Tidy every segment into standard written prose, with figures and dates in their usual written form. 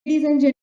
Ladies and gentlemen,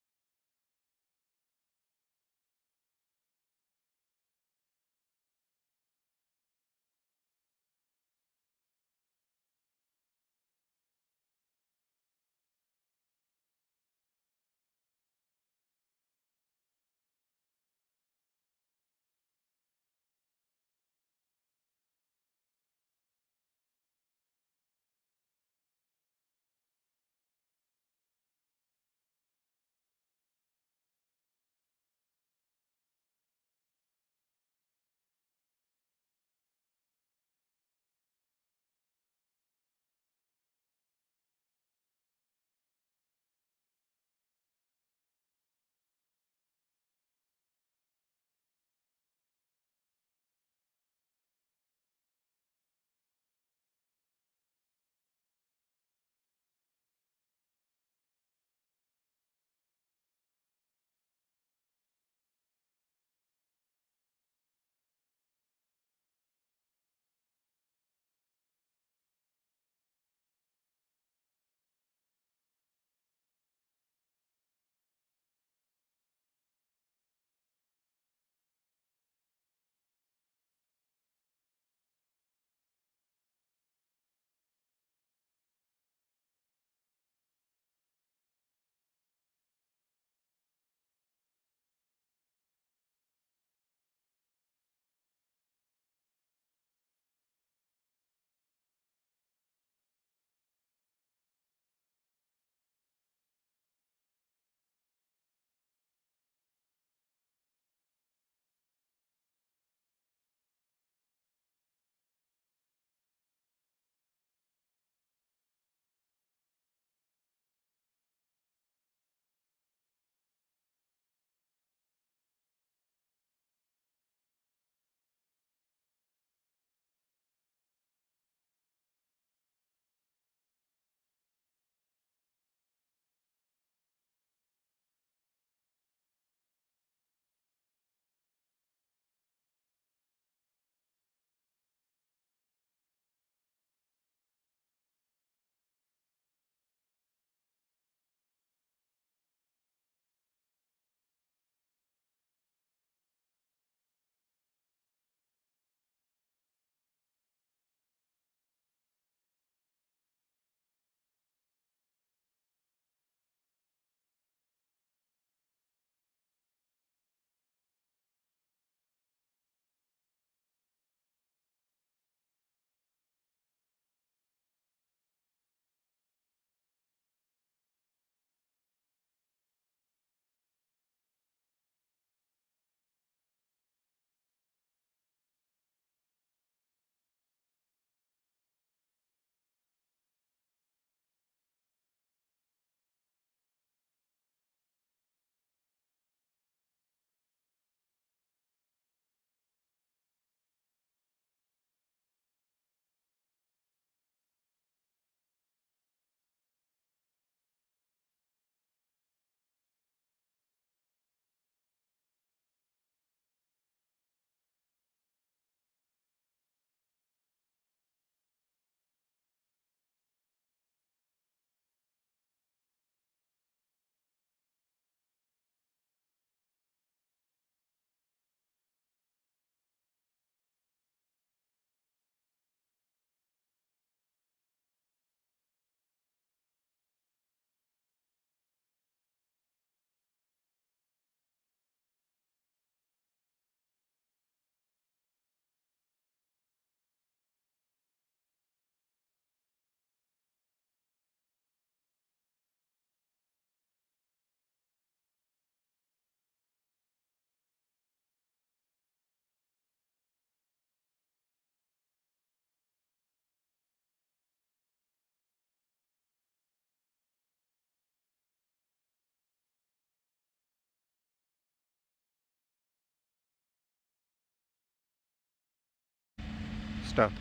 Start.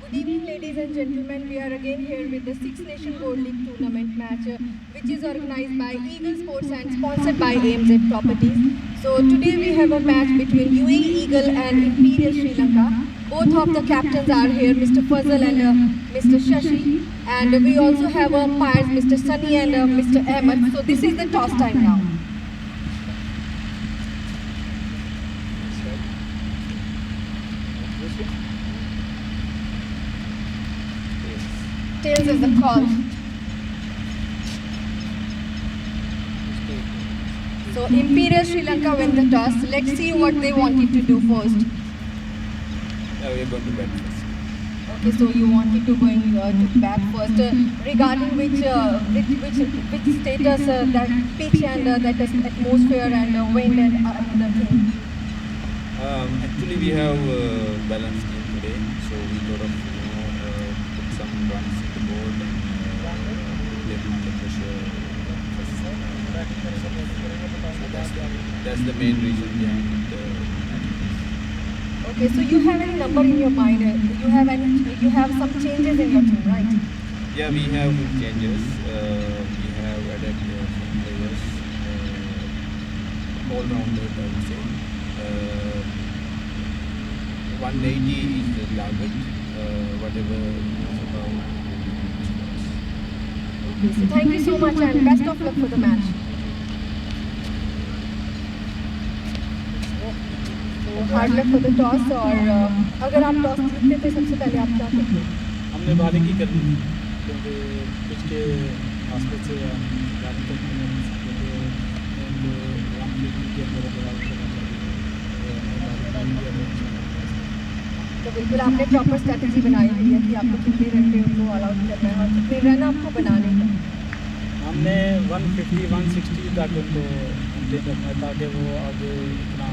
good evening, ladies and gentlemen. We are again here with the Six Nation Gold League tournament match, which is organized by Eagle Sports and sponsored by AMZ Properties. So today we have a match between UAE Eagle and Imperial Sri Lanka. Both of the captains are here, Mr. Fazal and Mr. Shashi. And we also have umpires, Mr. Sunny and Mr. Ahmed. So this is the toss time now. Tails is the call. So Imperial Sri Lanka win the toss. Let's see what they wanted to do first. Yeah, we are going to bat first. Okay, so you wanted to going to bat first. Regarding which status that pitch and that atmosphere and wind and another thing. Actually, we have balanced team today, so we thought of put some runs in the board and get under pressure. That's the main reason behind it. Okay, so you have any number in your mind? You have some changes in your team, right? Yeah, we have changes. We have added some players, all rounded, I would say. 180 is the target, whatever is about. Okay, so thank you so much and best of luck for the match. So hard luck for the toss और अगर आप toss जीतते तो सबसे पहले आप क्या करते? हमने बॉलिंग ही करनी थी क्योंकि पिच के रास्ते से हम बॉलिंग करने में सकते थे तो 150 के अंदर बॉलिंग करना चाहिए तो बिल्कुल आपने प्रॉपर स्ट्रेटजी बनाई हुई है कि आपको कितने रन पे उनको ऑल आउट करना है और कितने रन आपको बनाने हैं। हमने 150 160 तक उनको मेंटेन रखना है ताकि वो आगे इतना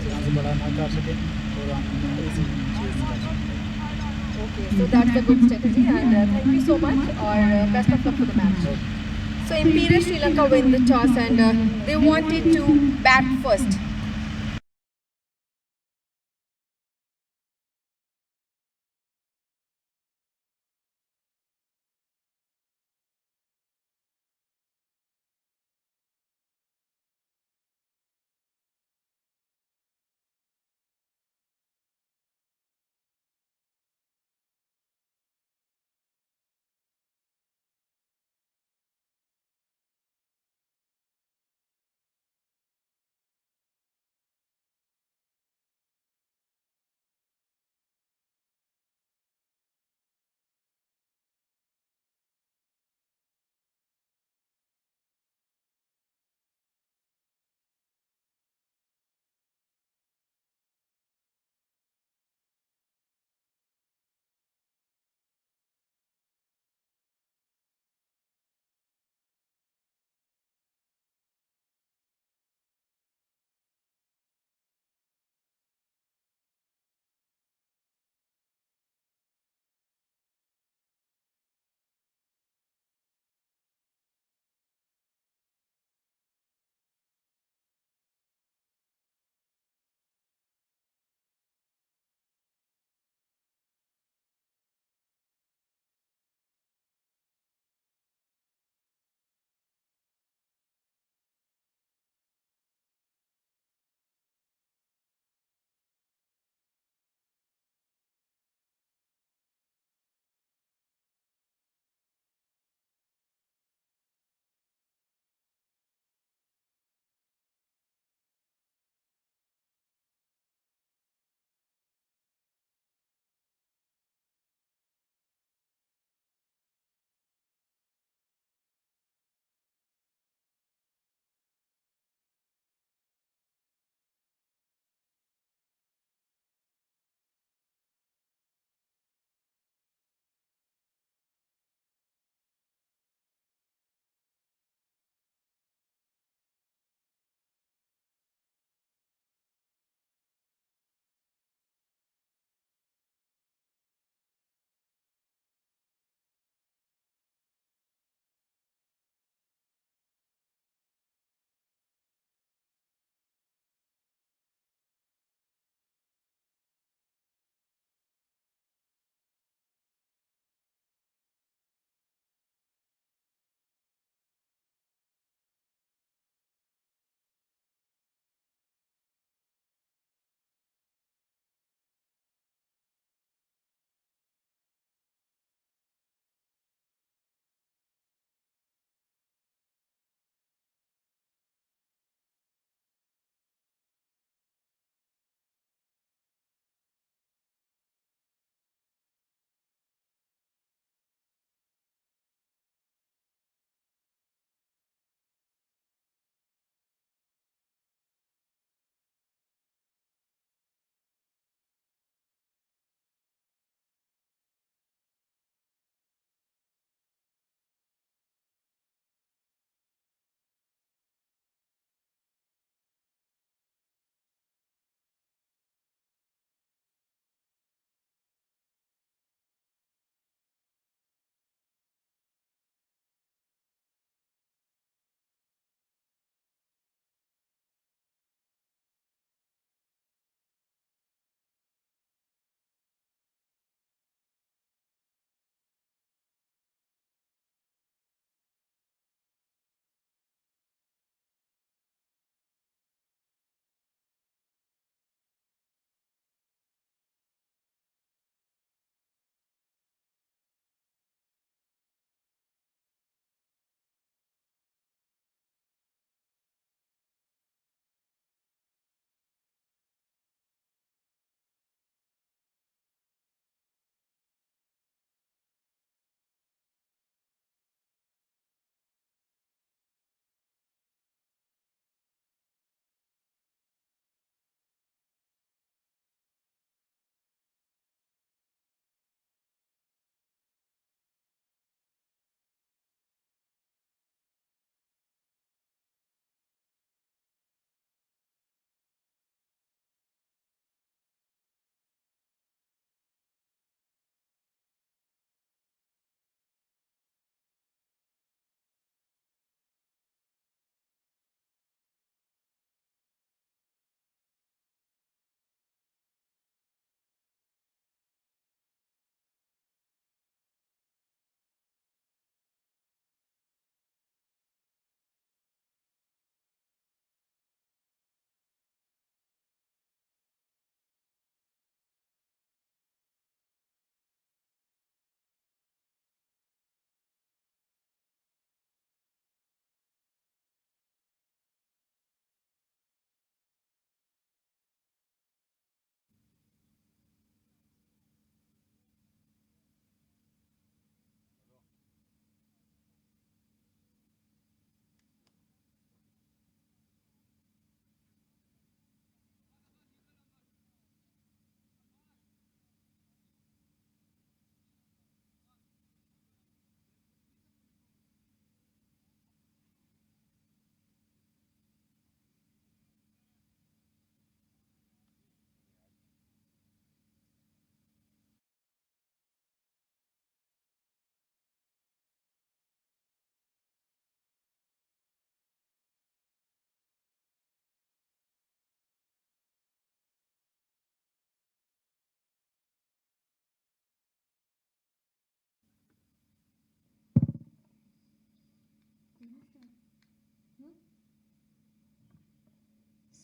चांस बड़ा ना कर सकें और हम इसी चीज़ कर सकें। Okay, so that's a good strategy and thank you so much or best of luck for the match. So Imperial Sri Lanka win the toss and they wanted to bat first.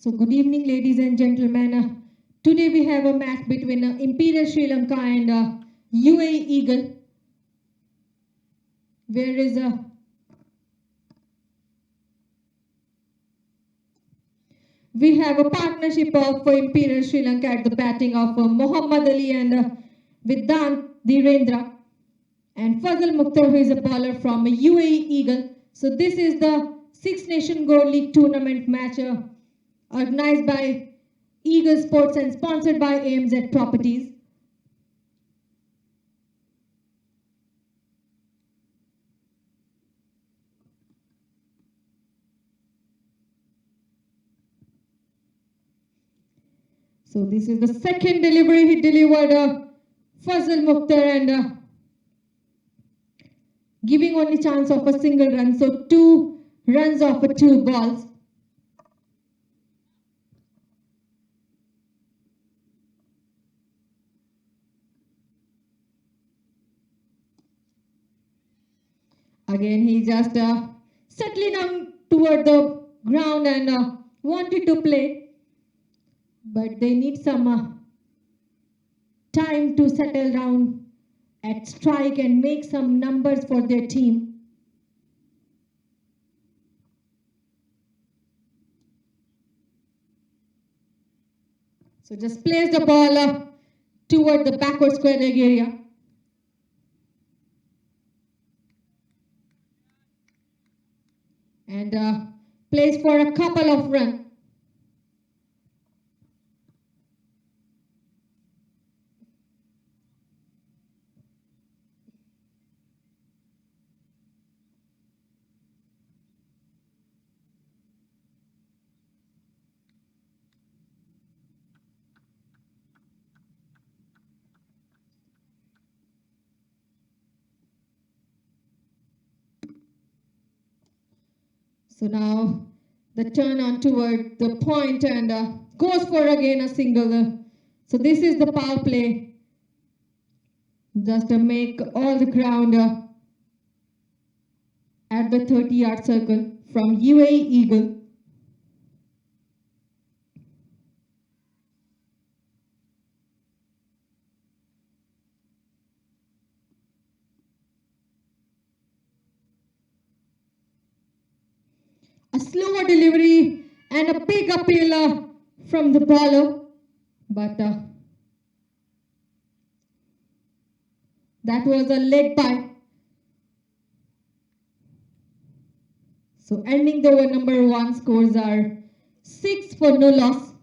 So good evening, ladies and gentlemen. Today we have a match between Imperial Sri Lanka and UAE Eagle. Where is we have a partnership of Imperial Sri Lanka at the batting of Muhammad Ali and Vedant Dhirendra, and Fazal Mukhtar, who is a bowler from UAE Eagle. So this is the Six Nation Gold League tournament match organized by Eagle Sports and sponsored by AMZ Properties. So this is the second delivery he delivered, Fazal Mukhtar, and giving only chance of a single run. So 2 runs off 2 balls. Again, he just settling down toward the ground and wanted to play, but they need some time to settle down at strike and make some numbers for their team. So just place the ball toward the backward square leg area. And plays for a couple of runs. So now the turn on toward the point and goes for again a single. So this is the power play. Just to make all the ground at the 30-yard circle from UAE Eagle. A slower delivery and a big appeal from the bowler, but that was a leg bye. So ending the over number 1, scores are 6 for no loss.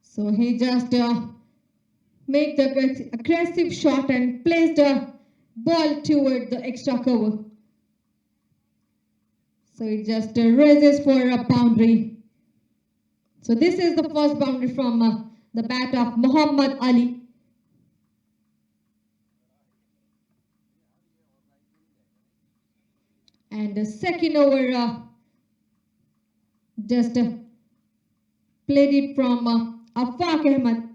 So he just made the aggressive shot and placed the ball toward the extra cover. So it just raises for a boundary. So this is the first boundary from the bat of Muhammad Ali. And the second over just played it from Afaq Ahmed.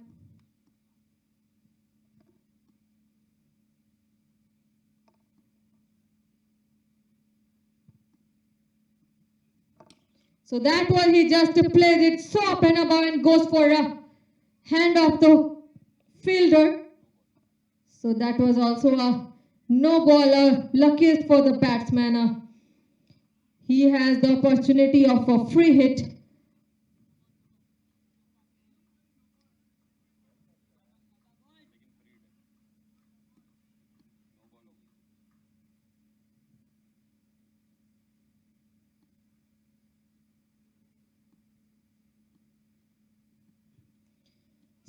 So that one he just plays it so up and above and goes for a hand of the fielder. So that was also a no ball, luckiest for the batsman. He has the opportunity of a free hit.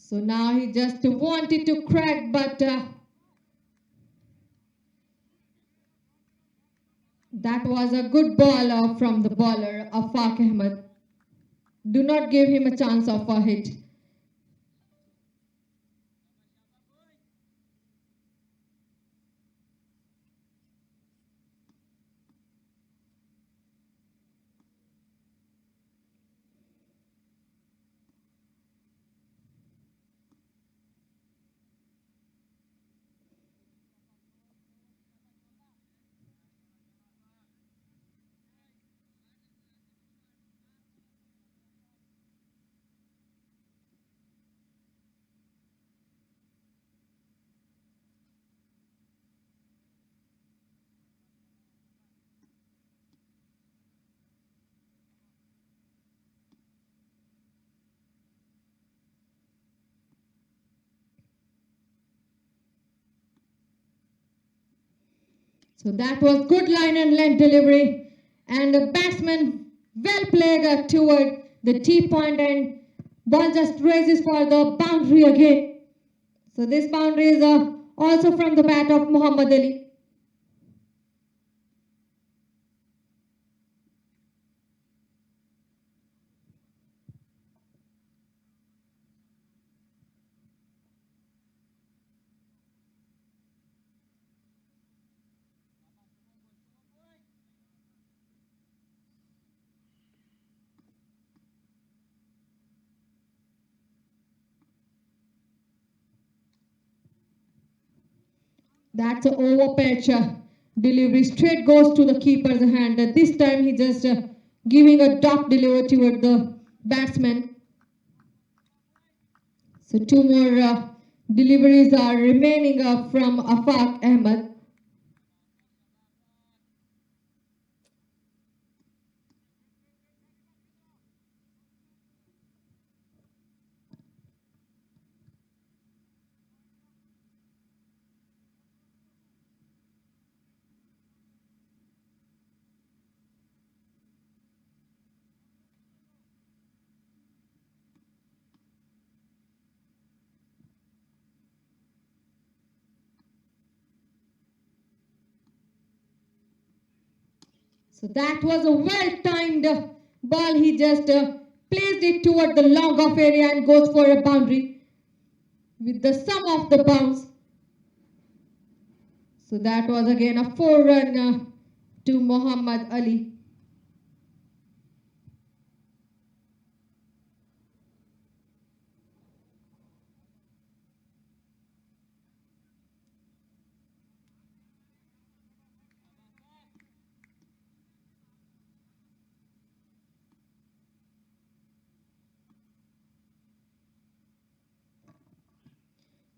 So now he just wanted to crack, but that was a good ball from the bowler, Afaq Ahmed. Do not give him a chance of a hit. So that was good line and length delivery, and the batsman well played toward the tee point, and ball just raises for the boundary again. So this boundary is also from the bat of Muhammad Ali. That's an over pitch. Delivery straight goes to the keeper's hand. This time he just giving a dot delivery toward the batsman. So two more deliveries are remaining from Afaq Ahmed. So that was a well-timed ball. He just placed it toward the long off area and goes for a boundary with the sum of the bounce. So that was again a 4-run to Muhammad Ali.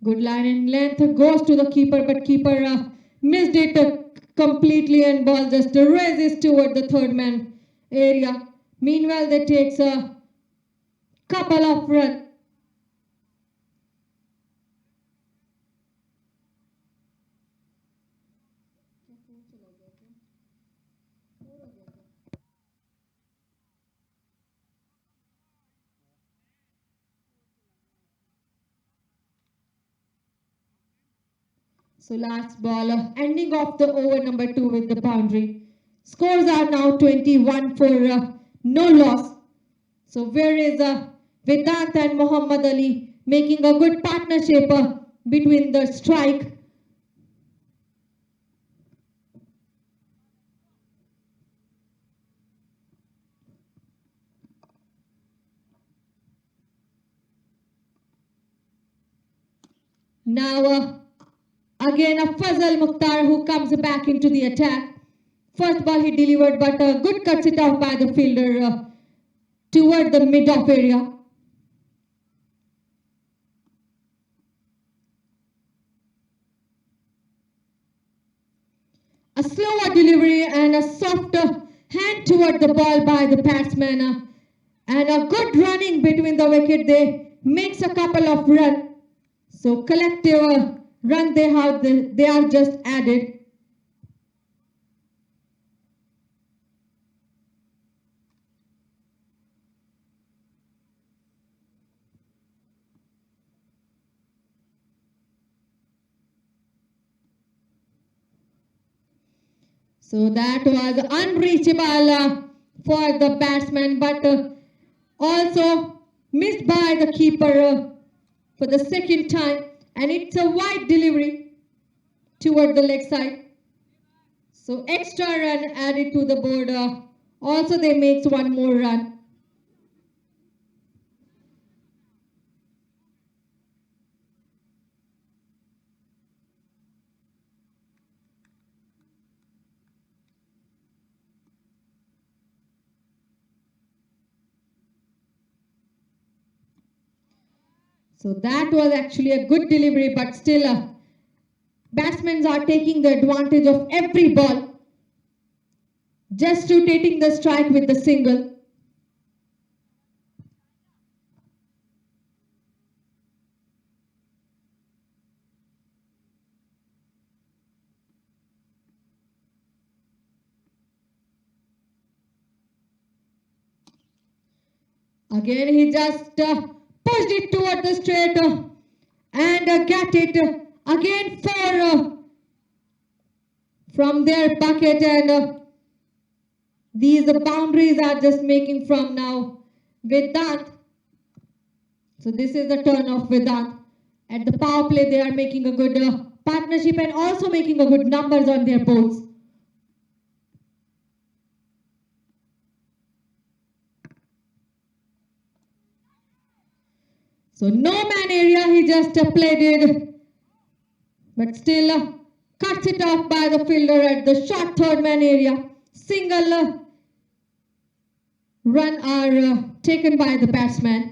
Good line and length goes to the keeper, but keeper missed it completely, and ball just raises toward the third man area. Meanwhile, they takes a couple of runs. So last ball, ending off the over number 2 with the boundary. Scores are now 21 for no loss. So where is Vedant and Muhammad Ali making a good partnership between the strike. Now again a Fazal Mukhtar who comes back into the attack. First ball he delivered, but a good cuts it off by the fielder toward the mid-off area. A slower delivery and a soft hand toward the ball by the batsman, and a good running between the wicket. They makes a couple of runs. So collective run they are just added. So that was unreachable for the batsman, but also missed by the keeper for the second time, and it's a wide delivery toward the leg side. So extra run added to the board. Also they makes one more run. So that was actually a good delivery, but still batsmen are taking the advantage of every ball, just rotating the strike with the single. Again, he just pushed it toward the straight and get it again for from their bucket, and these boundaries are just making from now Vedant. So this is the turn of Vedant. At the power play, they are making a good partnership and also making a good numbers on their boards. So no man area, he just played it, but still cuts it off by the fielder at the short third man area. Single run are taken by the batsman.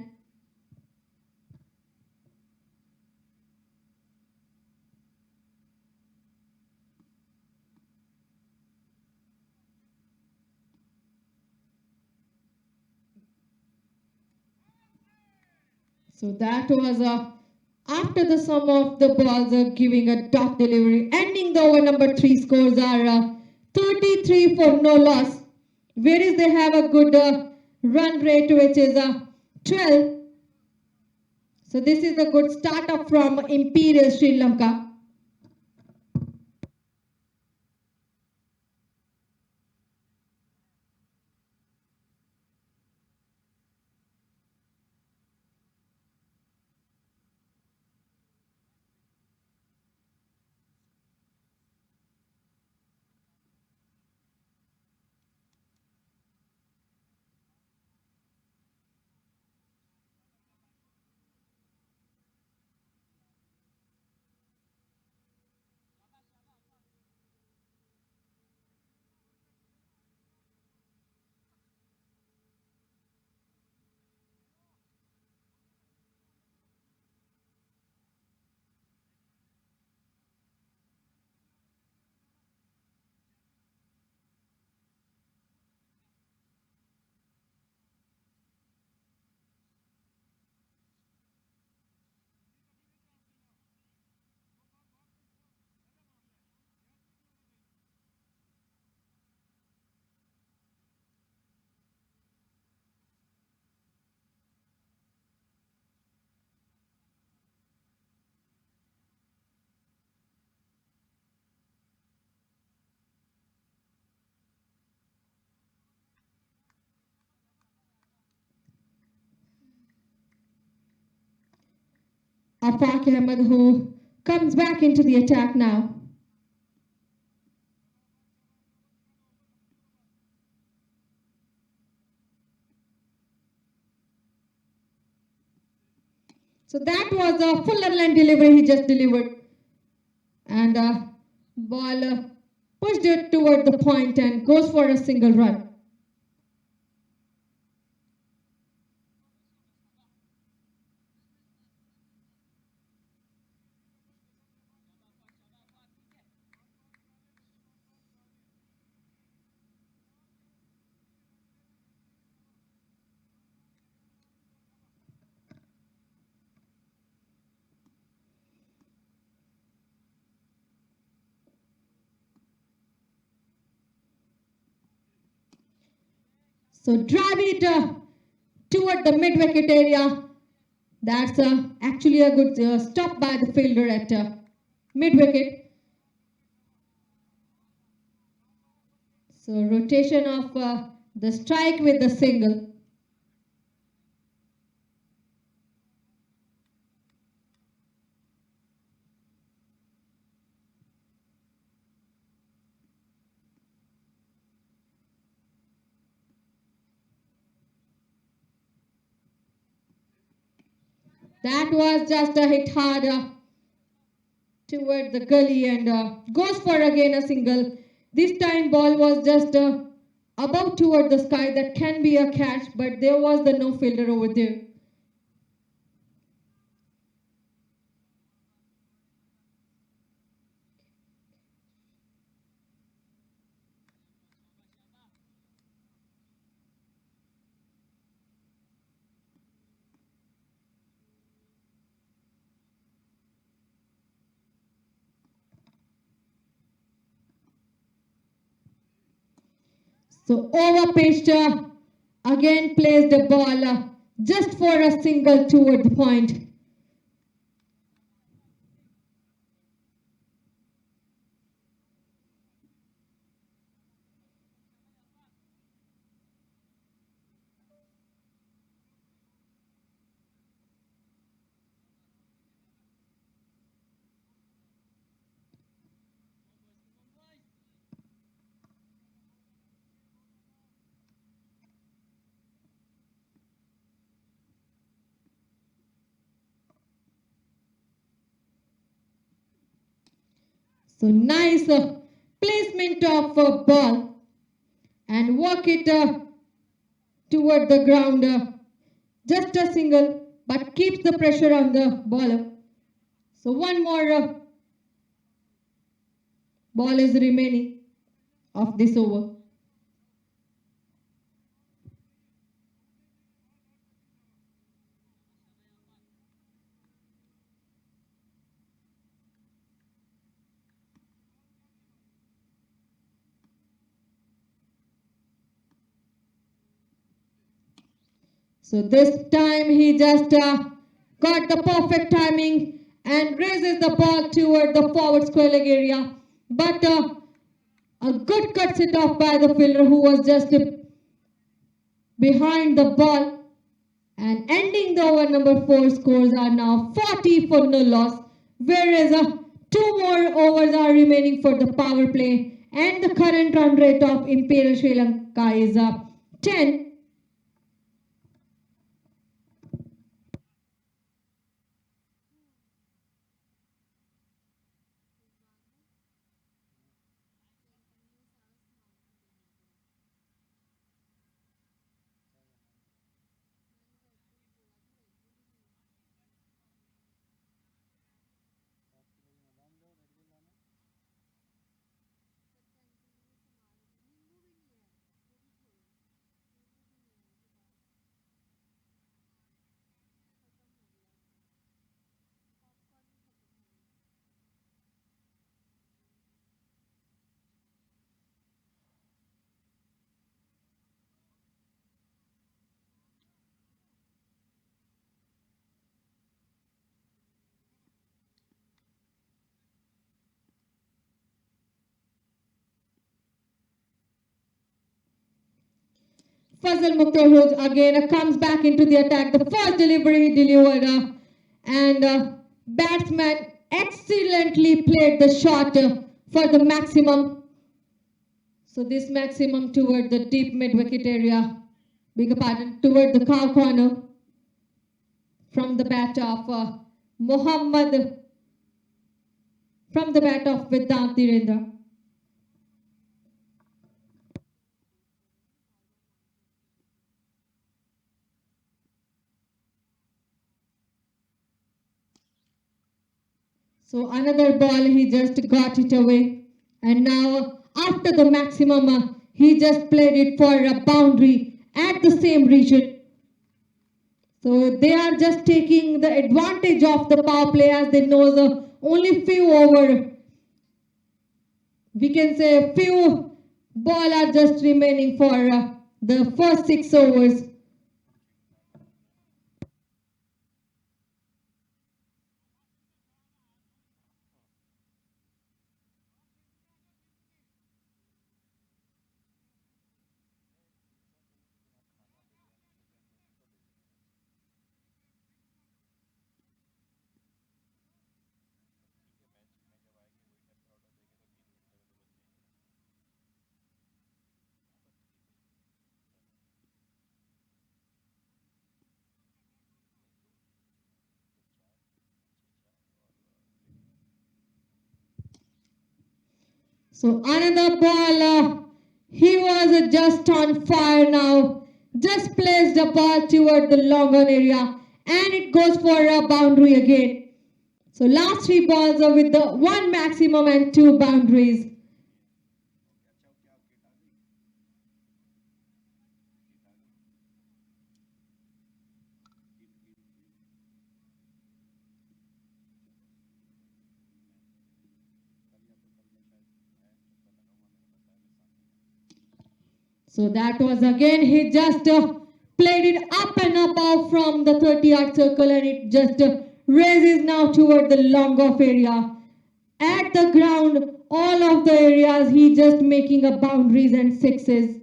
So that was after the sum of the balls giving a dot delivery. Ending the over number 3 scores are 33 for no loss. Whereas they have a good run rate which is 12. So this is a good startup from Imperial Sri Lanka. Afaq Ahmed, who comes back into the attack now. So that was a full line delivery he just delivered. And ball pushed it toward the point and goes for a single run. So drive it toward the mid-wicket area. That's actually a good stop by the fielder at mid-wicket. So rotation of the strike with the single. That was just a hit hard toward the gully and goes for again a single. This time ball was just above toward the sky. That can be a catch, but there was the no fielder over there. So over pitched again plays the ball just for a single toward the point. So nice placement of ball and walk it toward the ground. Just a single, but keeps the pressure on the bowler. So one more ball is remaining of this over. So this time he just got the perfect timing and raises the ball toward the forward square leg area. But a good cut set off by the fielder who was just behind the ball. And ending the over number 4 scores are now 40 for no loss. Whereas 2 more overs are remaining for the power play. And the current run rate of Imperial Sri Lanka is 10. Fazal Mukhtar again comes back into the attack. The first delivery he delivered and batsman excellently played the shot for the maximum. So this maximum toward the deep mid wicket area, beg your pardon, toward the cow corner from the bat of Muhammad, from the bat of Vedant Dhirendra. So another ball, he just got it away. And now after the maximum, he just played it for a boundary at the same region. So they are just taking the advantage of the power play as they know the only few over. We can say few ball are just remaining for the first 6 overs. So another ball, he was just on fire now. Just placed the ball toward the longer area and it goes for a boundary again. So last three balls are with the one maximum and two boundaries. So that was again, he just played it up and above from the 30-yard circle and it just raises now toward the long off area. At the ground, all of the areas, he just making a boundaries and sixes.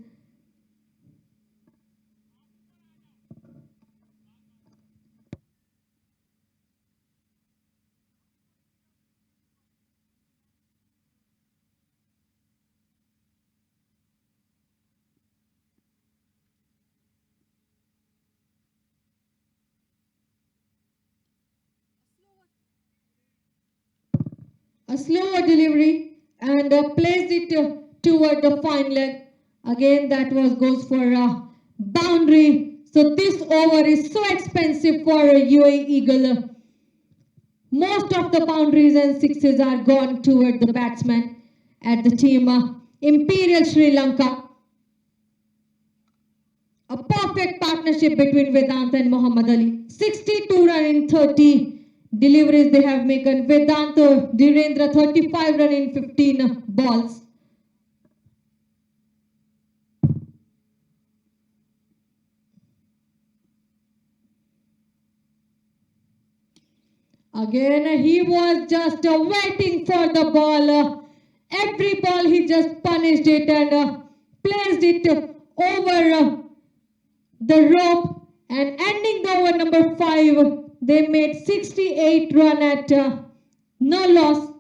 A slower delivery and placed it toward the fine leg. Again, that was goes for a boundary. So this over is so expensive for a UAE Eagle. Most of the boundaries and sixes are gone toward the batsman at the team Imperial Sri Lanka. A perfect partnership between Vedant and Muhammad Ali. 62 run in 30 deliveries they have made. Vedant Dhirendra 35 run in 15 balls. Again, he was just waiting for the ball. Every ball he just punished it and placed it over the rope and ending the over number 5. They made 68 run at no loss.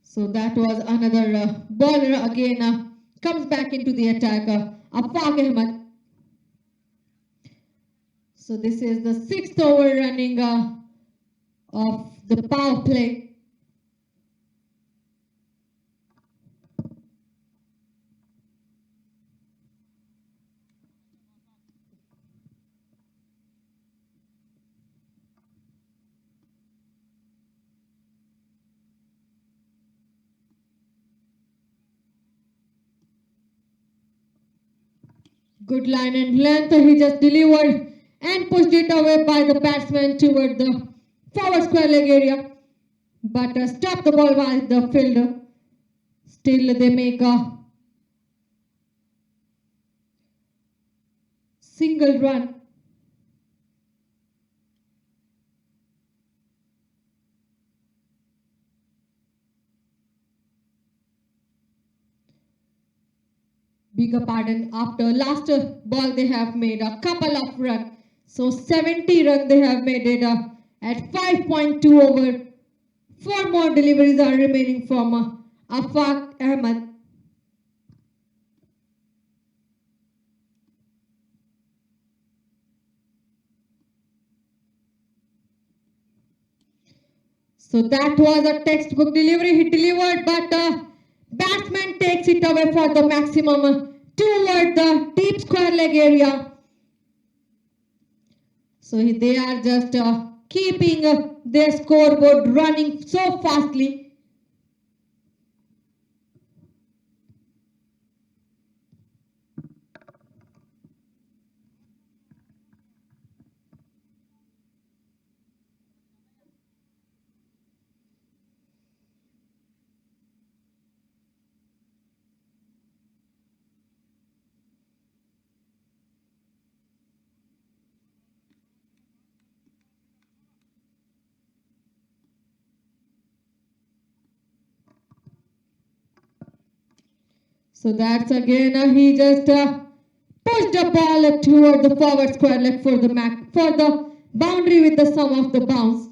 So that was another bowler again comes back into the attack. Afaq Ahmed. So this is the 6th over running of the power play. Good line and length. He just delivered and pushed it away by the batsman toward the forward square leg area. But stopped the ball by the fielder. Still they make a single run. Bigger pardon, after last ball they have made a couple of runs. So 70 runs they have made it at 5.2 over. 4 more deliveries are remaining from Afaq Ahmed. So that was a textbook delivery. He delivered, but batsman takes it away for the maximum toward the deep square leg area. So they are just keeping their scoreboard running so fastly. So that's again, he just pushed the ball toward the forward square leg for the boundary with the sum of the bounce.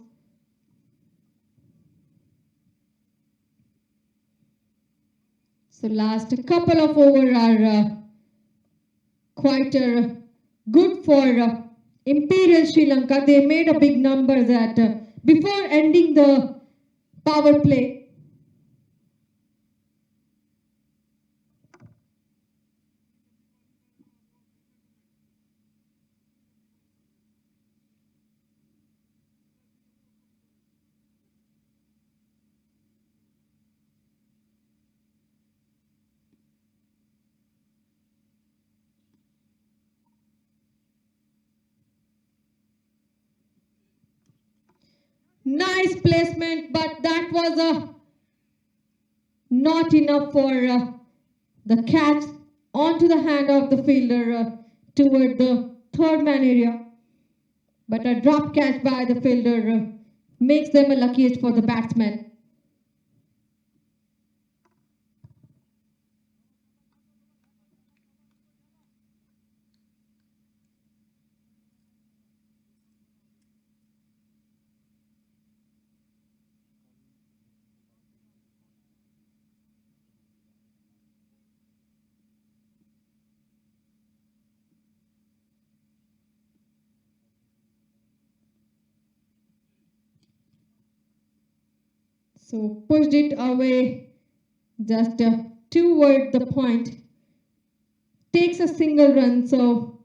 So last couple of over are quite good for Imperial Sri Lanka. They made a big number that before ending the power play. Nice placement, but that was not enough for the catch onto the hand of the fielder toward the third man area. But a drop catch by the fielder makes them a luckiest for the batsman. So pushed it away just toward the point. Takes a single run, so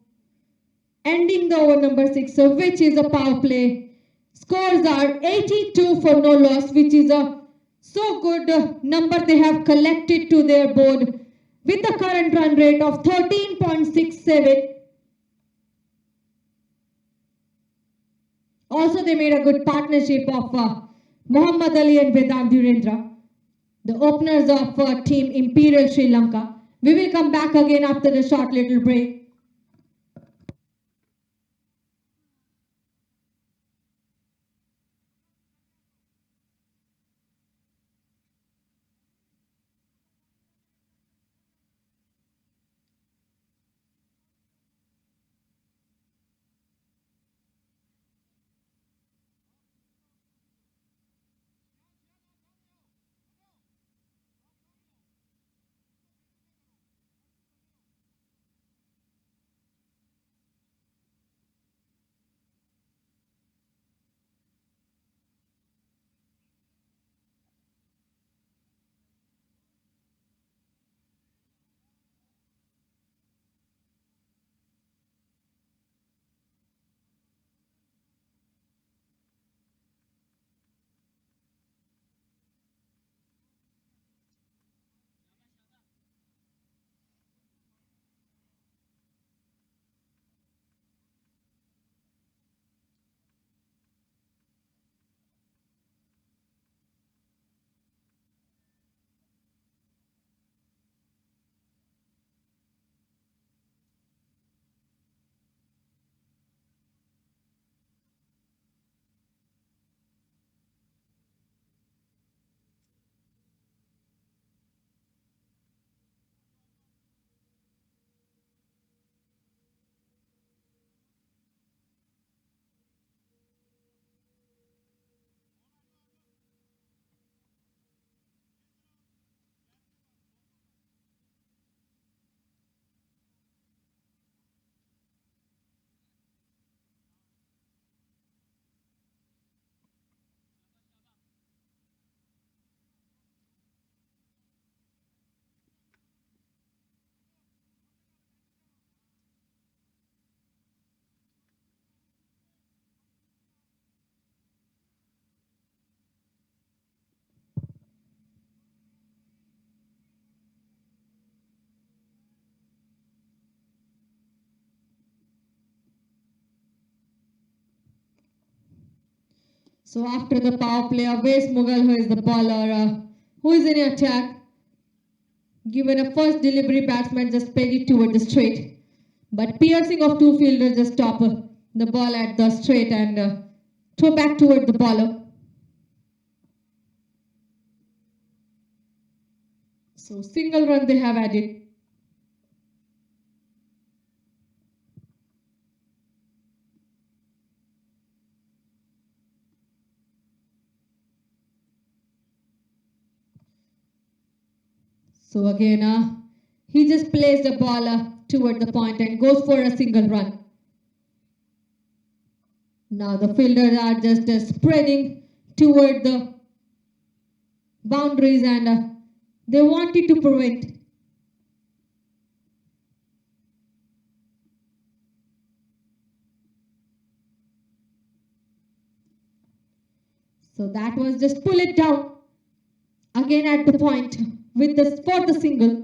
ending the over number 6, so which is a power play. Scores are 82 for no loss, which is a so good number they have collected to their board with the current run rate of 13.67. Also, they made a good partnership of Muhammad Ali and Vedant Dhirendra, the openers of team Imperial Sri Lanka. We will come back again after the short little break. So after the power play, Aves Mughal, who is the bowler, who is in attack, given a first delivery, batsman just played it toward the straight. But piercing of two fielders just stop the ball at the straight and throw back toward the bowler. So So single run they have added. So again, he just plays the ball toward the point and goes for a single run. Now the fielders are just spreading toward the boundaries and they wanted to prevent. So that was just pull it down again at the point with the for the single.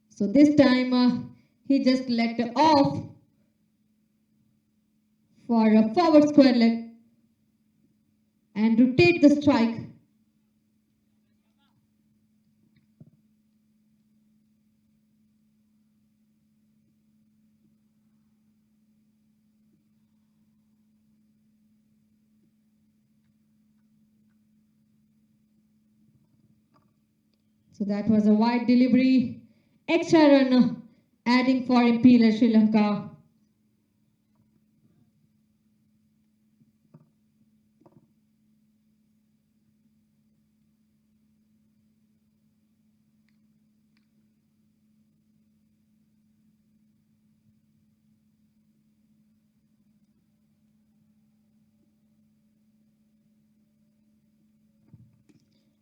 So this time he just let off for a forward square leg and rotate the strike. So that was a wide delivery, extra run adding for Imperial Sri Lanka.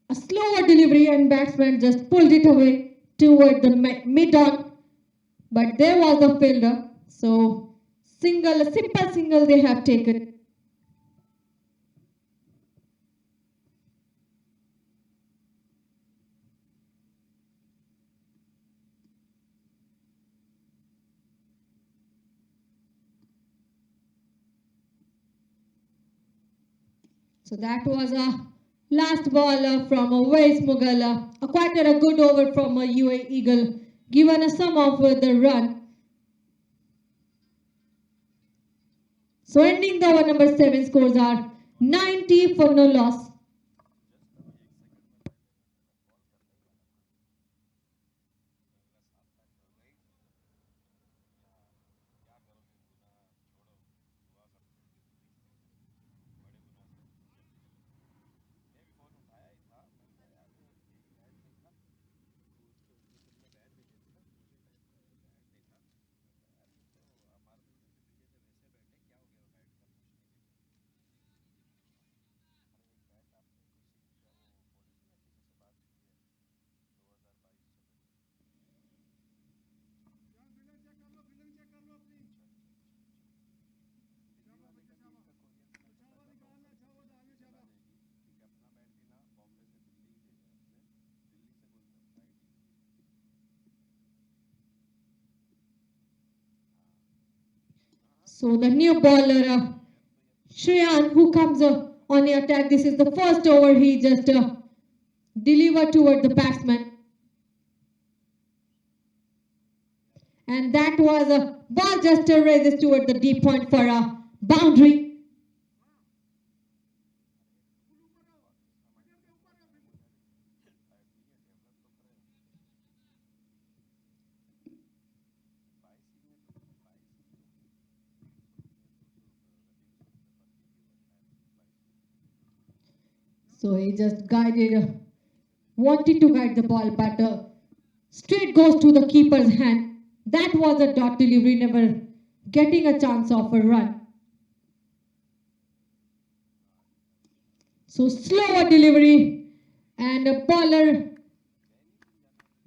A slower delivery and batsman just pulled it away toward the mid-on. But there was a fielder. So single, a simple single they have taken. So that was a last ball from a Wais Mughal. Quite a good over from a UA Eagle, given a sum of the run. So ending the over number 7 scores are 90 for no loss. So the new bowler, Shreyan, who comes on the attack. This is the first over he just delivered toward the batsman. And that was a ball just raises toward the deep point for a boundary. So he just guided, wanted to guide the ball, but straight goes to the keeper's hand. That was a dot delivery, never getting a chance of a run. So slower delivery, and a bowler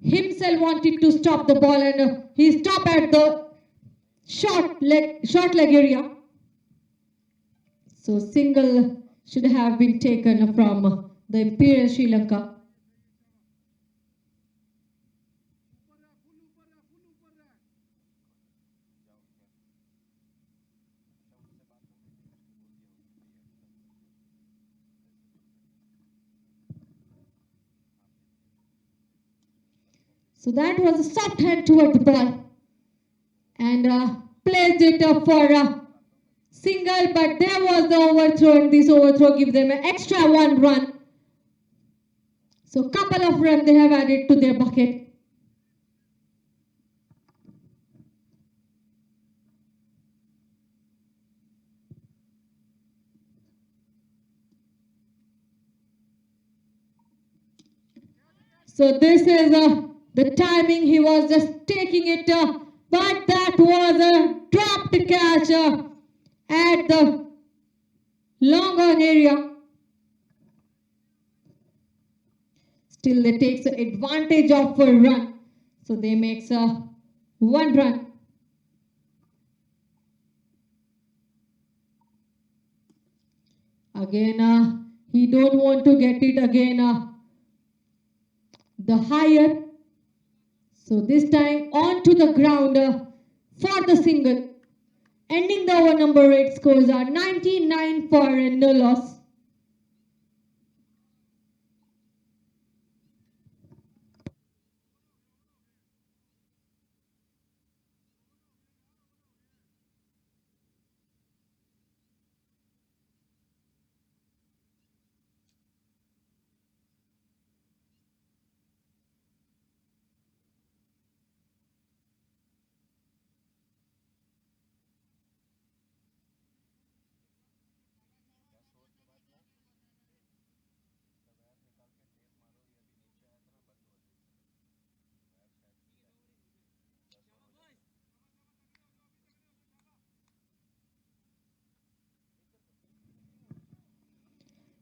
himself wanted to stop the ball, and he stopped at the short leg area. So single should have been taken from the Imperial Sri Lanka. So that was a soft hand toward the ball. And placed it for a single, but there was the overthrow, and this overthrow gives them an extra 1 run. So couple of runs they have added to their bucket. So this is the timing. He was just taking it, but that was a dropped catch at the long on area. Still, they takes advantage of a run. So they makes 1 run. Again, he don't want to get it again. The higher. So this time onto the ground for the single. Ending the over number 8, scores are 99 for no loss.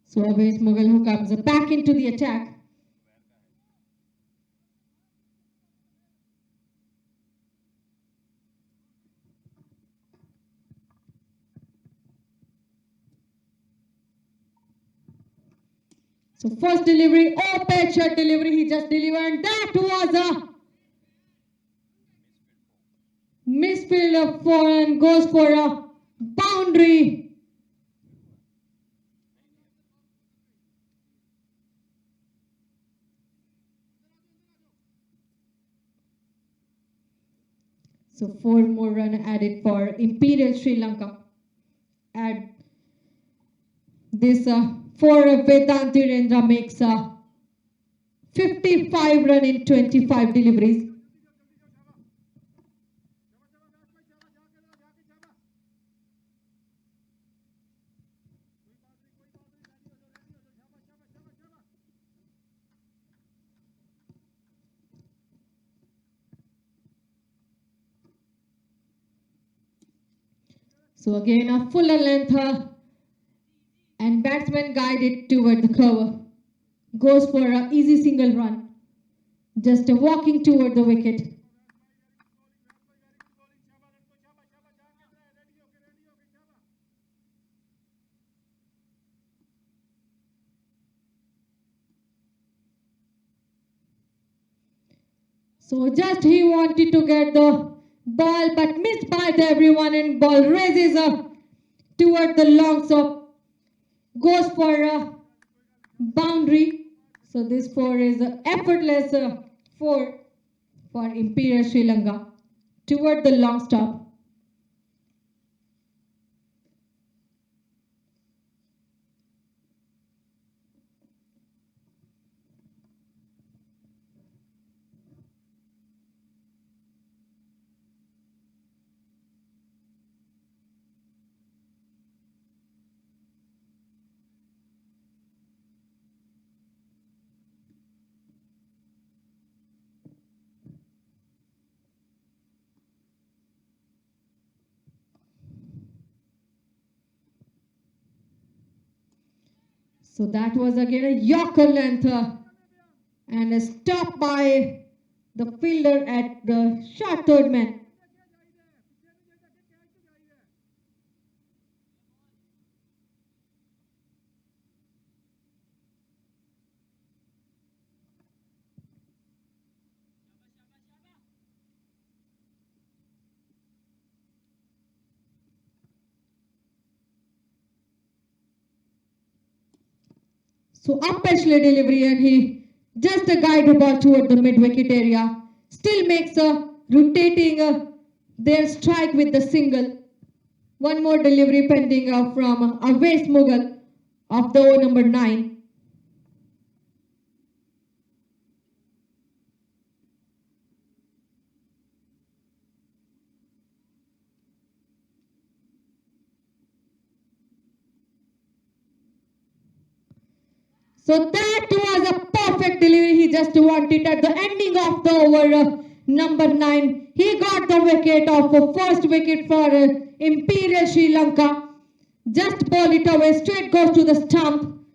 So Aves Mughal who comes back into the attack. So first delivery, open shot delivery, he just delivered. That was a misfield of 4 and goes for a boundary. So 4 more runs added for Imperial Sri Lanka. Add this for Vedanti Rendra makes 55 runs in 25 deliveries. So again a fuller length and batsman guided toward the cover. Goes for an easy single run. Just walking toward the wicket. So just he wanted to get the ball but missed by everyone and ball raises toward the long stop. Goes for a boundary. So this 4 is effortless 4 for Imperial Sri Lanka toward the long stop. So that was again a Yorker length and a stop by the fielder at the short third man. So up pitch delivery and he just guide the ball toward the mid wicket area. still makes a rotating their strike with the single. One more delivery pending from Avais Mughal of the over number 9. So that was a perfect delivery. He just wanted at the ending of the over number 9. He got the wicket of first wicket for Imperial Sri Lanka. Just ball it away, straight goes to the stump.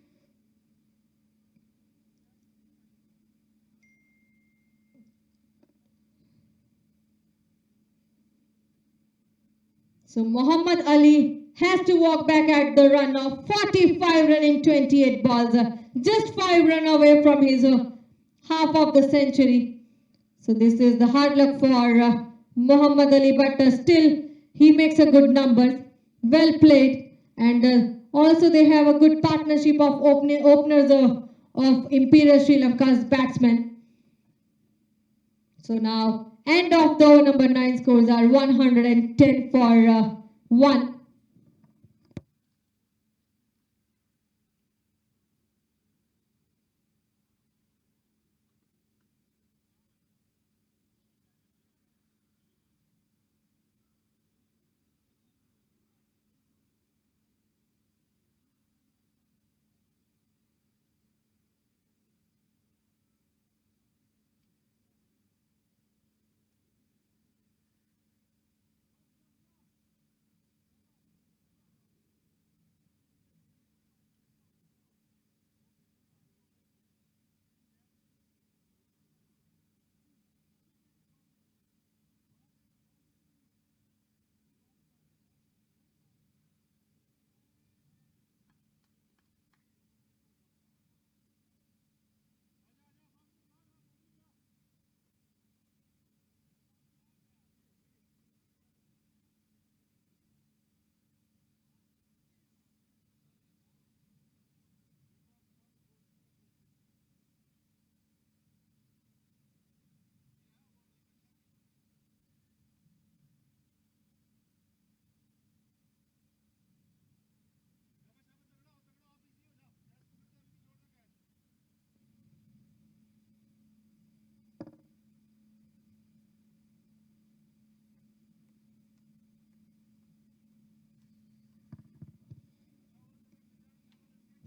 So Muhammad Ali has to walk back at the run of 45 run in 28 balls. Just 5 run away from his half of the century. So this is the hard luck for Muhammad Ali, but still he makes a good number. Well played. And also they have a good partnership of openers of Imperial Sri Lanka's batsmen. So now, end of the over number 9 scores are 110 for 1.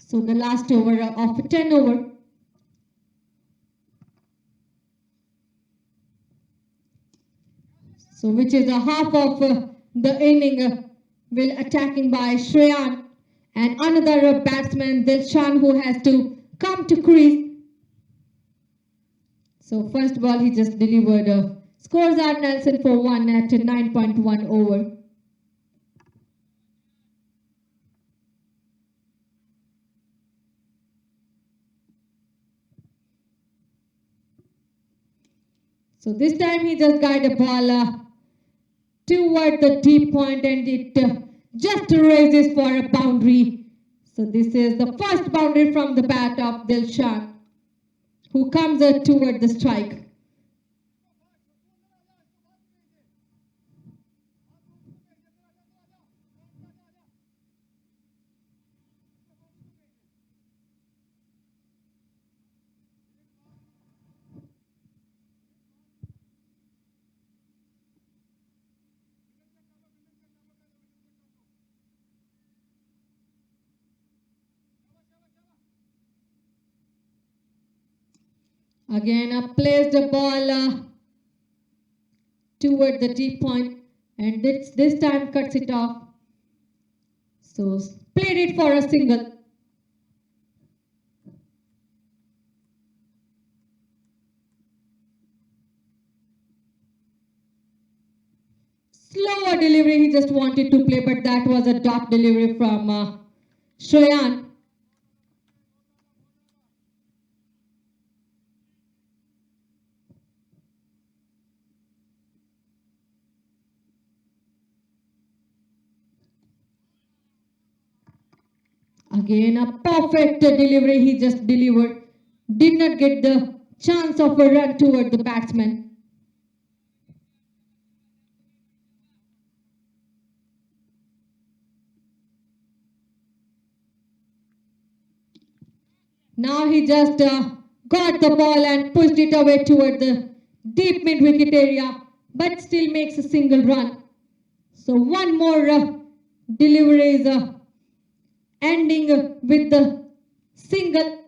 So the last over of 10 over. So which is a half of the inning will attacking by Shreyan and another batsman Dilshan who has to come to crease. So first ball he just delivered. Scores are Nelson for 1 at 9.1 over. So this time he just guided a ball toward the deep point and it just raises for a boundary. So this is the first boundary from the bat of Dilshan who comes toward the strike. Again, plays the ball toward the deep point and this time cuts it off. So played it for a single. Slower delivery he just wanted to play, but that was a dot delivery from Shreyan. Again, a perfect delivery he just delivered. Did not get the chance of a run toward the batsman. Now he just got the ball and pushed it away toward the deep mid wicket area, but still makes a single run. So one more delivery is ending with the single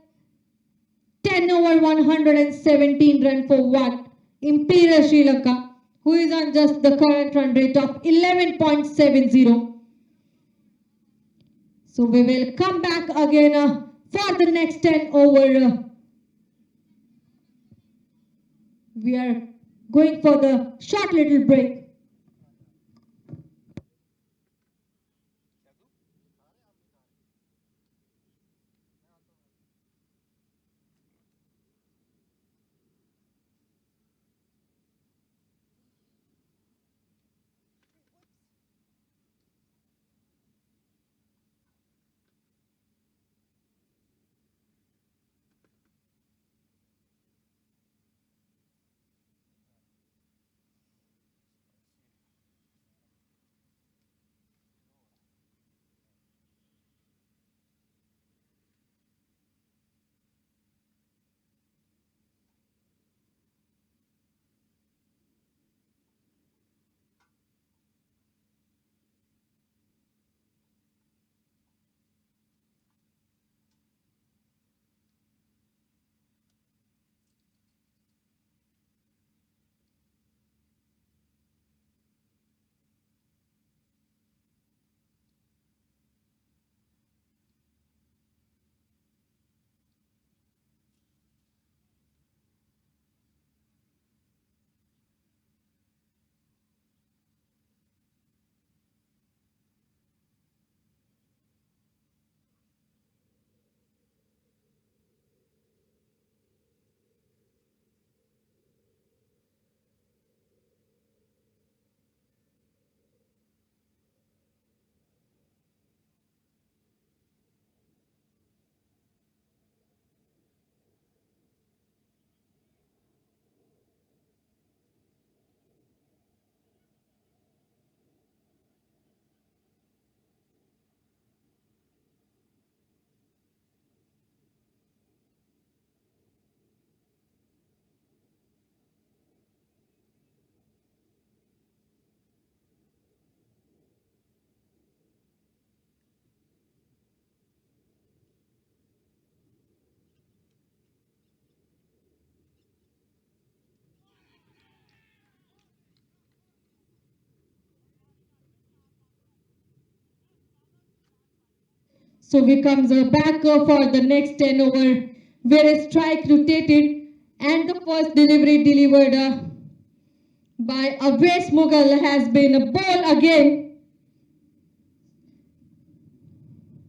10 over 117 run for one. Imperial Sri Lanka, who is on just the current run rate of 11.70. So we will come back again for the next 10 over. We are going for the short little break. So we comes back for the next 10 over where a strike rotated and the first delivery delivered by Avais Mughal has been a ball again.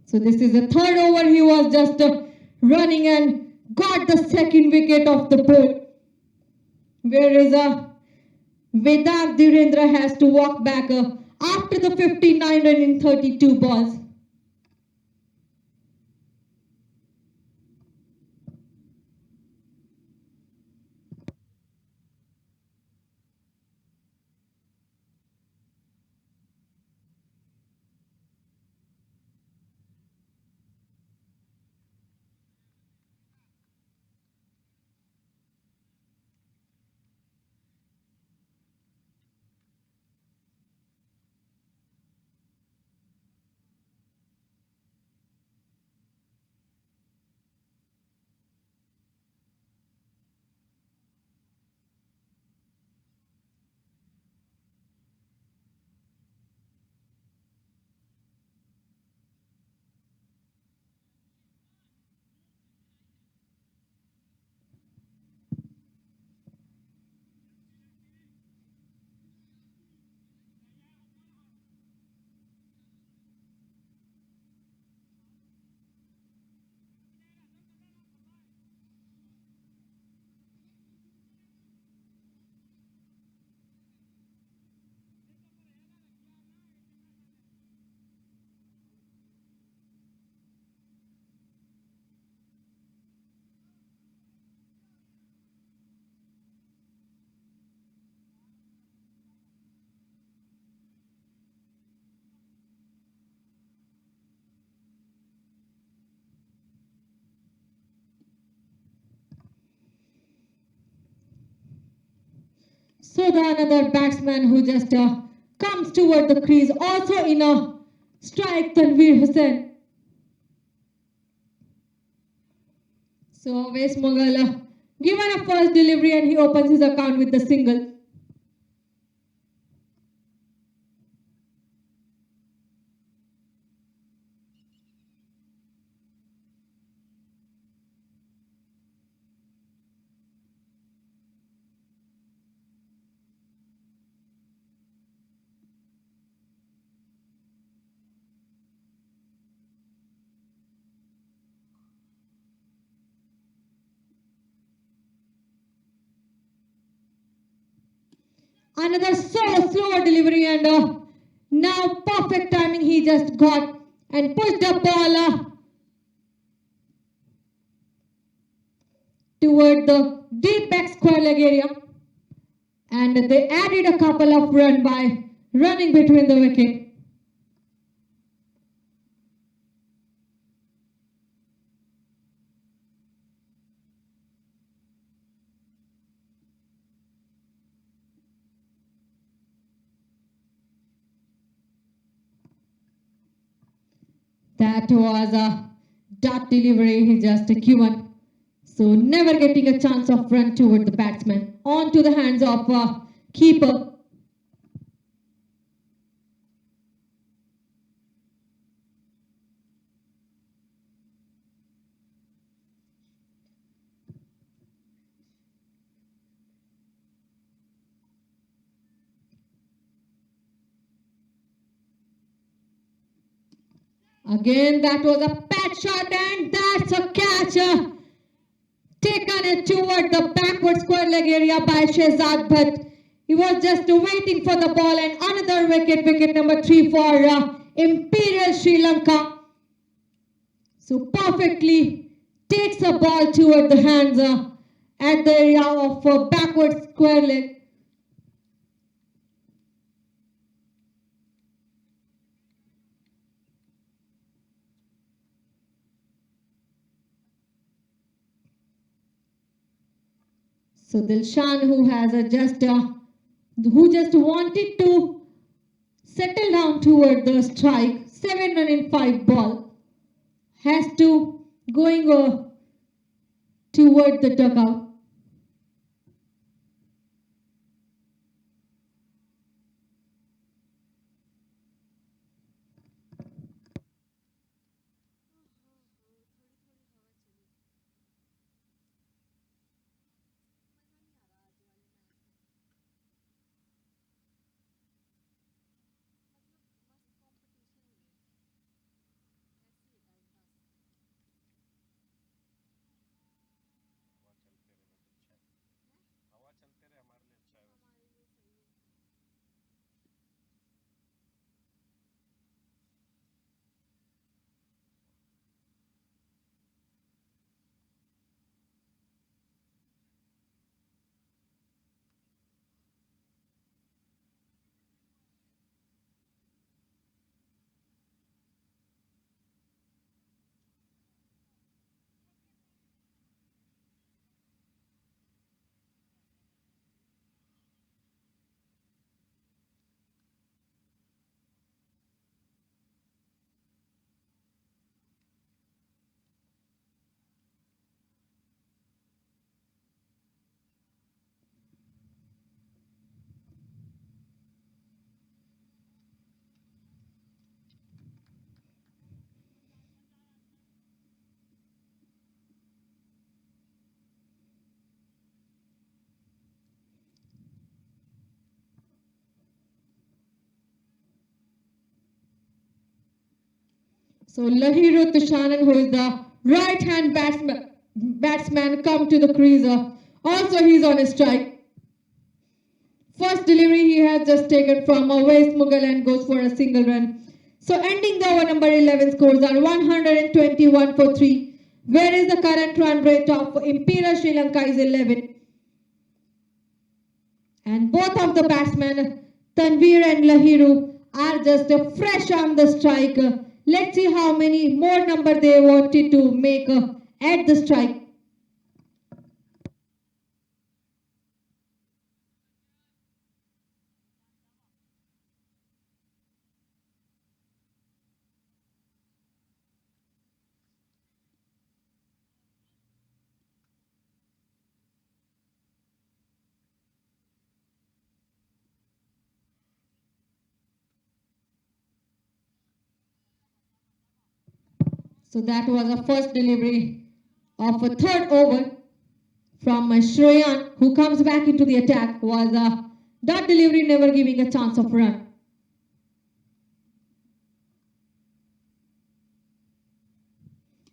So this is the third over. He was just running and got the second wicket of the ball. Whereas Vedant Dhirendra has to walk back after the 59 run in 32 balls. So the another batsman who just comes toward the crease, also in a strike, Tanveer Hussain. So West Mughal given a first delivery and he opens his account with the single. Another so slow delivery and now perfect timing he just got and pushed the ball toward the deep back square leg area, and they added a couple of runs by running between the wicket. That was a dot delivery he just given. So never getting a chance of run toward the batsman. On to the hands of keeper. Again, that was a pat shot and that's a catch. Taken it toward the backward square leg area by Shehzad, but he was just waiting for the ball, and another wicket, wicket number 3 for Imperial Sri Lanka. So perfectly takes a ball toward the hands at the area of backward square leg. So Dilshan, who just wanted to settle down toward the strike, 7 run in 5 ball, has to going toward the dugout. So Lahiru Tushanan, who is the right-hand batsman, come to the crease. Also, he's on a strike. First delivery he has just taken from West Mughal and goes for a single run. So ending the over number 11, scores are 121 for 3. Whereas the current run rate of Imperial Sri Lanka is 11. And both of the batsmen, Tanveer and Lahiru, are just fresh on the strike. Let's see how many more number they wanted to make at the strike. So that was a first delivery of a third over from Shreyan, who comes back into the attack. Was a dot delivery, never giving a chance of run.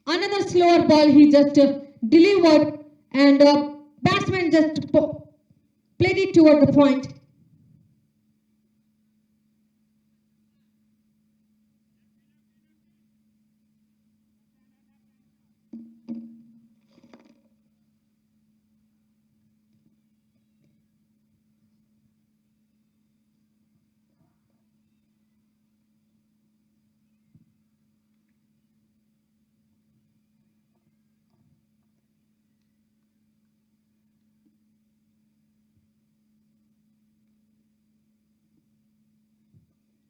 Another slower ball he just delivered, and batsman just played it toward the point.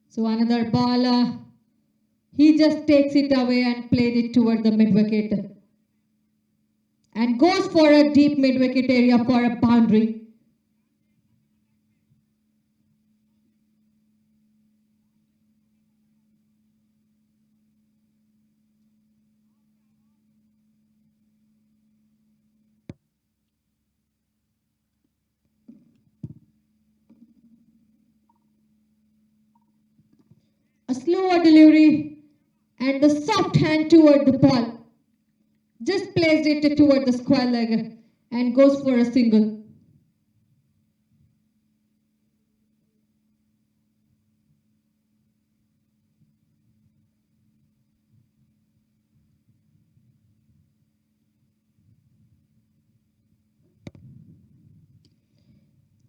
So another ball, he just takes it away and played it toward the mid-wicket and goes for a deep mid-wicket area for a boundary. A slower delivery and the soft hand toward the ball. Just placed it toward the square leg and goes for a single.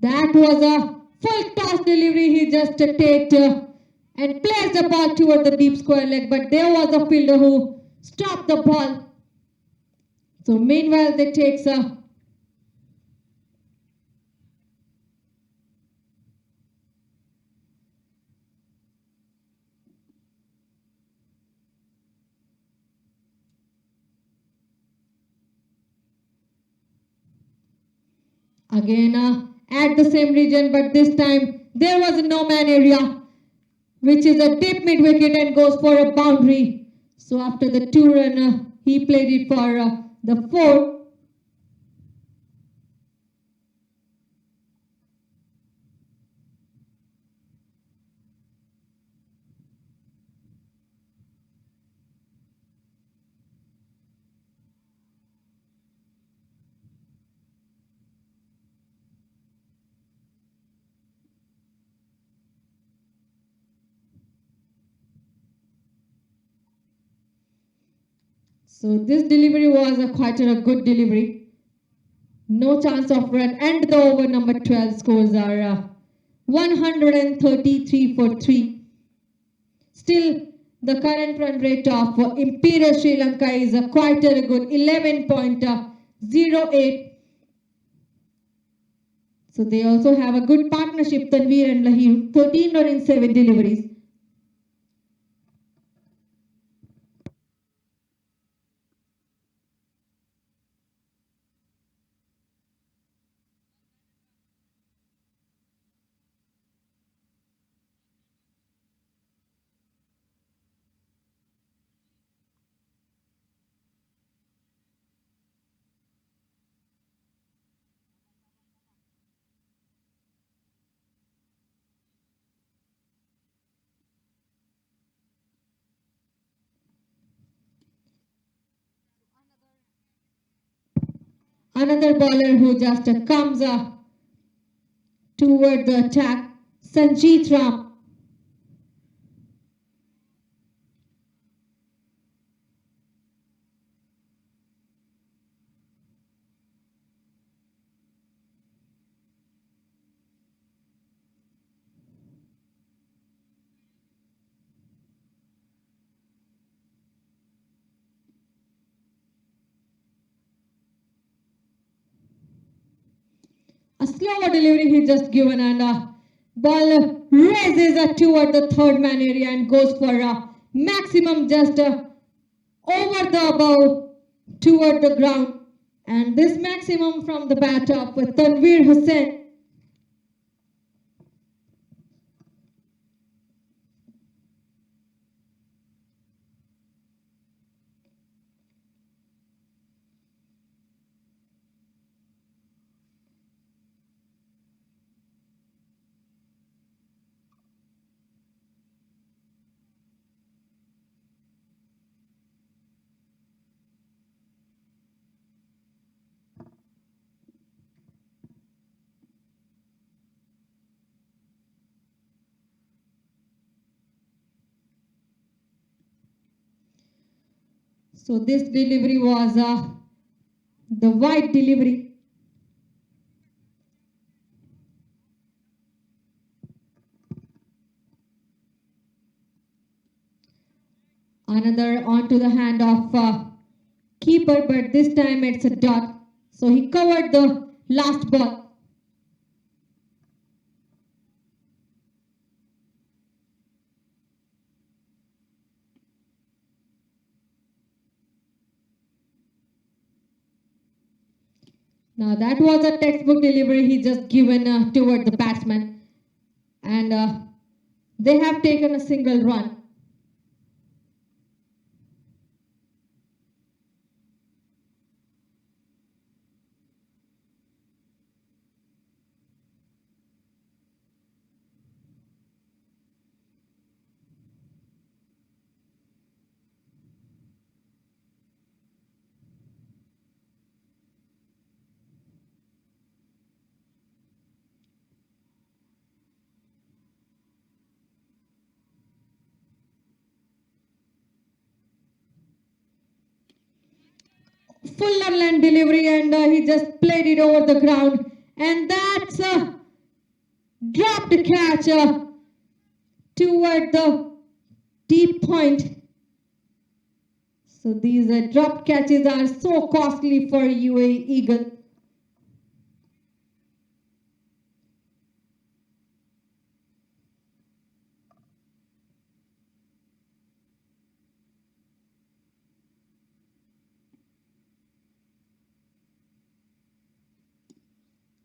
That was a full toss delivery. He just taked and placed the ball toward the deep square leg, but there was a fielder who stopped the ball. So meanwhile, they takes a again at the same region, but this time there was a no man area, which is a deep mid wicket and goes for a boundary. So after the 2 run, he played it for the 4. So this delivery was quite a good delivery. No chance of run, and the over number 12 scores are 133 for 3. Still, the current run rate of Imperial Sri Lanka is quite a good 11.08. So they also have a good partnership, Tanveer and Lahir, 13 run in 7 deliveries. Another bowler who just comes toward the attack, Sanjeet Ram. A slower delivery he just given, and ball raises toward the third man area and goes for a maximum just over the above toward the ground. And this maximum from the bat of Tanveer Hussain. So this delivery was the wide delivery. Another onto the hand of keeper, but this time it's a dot. So he covered the last ball. Now that was a textbook delivery he just given toward the batsman. And they have taken a single run. Full land delivery, and he just played it over the ground, and that's a dropped catch toward the deep point. So these dropped catches are so costly for UAE Eagle.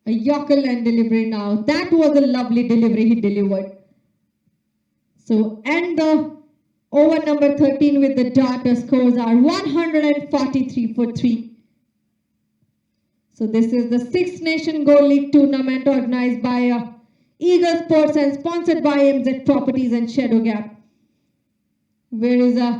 A Yorker land delivery now. That was a lovely delivery he delivered. So, and the over number 13 with the dot scores are 143 for 3. So this is the Six Nation Goal League tournament organized by Eagle Sports and sponsored by MZ Properties and Shadow Gap. Where is a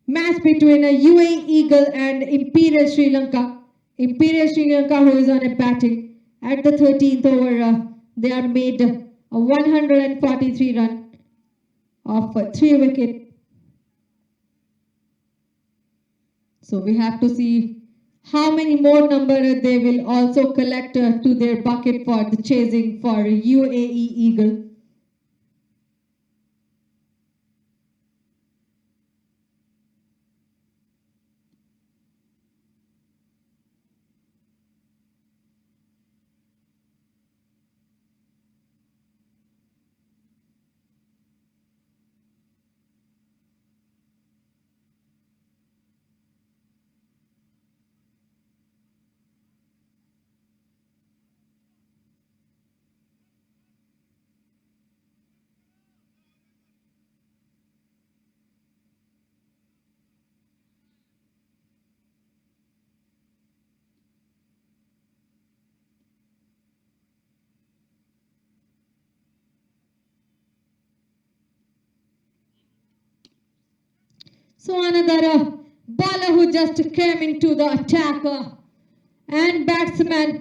match between a UAE Eagle and Imperial Sri Lanka. Imperial Sri Lanka, who is on a batting. At the 13th over, they are made a 143 run of 3 wicket. So we have to see how many more number they will also collect to their bucket for the chasing for UAE Eagle. So another bowler who just came into the attack and batsman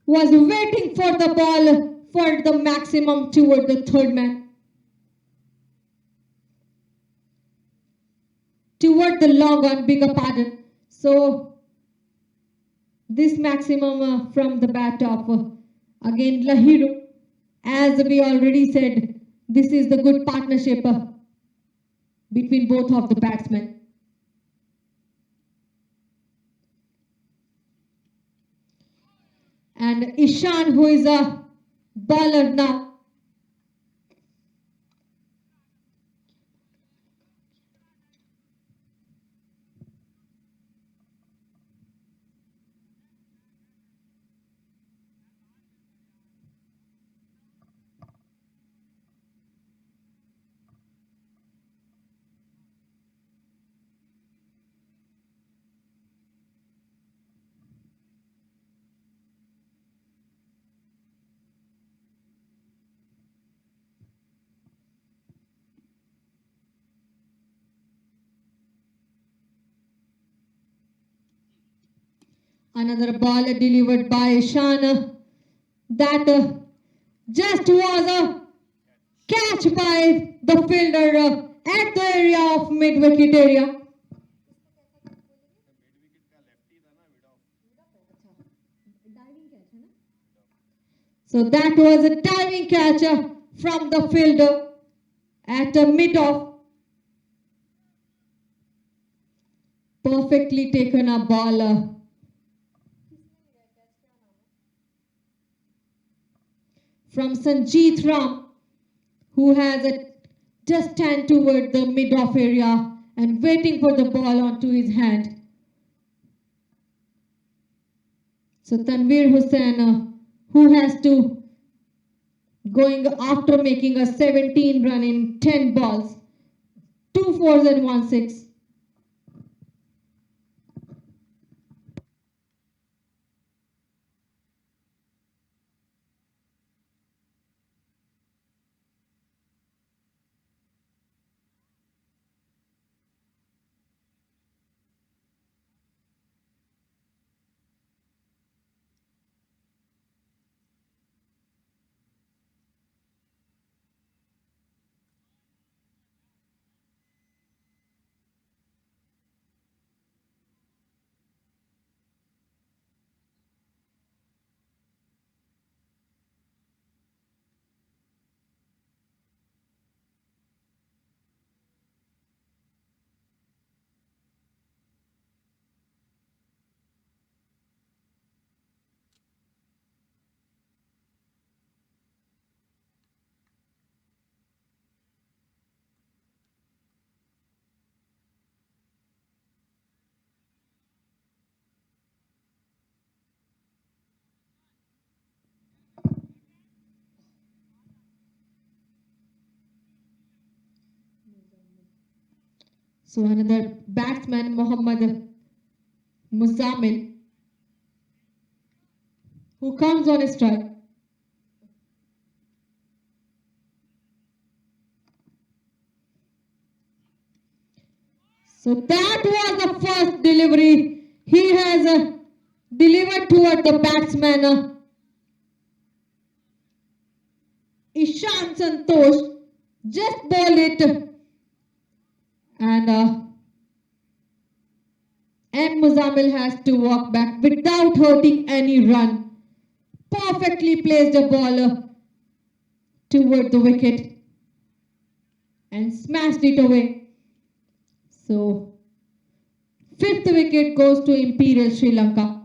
was waiting for the ball for the maximum toward the third man. Toward the long on, bigger pardon. So this maximum from the bat of again Lahiru. As we already said, this is the good partnership between both of the batsmen. And Ishan, who is a bowler now. Another ball delivered by Ishan. That just was a catch by the fielder at the area of mid-wicket area. So that was a diving catch from the fielder at a mid-off. Perfectly taken a ball. From Sanjeet Ram, who has just stand toward the mid-off area and waiting for the ball onto his hand. So Tanveer Hussain, who has to going after making a 17 run in 10 balls, 2 fours and 1 6. So another batsman, Mohammad Muzammil, who comes on a strike. So that was the first delivery he has delivered toward the batsman Ishan Santosh. Just ball it and M. Muzammil has to walk back without hurting any run. Perfectly placed the ball toward the wicket and smashed it away. So, 5th wicket goes to Imperial Sri Lanka.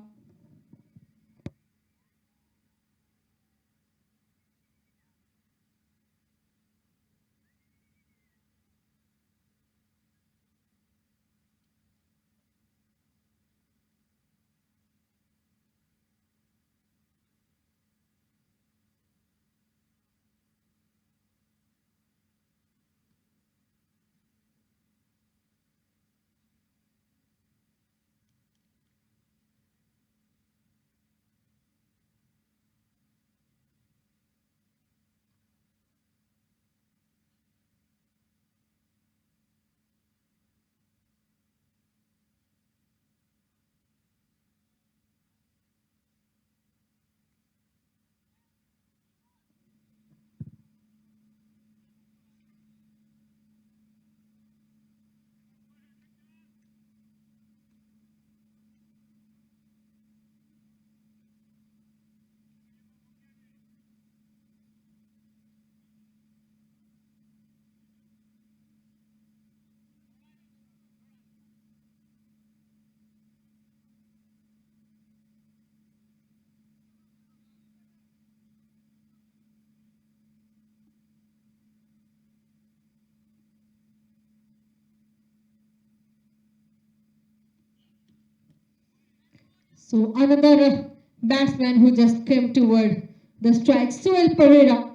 So another batsman who just came toward the strike, Suel Pereira,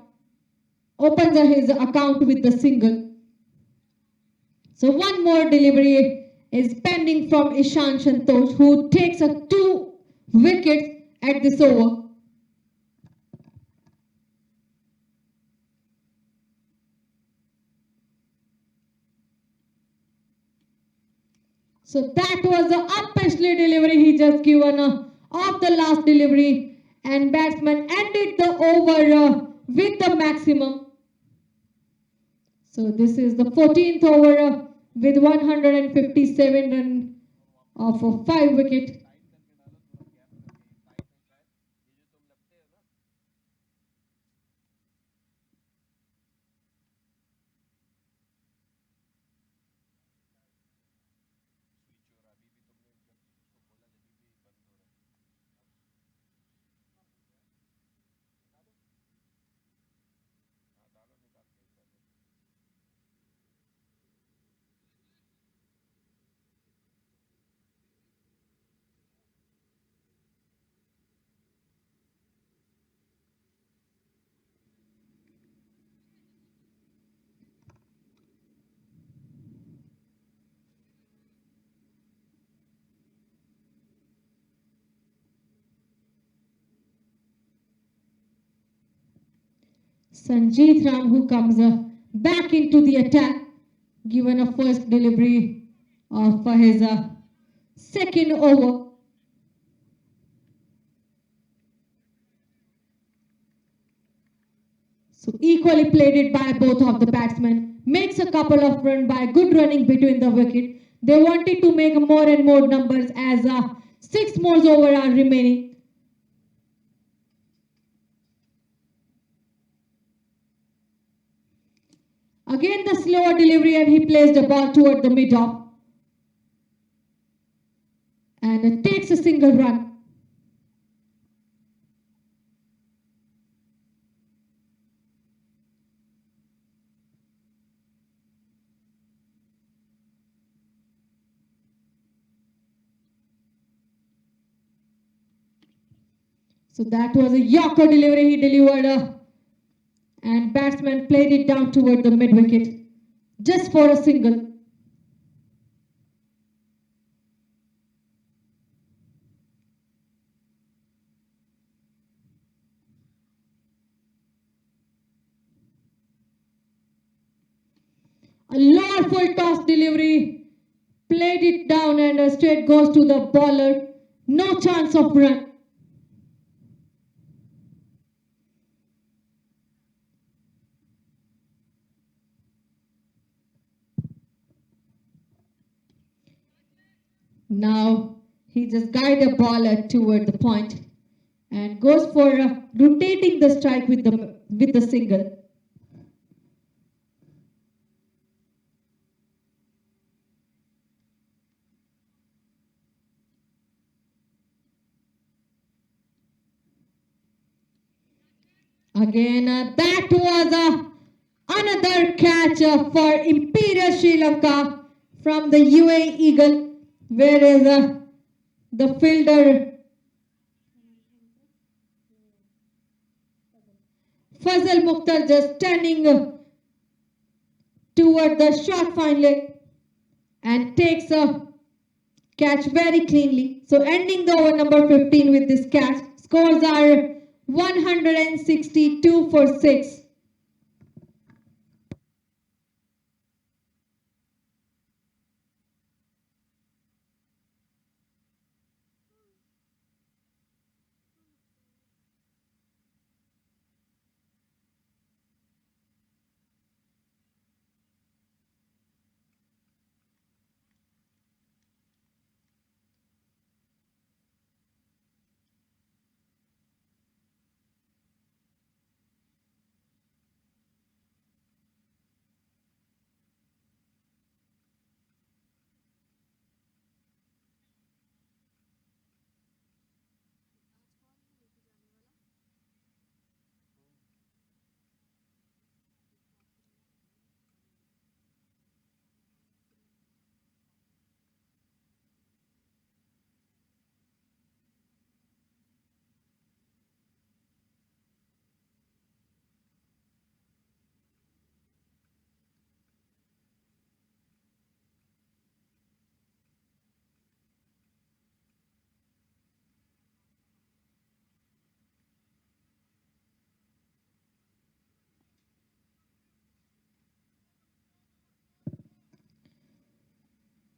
opens his account with the single. So one more delivery is pending from Ishan Santosh, who takes 2 wickets at this over. So that was the up-pistly delivery he just given of the last delivery, and batsman ended the over with the maximum. So this is the 14th over with 157 run of 5 wicket. Sanjeet Ram, who comes back into the attack, given a first delivery of his second over. So equally played it by both of the batsmen. Makes a couple of runs by good running between the wicket. They wanted to make more and more numbers as 6 more over are remaining. Again the slower delivery, and he placed the ball toward the mid-off. And it takes a single run. So that was a Yorker delivery he delivered, and batsman played it down toward the mid-wicket, just for a single. A lower full toss delivery, played it down, and straight goes to the bowler. No chance of run. Now he just guides the ball toward the point and goes for rotating the strike with the single. Again, that was another catch for Imperial Sri Lanka from the UAE Eagle, whereas the fielder Fazal Mukhtar just standing toward the short fine leg and takes a catch very cleanly. So ending the over number 15 with this catch. Scores are 162 for 6.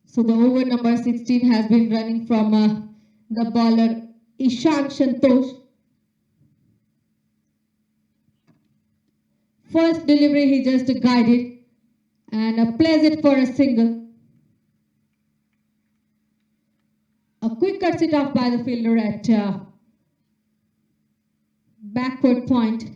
So the over number 16 has been running from the bowler Ishan Santosh. First delivery he just guided and plays it for a single. A quick cut it off by the fielder at backward point.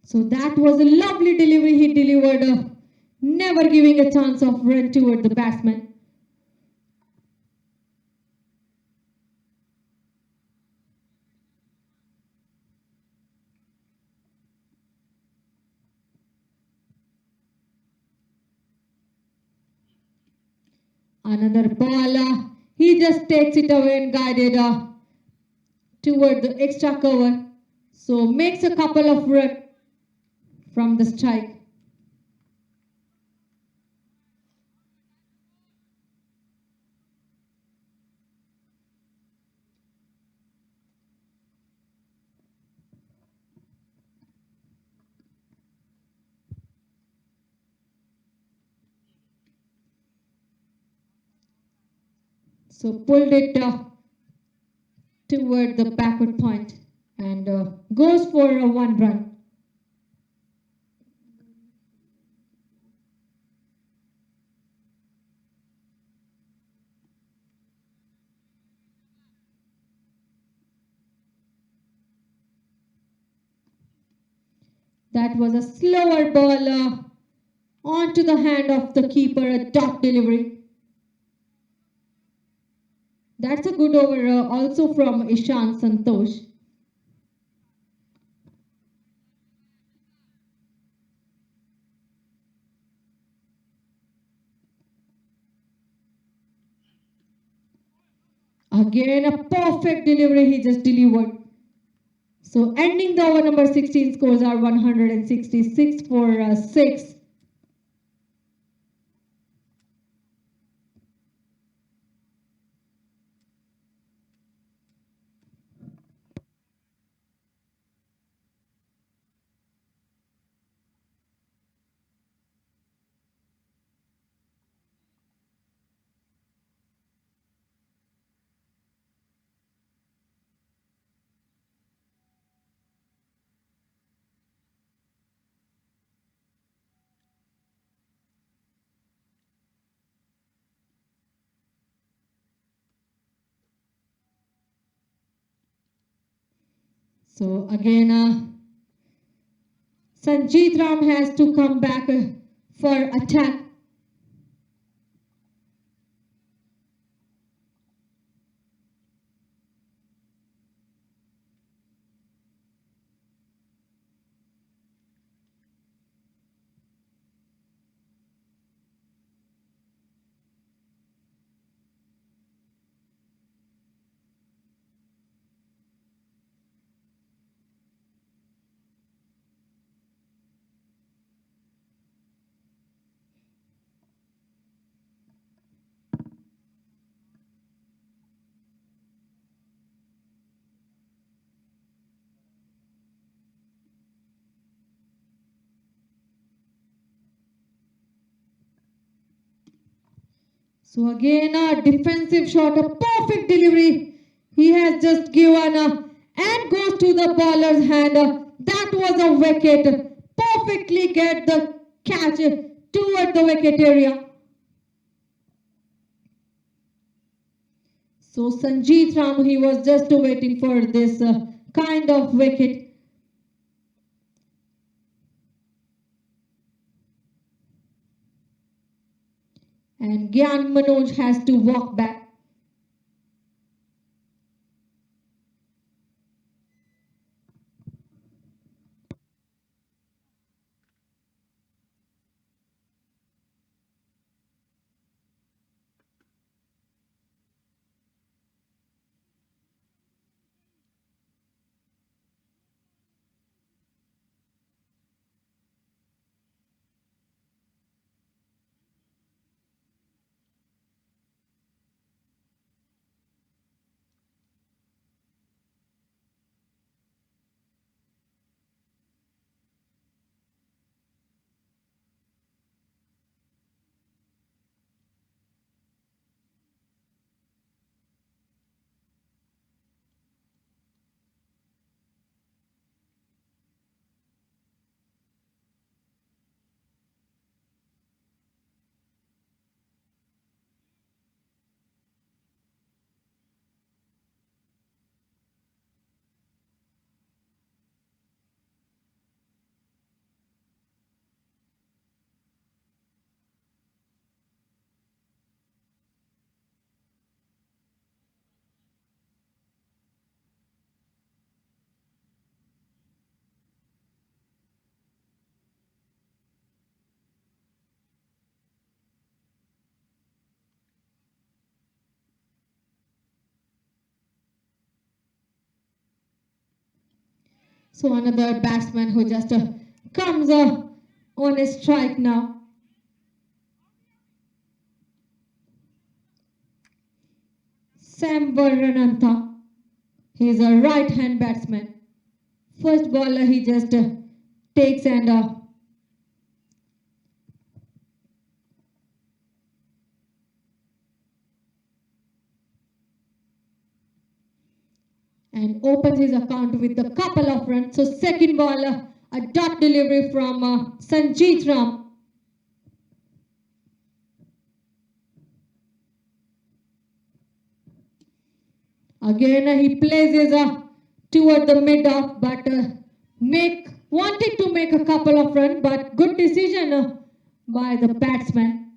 So that was a lovely delivery he delivered, never giving a chance of run toward the batsman. Another ball, he just takes it away and guided toward the extra cover. So makes a couple of runs from the strike. So pulled it toward the backward point and goes for a 1 run. That was a slower ball onto the hand of the keeper, a dot delivery. That's a good over also from Ishan Santosh. Again, a perfect delivery he just delivered. So ending the over number 16, scores are 166 for 6. So again, Sanjeet Ram has to come back for attack. So again, a defensive shot, a perfect delivery. He has just given and goes to the bowler's hand. That was a wicket. Perfectly get the catch toward the wicket area. So Sanjeet Ram, he was just waiting for this kind of wicket. And Gyan Manoj has to walk back. So another batsman who just comes on a strike now. Sam Varanantha. He is a right-hand batsman. First bowler he just takes and opens his account with a couple of runs. So second ball, a dot delivery from Sanjeet Ram. Again, he places toward the mid-off, but wanted to make a couple of runs, but good decision by the batsman.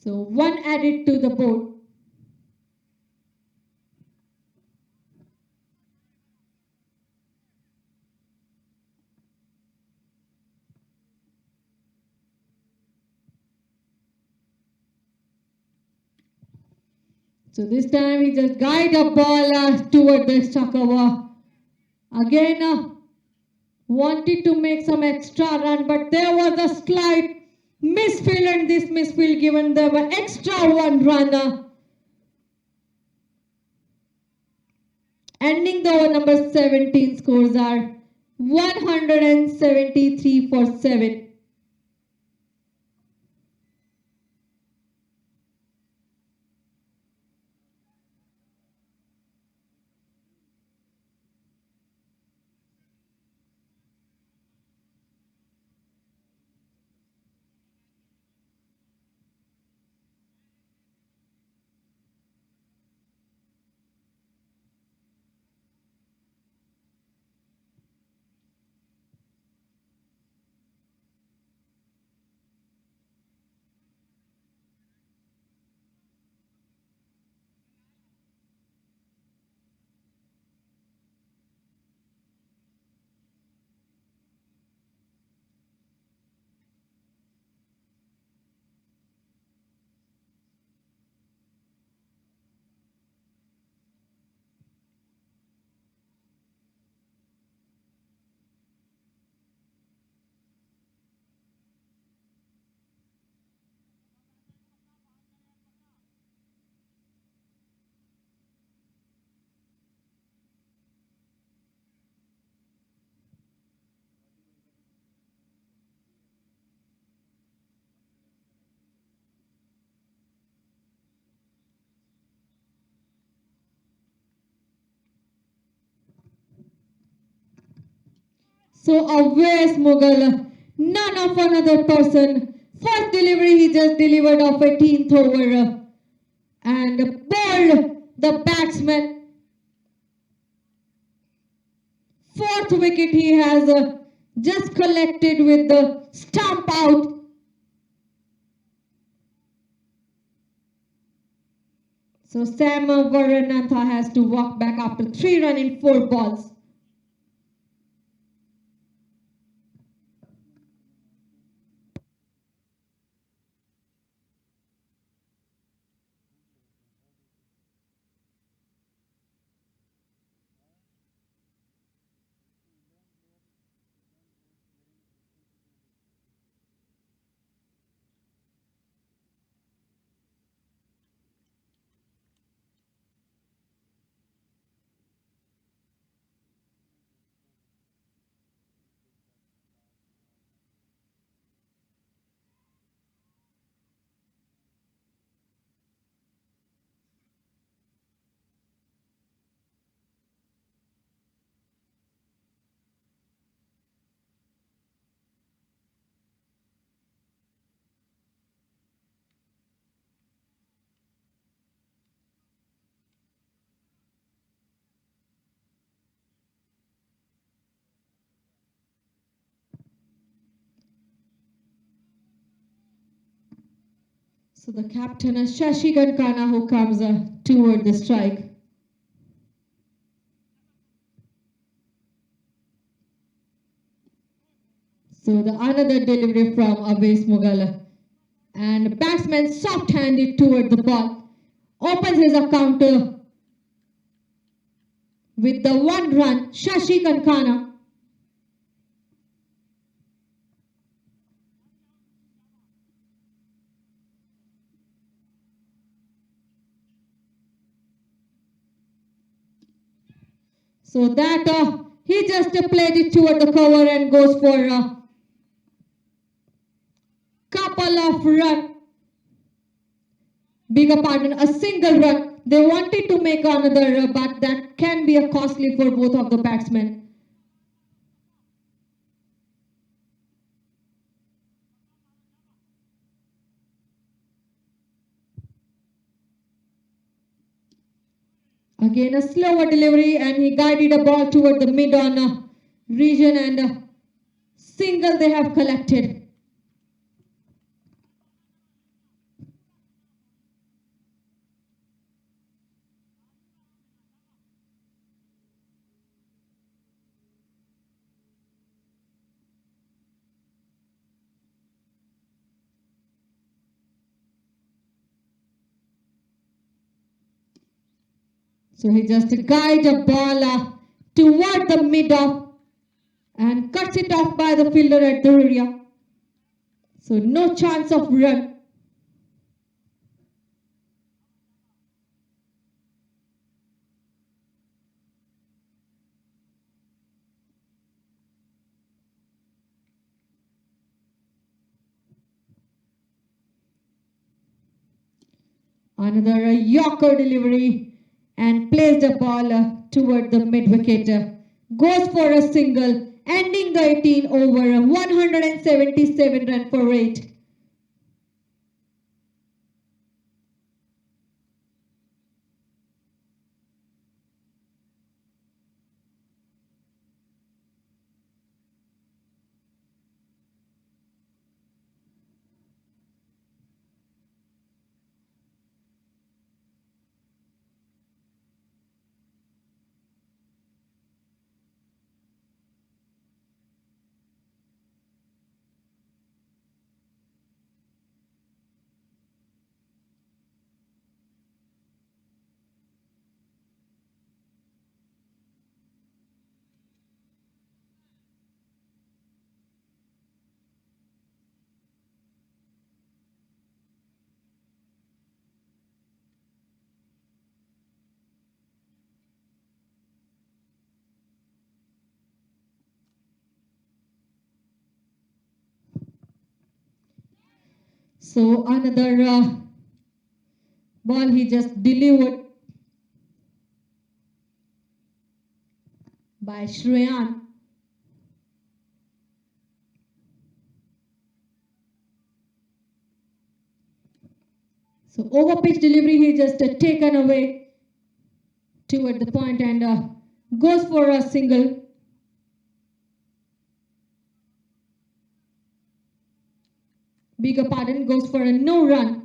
So one added to the board. So this time he just guide the ball toward the Chakawa. Again, wanted to make some extra run, but there was a slight misfield, and this misfield given them an extra one run. Ending the over number 17, scores are 173 for 7. So Awais Mughal, none of another person. First delivery he just delivered of 18th over and bowled the batsman. Fourth wicket he has just collected with the stump out. So Sam Varanantha has to walk back after 3 runs in 4 balls. So the captain is Shashi Gankana who comes toward the strike. So the another delivery from Awais Mughal. And batsman soft-handed toward the ball. Opens his account with the 1 run, Shashi Kankana. So that he just played it toward the cover and goes for a couple of runs. Bigger pardon, a single run. They wanted to make another, but that can be a costly for both of the batsmen. Again a slower delivery and he guided a ball toward the mid-on region and single they have collected. So he just guides a ball toward the mid-off and cuts it off by the fielder at the area. So no chance of run. Another Yorker delivery and plays the ball toward the mid-wicket. Goes for a single, ending the 18 over, 177 run for 8. So another ball he just delivered by Shreyan. So over pitch delivery he just taken away toward the point and goes for a single. Bigger pardon, goes for a no run.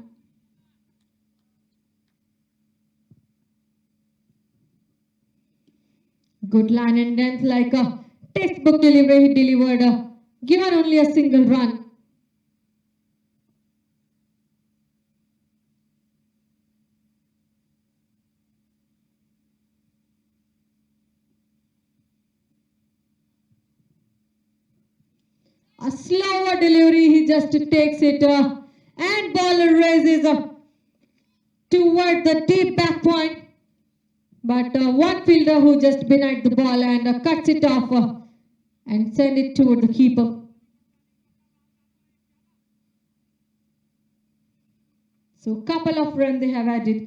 Good line and length like a textbook delivery he delivered, given only a single run. A slower delivery, he just takes it and ball raises toward the deep back point. But one fielder who just denied the ball and cuts it off and send it toward the keeper. So couple of runs they have added.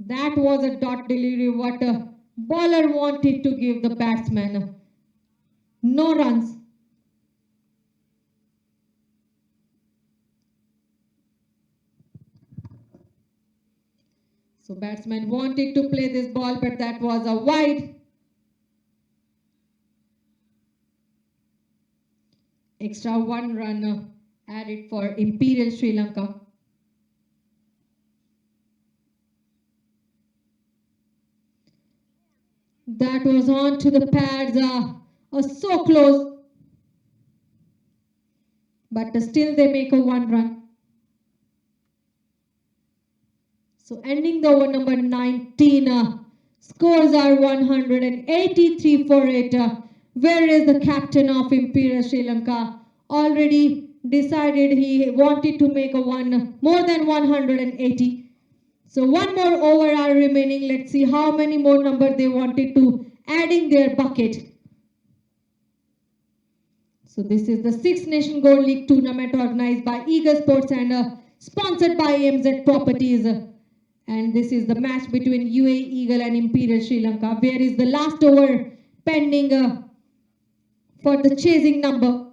That was a dot delivery what a bowler wanted to give the batsman. No runs. So batsman wanted to play this ball, but that was a wide. Extra 1 run added for Imperial Sri Lanka. That was on to the pads, so close. but still they make a 1 run. So ending the over number 19, scores are 183 for it. Where is the captain of Imperial Sri Lanka? Already decided he wanted to make a more than 180. So one more over are remaining. Let's see how many more numbers they wanted to add in their bucket. So this is the Six Nation Gold League tournament organized by Eagle Sports and sponsored by AMZ Properties. And this is the match between UAE Eagle and Imperial Sri Lanka. Where is the last over pending for the chasing number?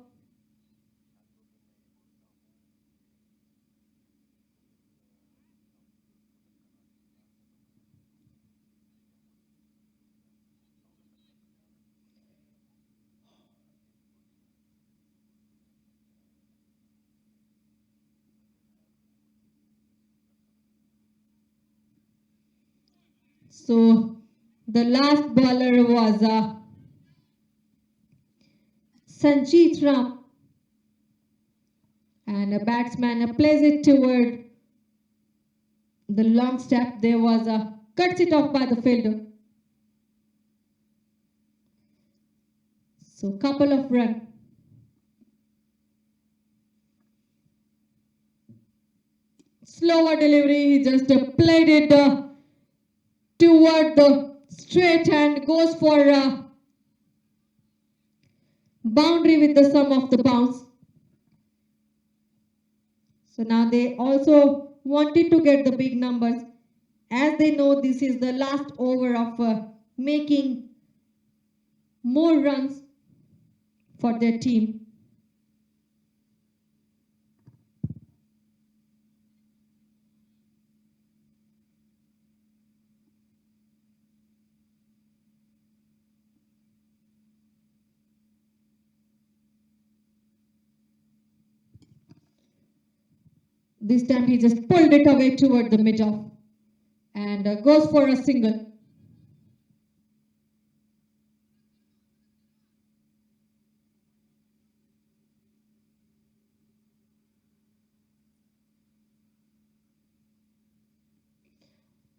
So the last bowler was Sanjeet Ram, and a batsman plays it toward the long step. There was a cuts it off by the fielder. So couple of runs. Slower delivery, he just played it toward the straight and goes for boundary with the sum of the bounce. So now they also wanted to get the big numbers, as they know this is the last over of making more runs for their team. This time he just pulled it away toward the mid-off and goes for a single.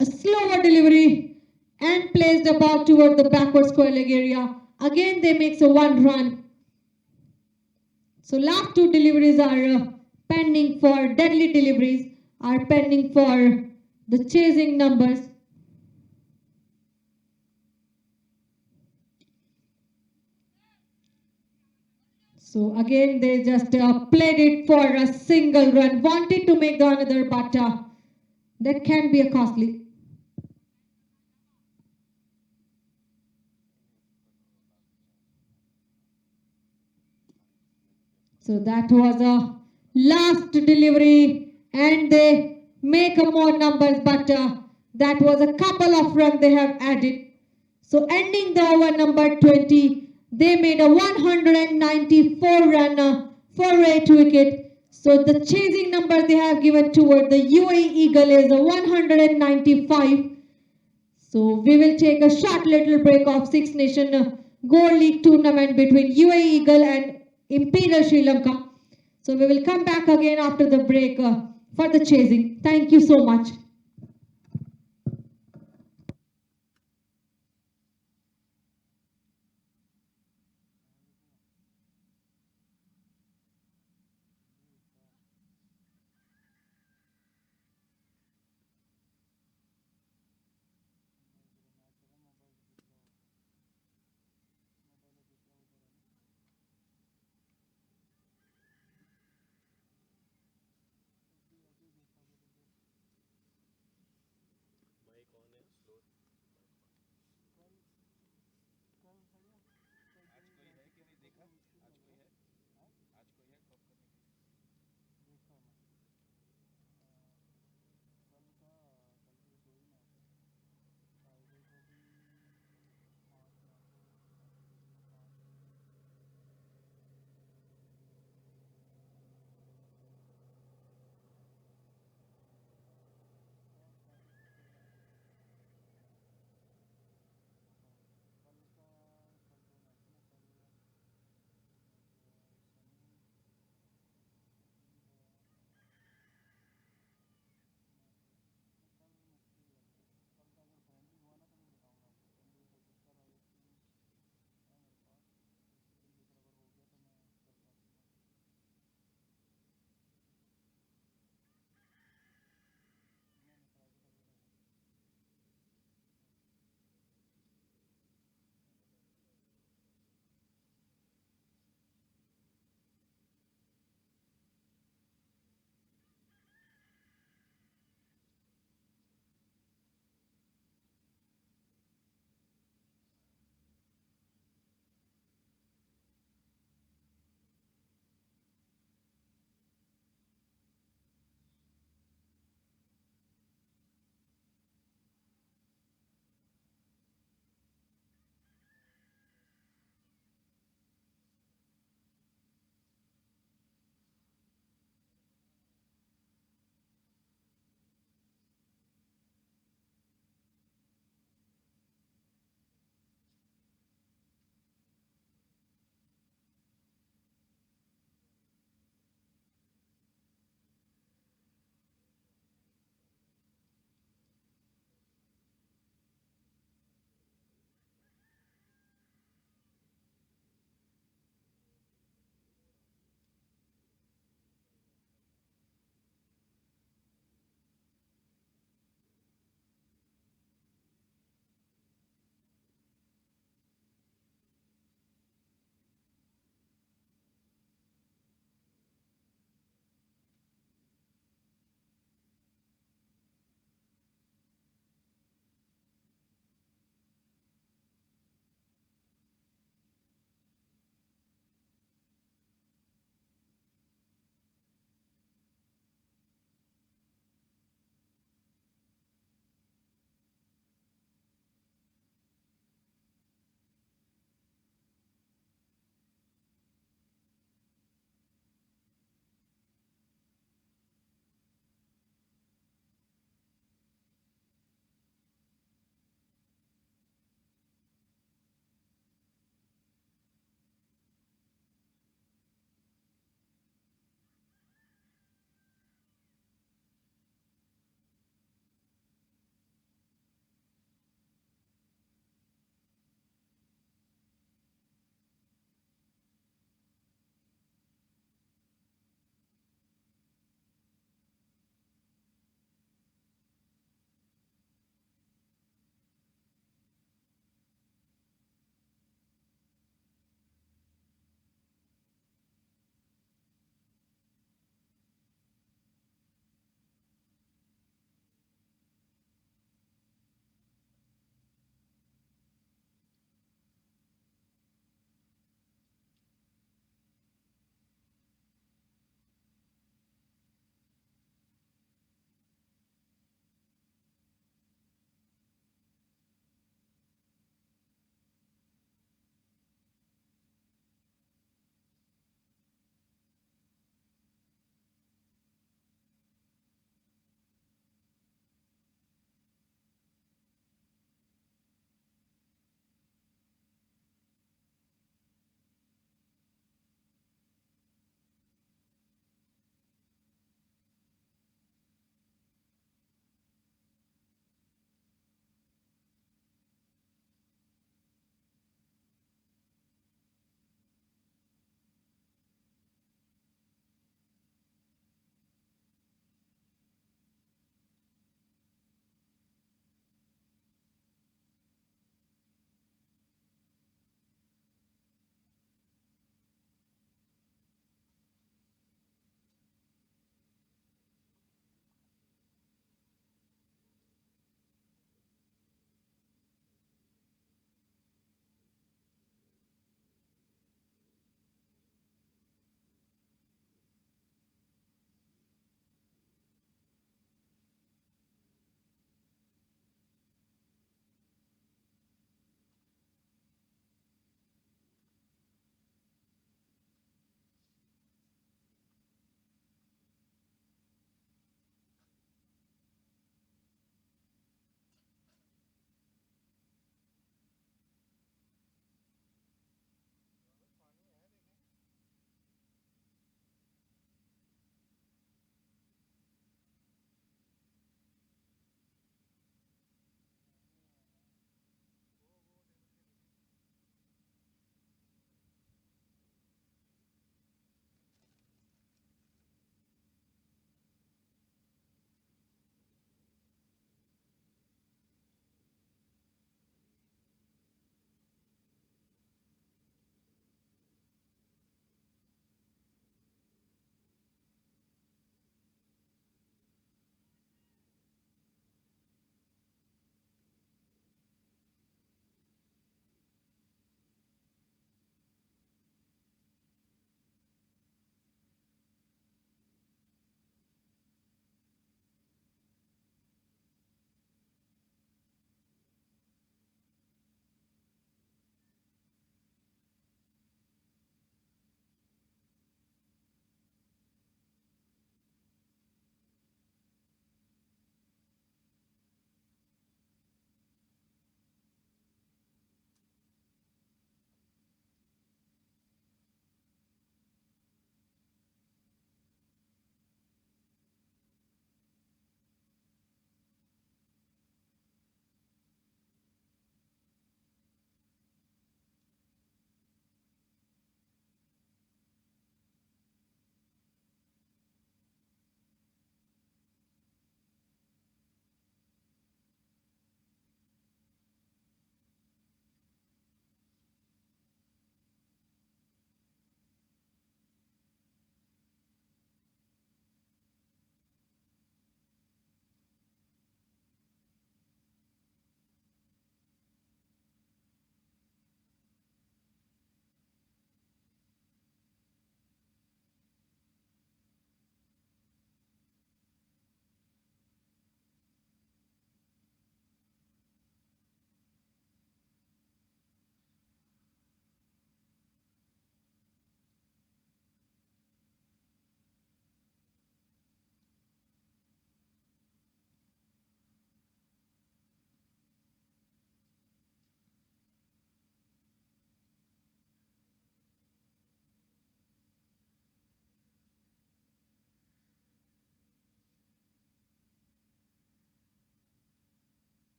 A slower delivery and placed the ball toward the backward square leg area. Again they makes a 1 run. So last two deliveries are pending for deadly deliveries, are pending for the chasing numbers. So again they just played it for a single run, wanted to make the another, but that can be a costly. So that was a last delivery and they make a more numbers, but that was a couple of runs they have added. So ending the over number 20, they made a 194 run for 8 wicket. So the chasing number they have given toward the UAE Eagle is a 195. So we will take a short little break of Six Nation Gold League tournament between UAE Eagle and Imperial Sri Lanka. So we will come back again after the break for the chasing. Thank you so much.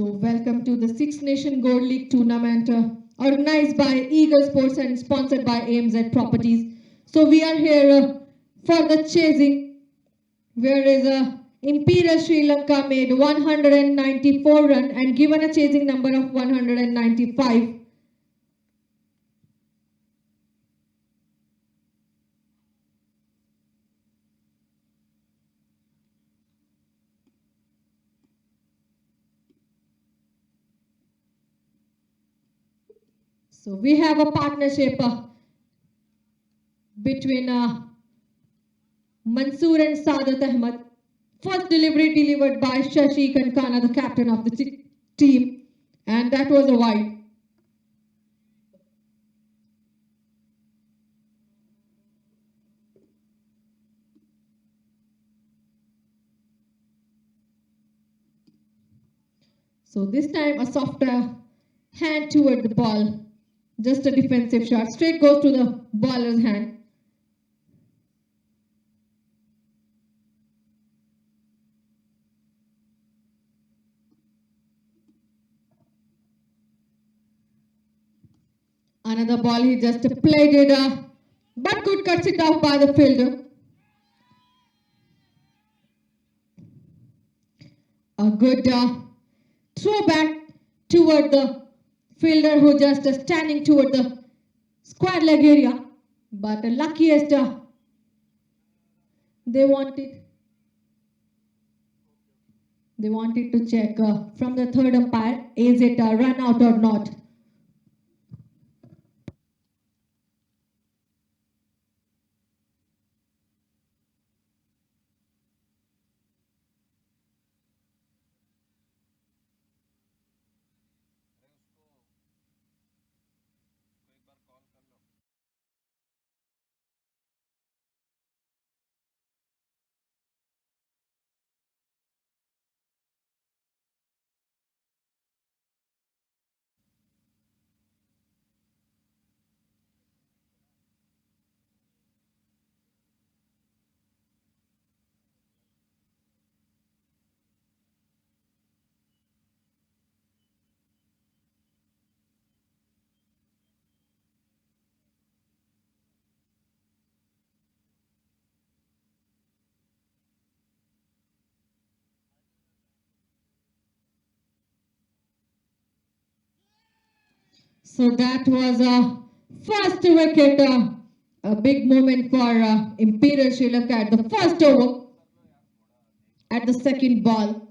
So welcome to the Six Nation Gold League tournament organized by Eagle Sports and sponsored by AMZ Properties. So we are here for the chasing, where is Imperial Sri Lanka made 194 run and given a chasing number of 195. So we have a partnership between Mansoor and Saadat Ahmed. First delivery delivered by Shashi Kankana, the captain of the team, and that was a wide. So this time a softer hand toward the ball, just a defensive shot. Straight goes to the bowler's hand. Another ball, he just played it, but good cuts it off by the fielder. A good throwback toward the fielder who just standing toward the square leg area. But the luckiest, they wanted to check from the third umpire, is it a run out or not? So that was a first wicket, a big moment for Imperial Sri Lanka at the first over, at the second ball.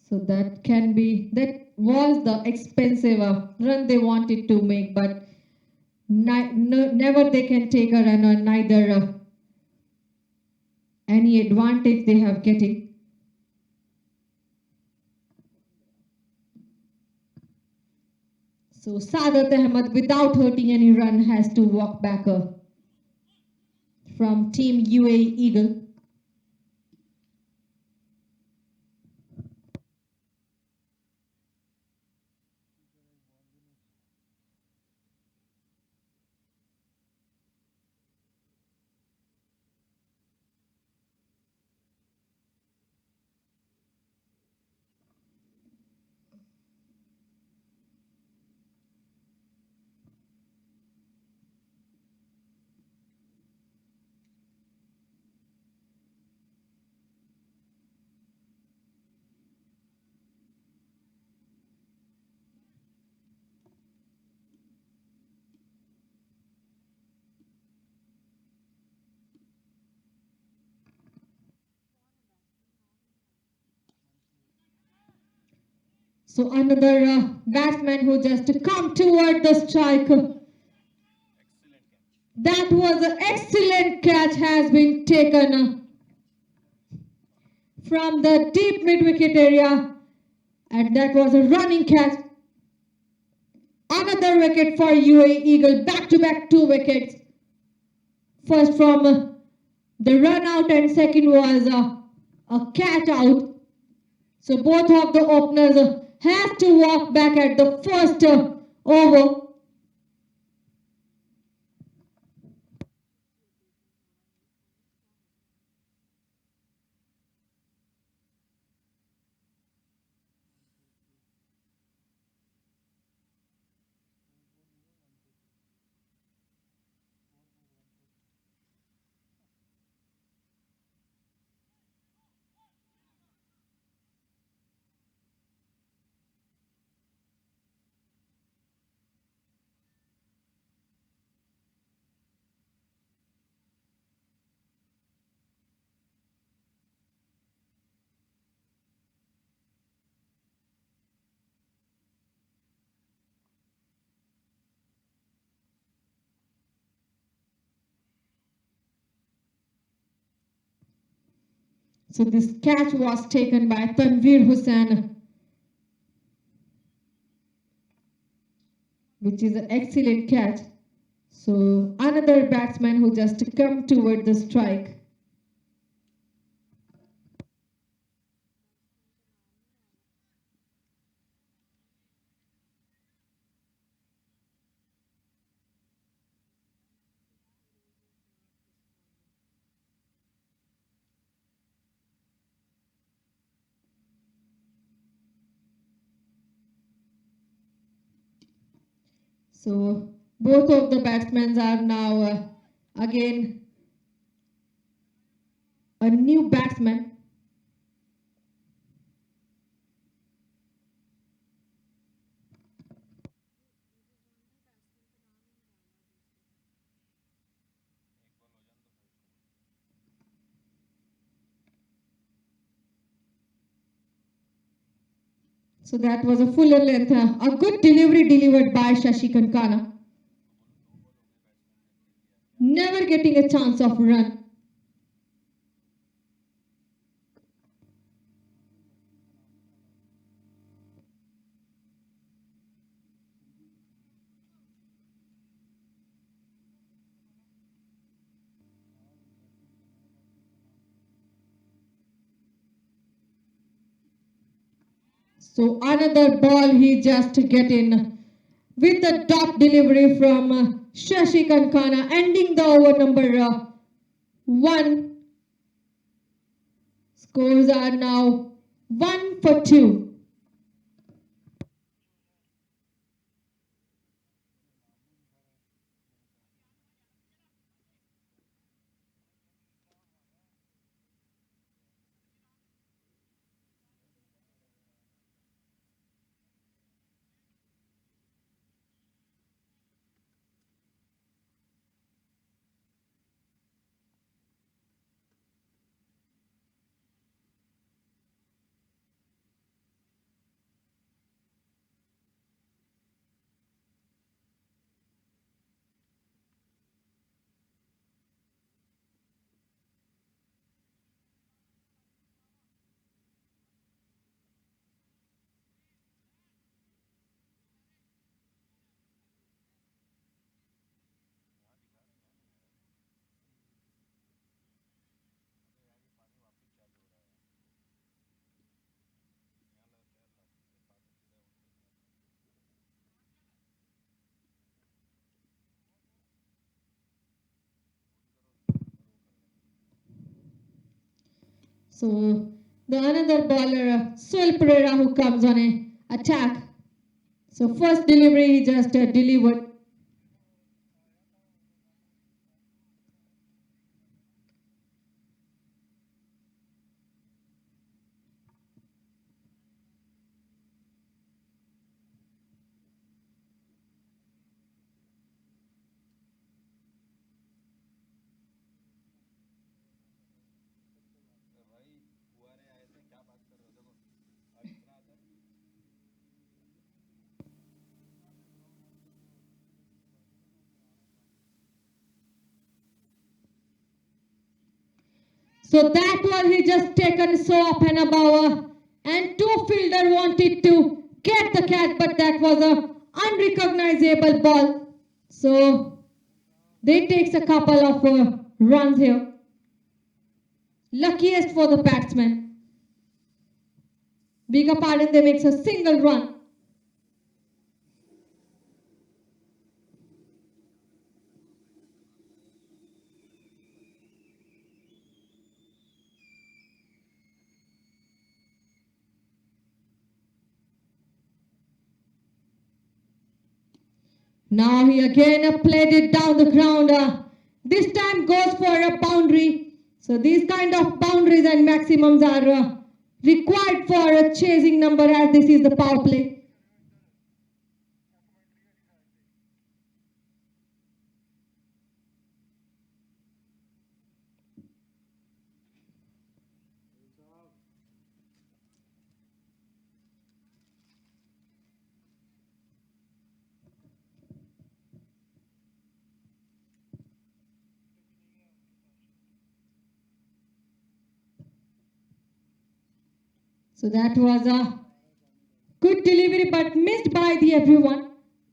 So that was the expensive run they wanted to make, but never they can take a run on neither any advantage they have getting. So Saadat Ahmed, without hurting any run, has to walk back from Team UAE Eagle. So another batsman who just come toward the strike. That was an excellent catch, has been taken from the deep mid-wicket area, and that was a running catch. Another wicket for UAE Eagle, back-to-back 2 wickets. First from the run out and second was a catch out. So both of the openers have to walk back at the first over. So this catch was taken by Tanveer Hussain, which is an excellent catch. So another batsman who just come toward the strike. So both of the batsmen are now again a new batsman. So that was a fuller length, a good delivery delivered by Shashi Kankana. Never getting a chance of run. So another ball he just get in with the dot delivery from Shashi Kankana, ending the over number 1. Scores are now 1 for 2. So the another bowler, Soil Pereira, who comes on a attack. So first delivery he just delivered. So that was he just taken so up and above, and two fielder wanted to get the catch, but that was a unrecognizable ball. So they takes a couple of runs here. Luckiest for the batsman. Beg your pardon, they makes a single run. Now he again played it down the ground. This time goes for a boundary. So these kind of boundaries and maximums are required for a chasing number, as this is the power play. So that was a good delivery, but missed by the everyone.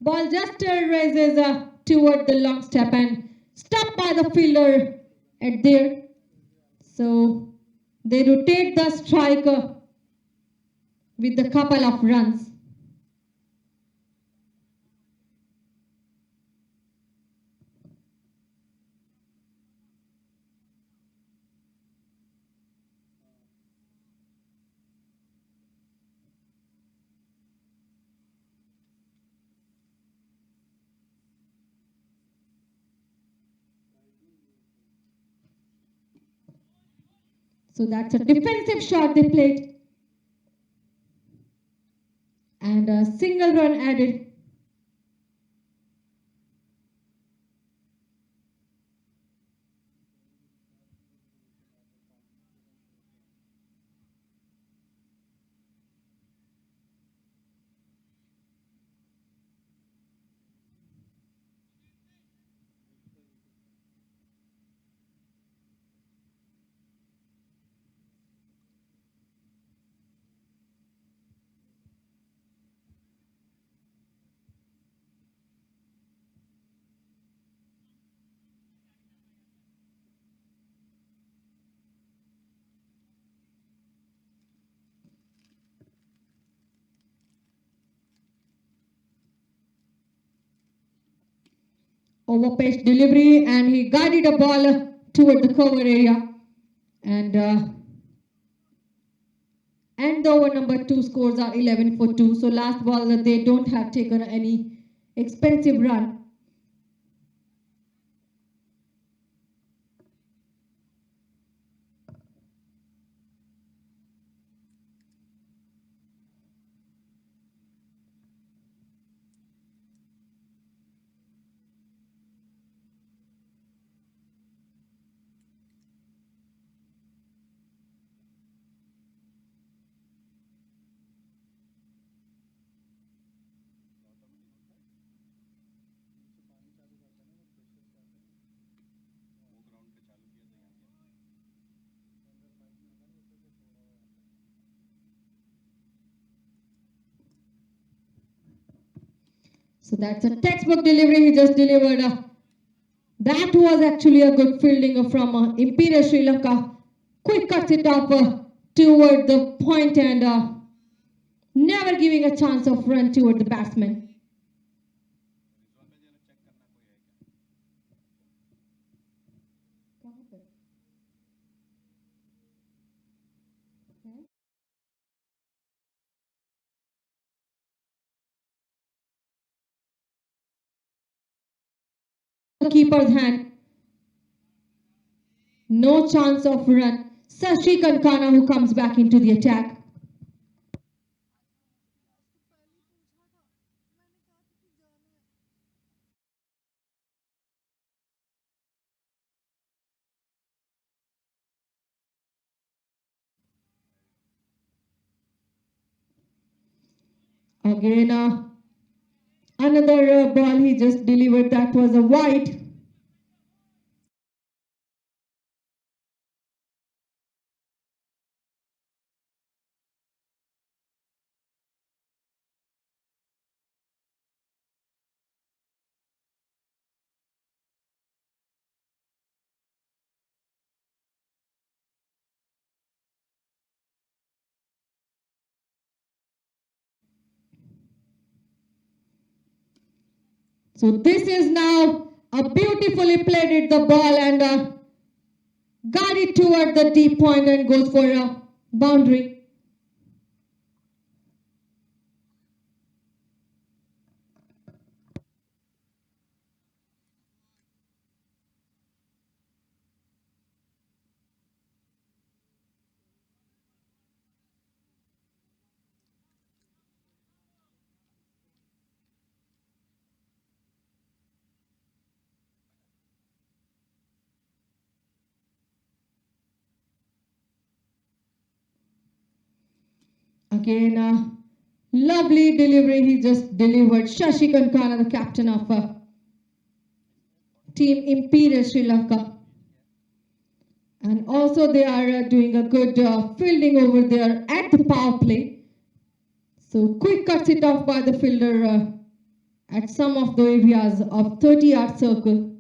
Ball just raises toward the long step and stopped by the fielder at there. So they rotate the striker with a couple of runs. So that's a defensive shot they played. And a single run added. Overpitched delivery, and he guided a ball toward the cover area. And the over number 2 scores are 11 for 2. So last ball they don't have taken any expensive run. So that's a textbook delivery he just delivered. That was actually a good fielding from Imperial Sri Lanka. Quick cuts it off toward the point and never giving a chance of run toward the batsman. The keeper's hand. No chance of run. Sashi Kankana who comes back into the attack. Again, another ball he just delivered, that was a wide. So this is now a beautifully played the ball and got it toward the deep point and goes for a boundary. Again, a lovely delivery he just delivered. Shashi Kankana, the captain of Team Imperial Sri Lanka. And also they are doing a good fielding over there at the power play. So quick cuts it off by the fielder at some of the areas of 30-yard circle.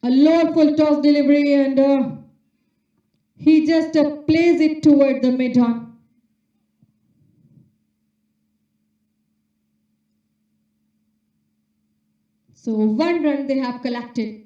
A lower full toss delivery, and he just plays it toward the mid-on. So 1 run they have collected.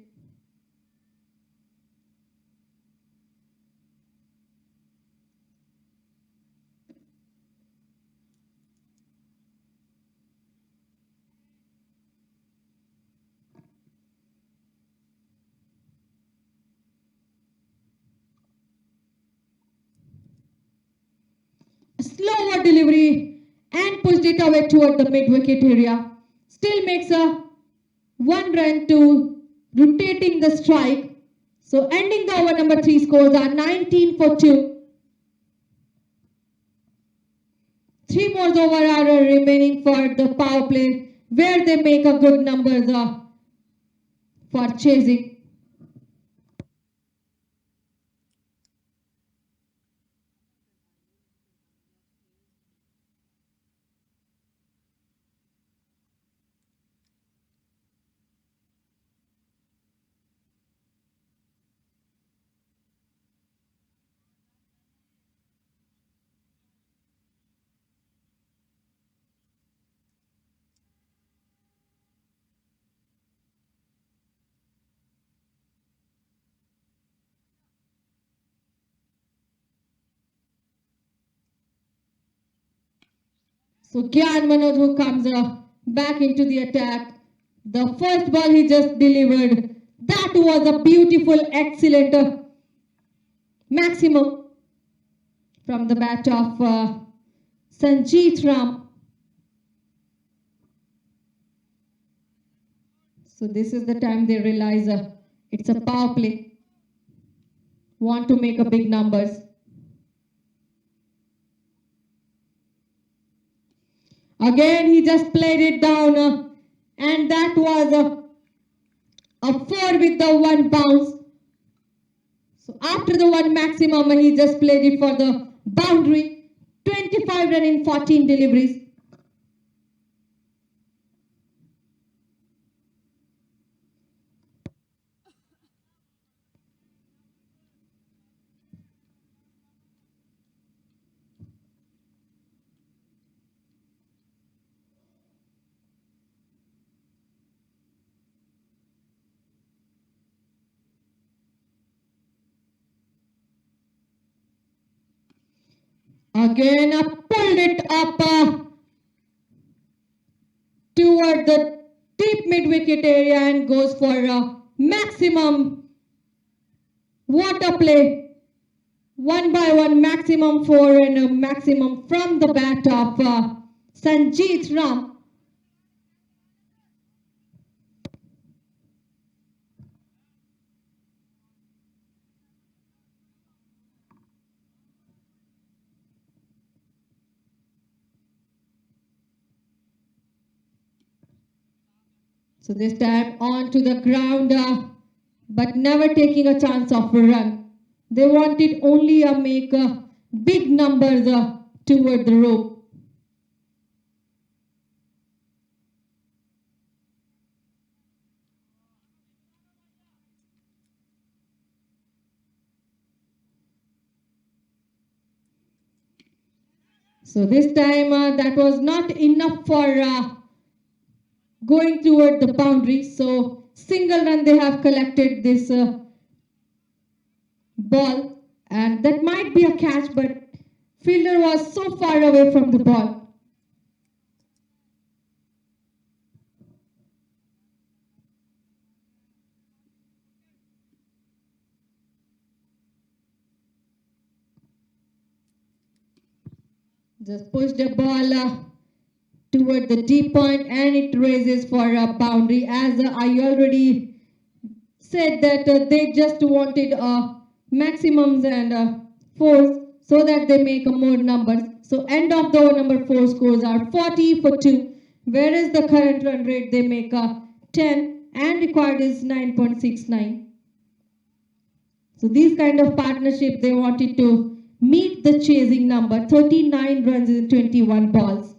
Slower delivery and pushed it away toward the mid-wicket area. Still makes a 1 run to rotating the strike. So ending the over number 3, scores are 19 for 2. 3 more over are remaining for the power play, where they make a good numbers for chasing. So Gyan Manoj, who comes back into the attack. The first ball he just delivered, that was a beautiful, excellent maximum from the bat of Sanjeet Ram. So this is the time they realize it's a power play. Want to make a big numbers. Again, he just played it down, and that was a 4 with the 1 bounce. So after the 1 maximum, he just played it for the boundary. 25 run in 14 deliveries. Again, pulled it up toward the deep mid-wicket area and goes for a maximum water play. 1 by 1 maximum 4 and a maximum from the bat of Sanjeet Ram. So this time on to the ground, but never taking a chance of a run. They wanted only make big numbers toward the rope. So this time that was not enough for going toward the boundary. So single run they have collected this ball, and that might be a catch, but fielder was so far away from the ball. Just push the ball toward the deep point, and it raises for a boundary. As I already said that they just wanted maximums and fours so that they make more numbers. So end of the over number 4 scores are 40 for 2, whereas the current run rate they make 10 and required is 9.69. So these kind of partnership they wanted to meet the chasing number, 39 runs in 21 balls.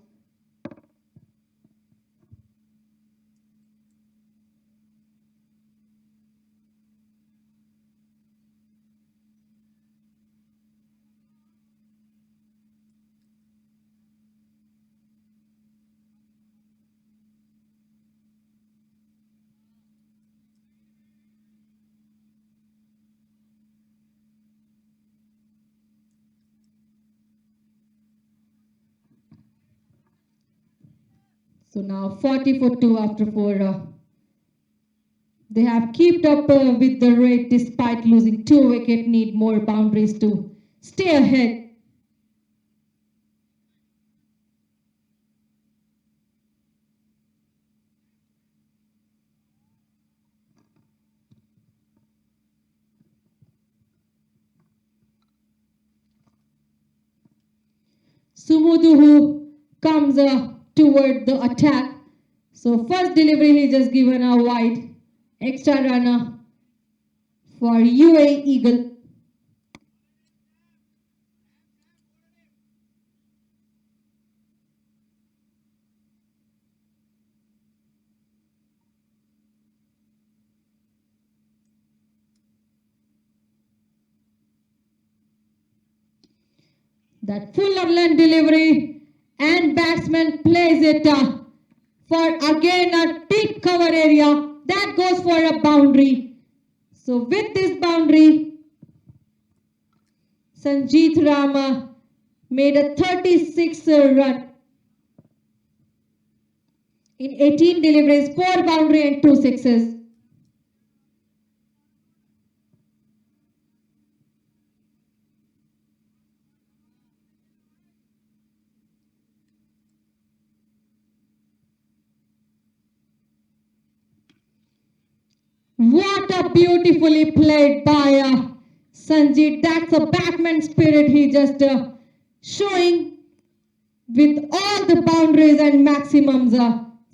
So now 40 for 2 after 4. They have kept up with the rate despite losing 2 wickets, need more boundaries to stay ahead. Sumuduhu comes toward the attack. So first delivery he just given a wide extra runner for UA Eagle. That full of length delivery and batsman plays it for again a deep cover area that goes for a boundary. So with this boundary, Sanjeet Rama made a 36 run in 18 deliveries, 4 boundary and 2 sixes. What a beautifully played by Sanjeet. That's a batsman spirit he just showing with all the boundaries and maximums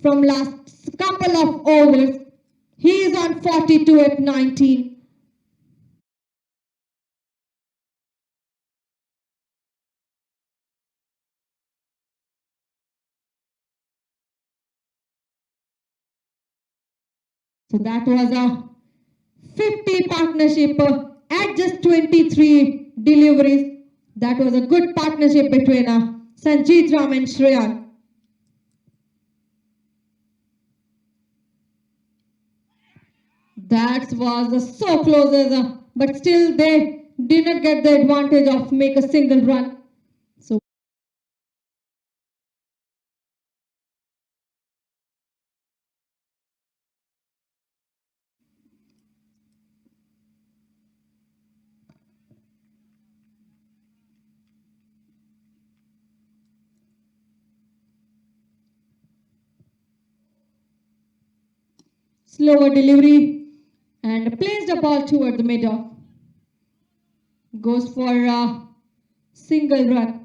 from last couple of overs. He is on 42 at 19. So that was a 50 partnership at just 23 deliveries. That was a good partnership between Sanjeet Ram and Shreyan. That was so close, but still they did not get the advantage of make a single run. So slower delivery and plays the ball toward the middle. Goes for a single run.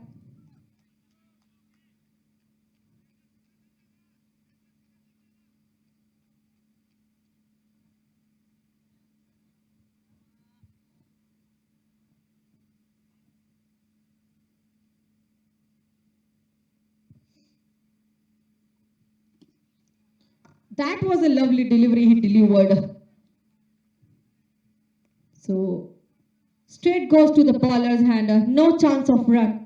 That was a lovely delivery he delivered. So straight goes to the bowler's hand, no chance of run.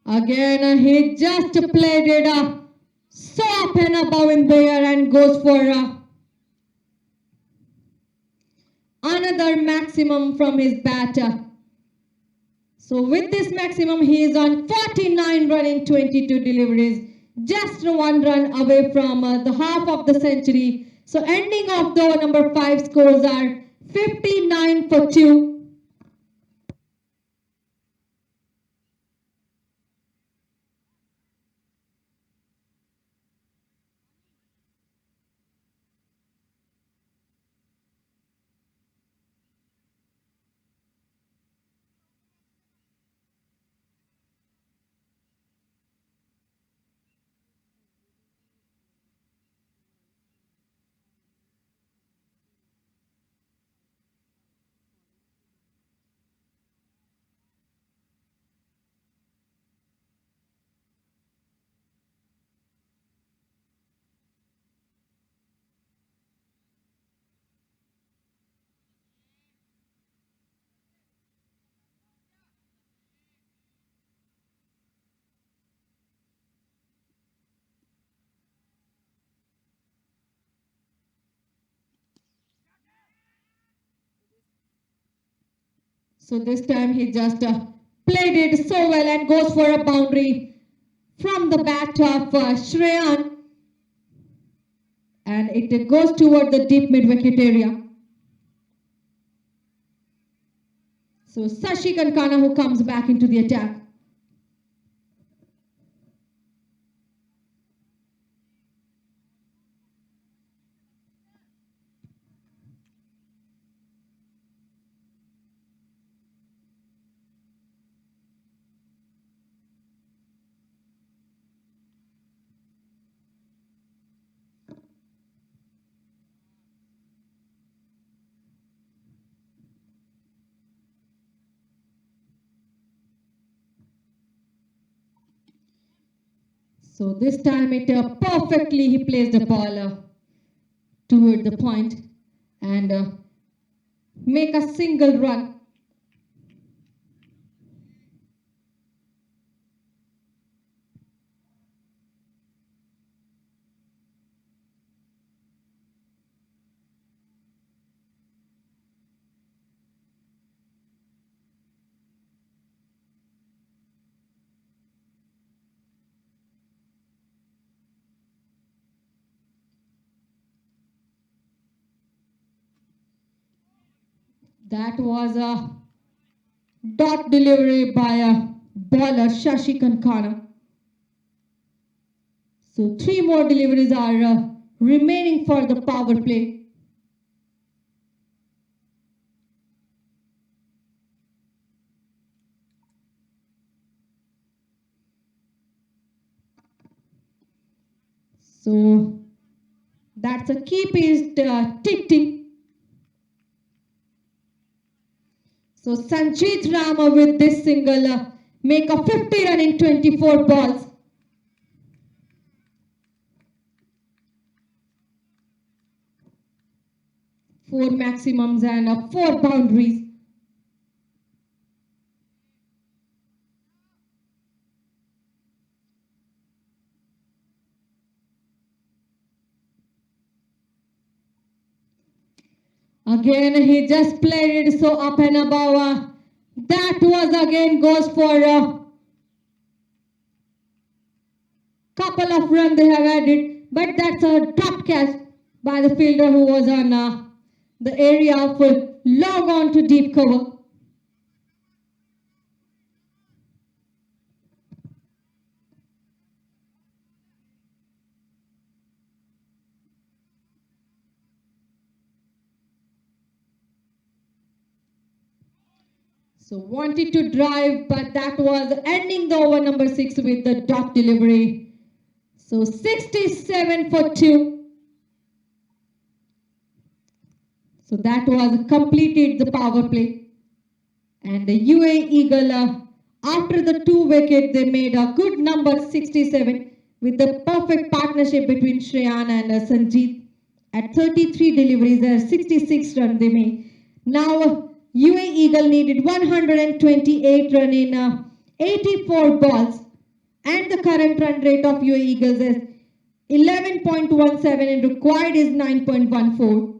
Again, he just played it so up and above in the air and goes for another maximum from his bat. So with this maximum, he is on 49 run in 22 deliveries. Just 1 run away from the half of the century. So ending of the over number 5 scores are 59 for 2. So this time he just played it so well and goes for a boundary from the bat of Shreyan. And it goes toward the deep mid-wicket area. So Sashi Kankana who comes back into the attack. So this time it perfectly he placed the ball toward the point and make a single run. That was a dot delivery by a bowler Shashi Kankana. So 3 more deliveries are remaining for the power play. So that's a keep is tick. So Sanjit Rama with this single make a 50 run in 24 balls. 4 maximums and 4 boundaries. Again, he just played it so up and above. That was again goes for a couple of runs they have added, but that's a drop catch by the fielder who was on the area for long on to deep cover. So wanted to drive, but that was ending the over number 6 with the dot delivery. So 67 for 2. So that was completed the power play. And the UA Eagle, after the 2 wicket, they made a good number 67 with the perfect partnership between Shreyan and Sanjeet. At 33 deliveries, 66 runs they made. Now, UA Eagle needed 128 run in 84 balls. And the current run rate of UA Eagles is 11.17 and required is 9.14.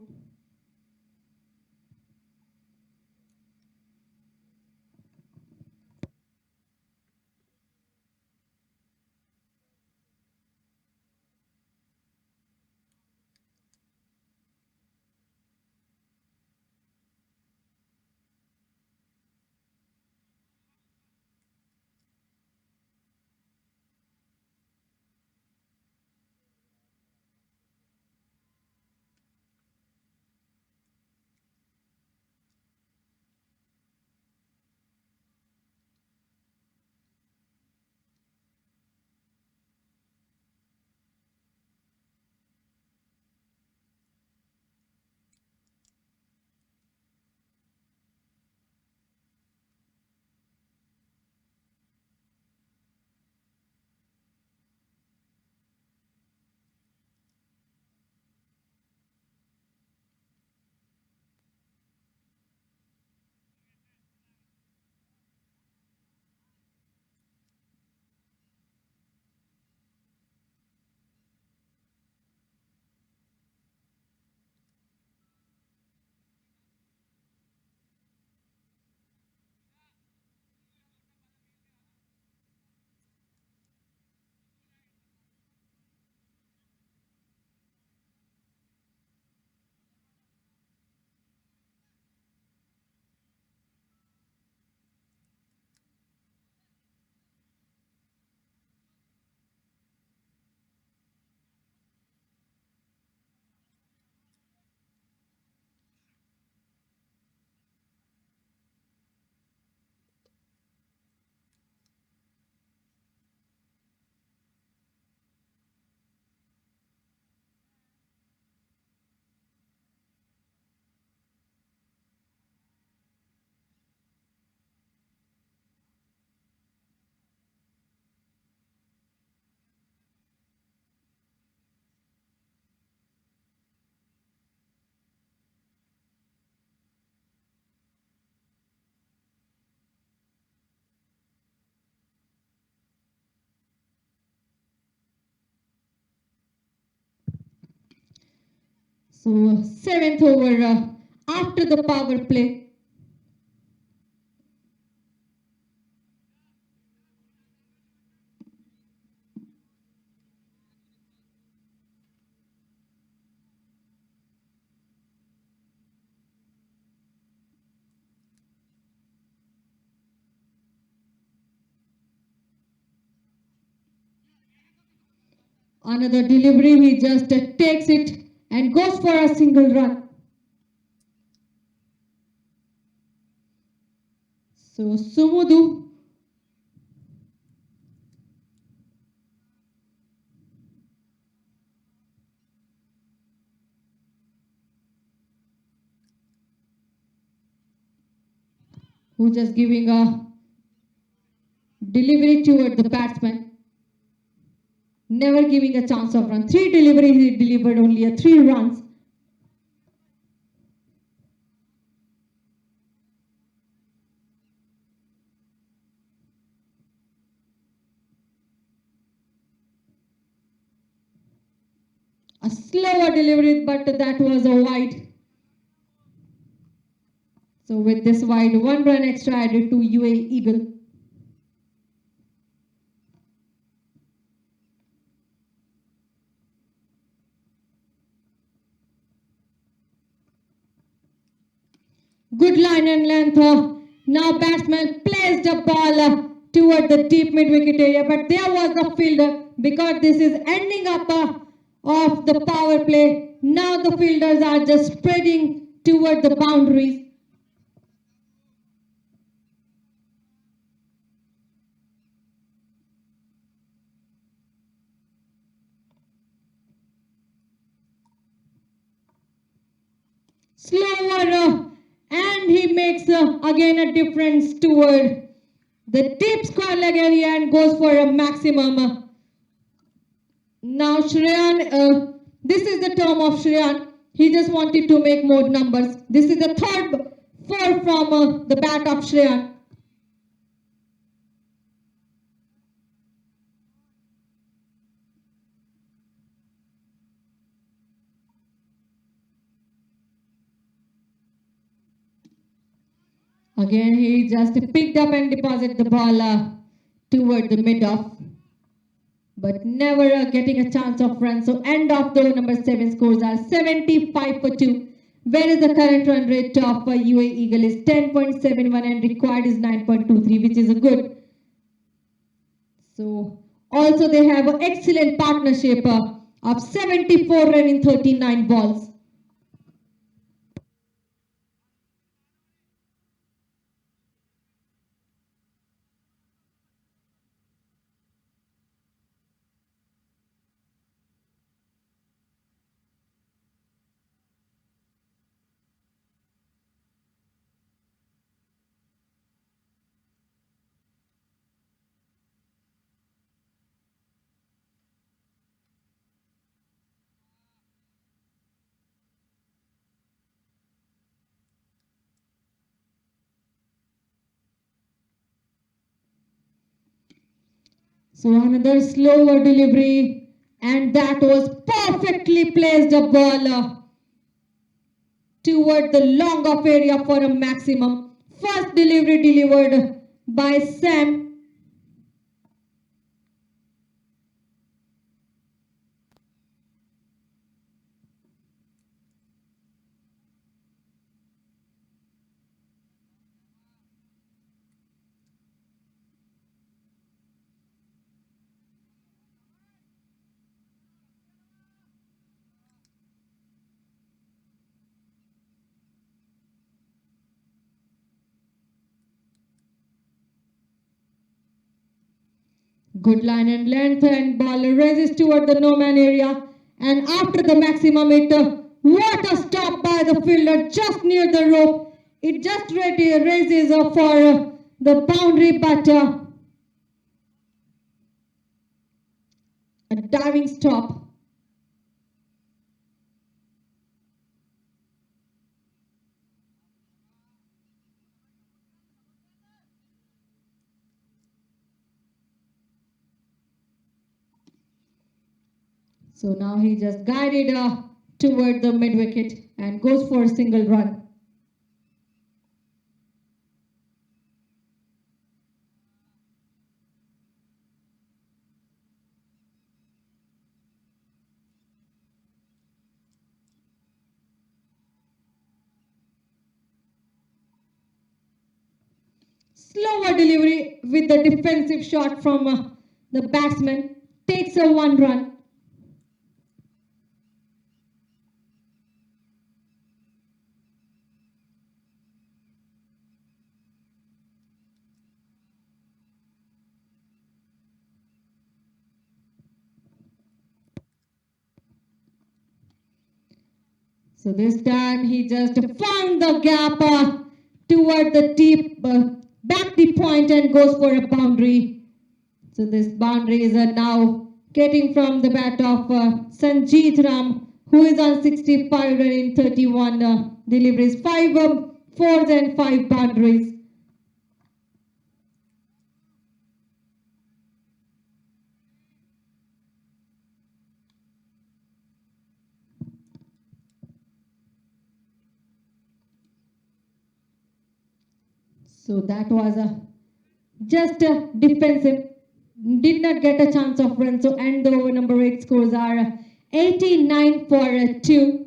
So seventh over after the power play. Another delivery, he just takes it and goes for a single run. So Sumudu, who just giving a delivery toward the batsman, never giving a chance of run. 3 deliveries, he delivered only a 3 runs. A slower delivery, but that was a wide. So with this wide, 1 run extra added to UAE Eagle. Good line and length. Now batsman placed the ball toward the deep mid-wicket area, but there was the fielder because this is ending up of the power play. Now the fielders are just spreading toward the boundaries. Slower and he makes again a difference toward the deep square leg area and goes for a maximum. Now Shreyan, this is the term of Shreyan. He just wanted to make more numbers. This is the third 4 from the bat of Shreyan. Again, he just picked up and deposited the ball toward the mid-off, but never getting a chance of run. So end of the number 7 scores are 75 for 2. Whereas the current run rate of UAE Eagle is 10.71 and required is 9.23, which is a good. So also they have an excellent partnership of 74 run in 39 balls. So another slower delivery, and that was perfectly placed a ball toward the long off area for a maximum. First delivery delivered by Sam. Good line and length, and ball raises toward the no man area, and after the maximum it what a stop by the fielder just near the rope. It just raises for the boundary, but a diving stop. So now he just guided toward the mid wicket and goes for a single run. Slower delivery with the defensive shot from the batsman takes a one run. So this time he just found the gap toward the deep back the point and goes for a boundary. So this boundary is now getting from the bat of Sanjeet Ram, who is on 65 run in 31 deliveries, 5 fours and 5 boundaries. So that was just defensive. Did not get a chance of run. So and the over number 8 scores are 89 for 2.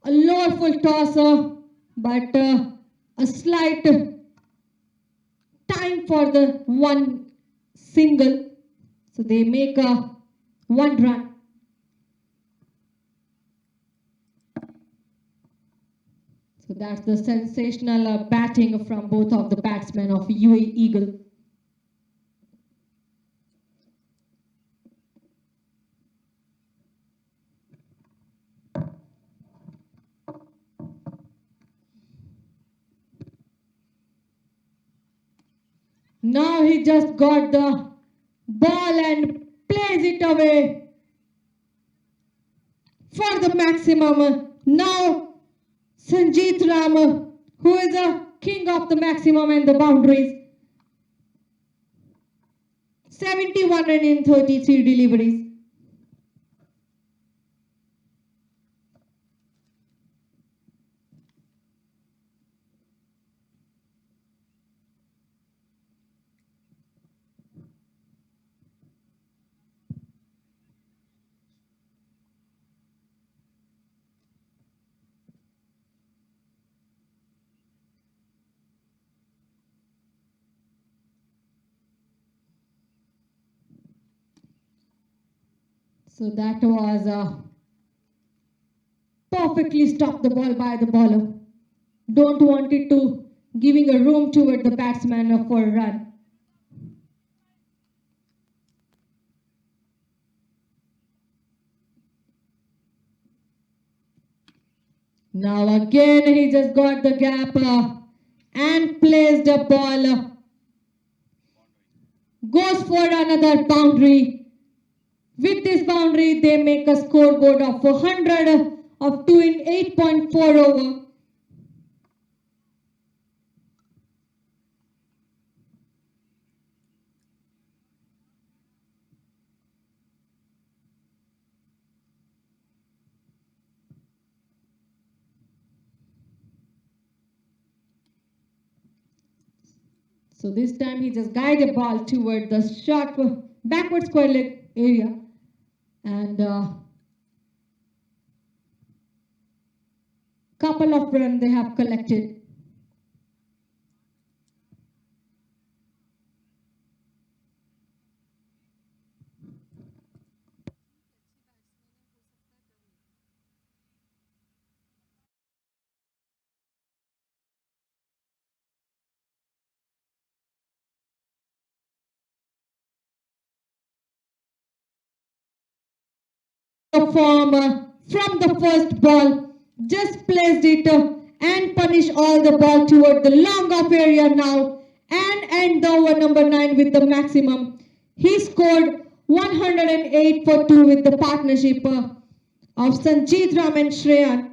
A lower full tosser, but a slight time for the one single. So they make a one run. So that's the sensational batting from both of the batsmen of UAE Eagle. Now he just got the ball and plays it away for the maximum. Now Sanjeet Ram, who is a king of the maximum and the boundaries. 71 run in 33 deliveries. So that was perfectly stopped the ball by the bowler. Don't want it to giving a room toward the batsman for a run. Now again he just got the gap and placed a ball. Goes for another boundary. With this boundary, they make a scoreboard of 100 of 2 in 8.4 over. So this time he just guided the ball toward the short backward square leg area and couple of runs they have collected. form from the first ball, just placed it and punish all the ball toward the long off area now and end the over number 9 with the maximum. He scored 108 for 2 with the partnership of Sanjeet Ram and Shreyan.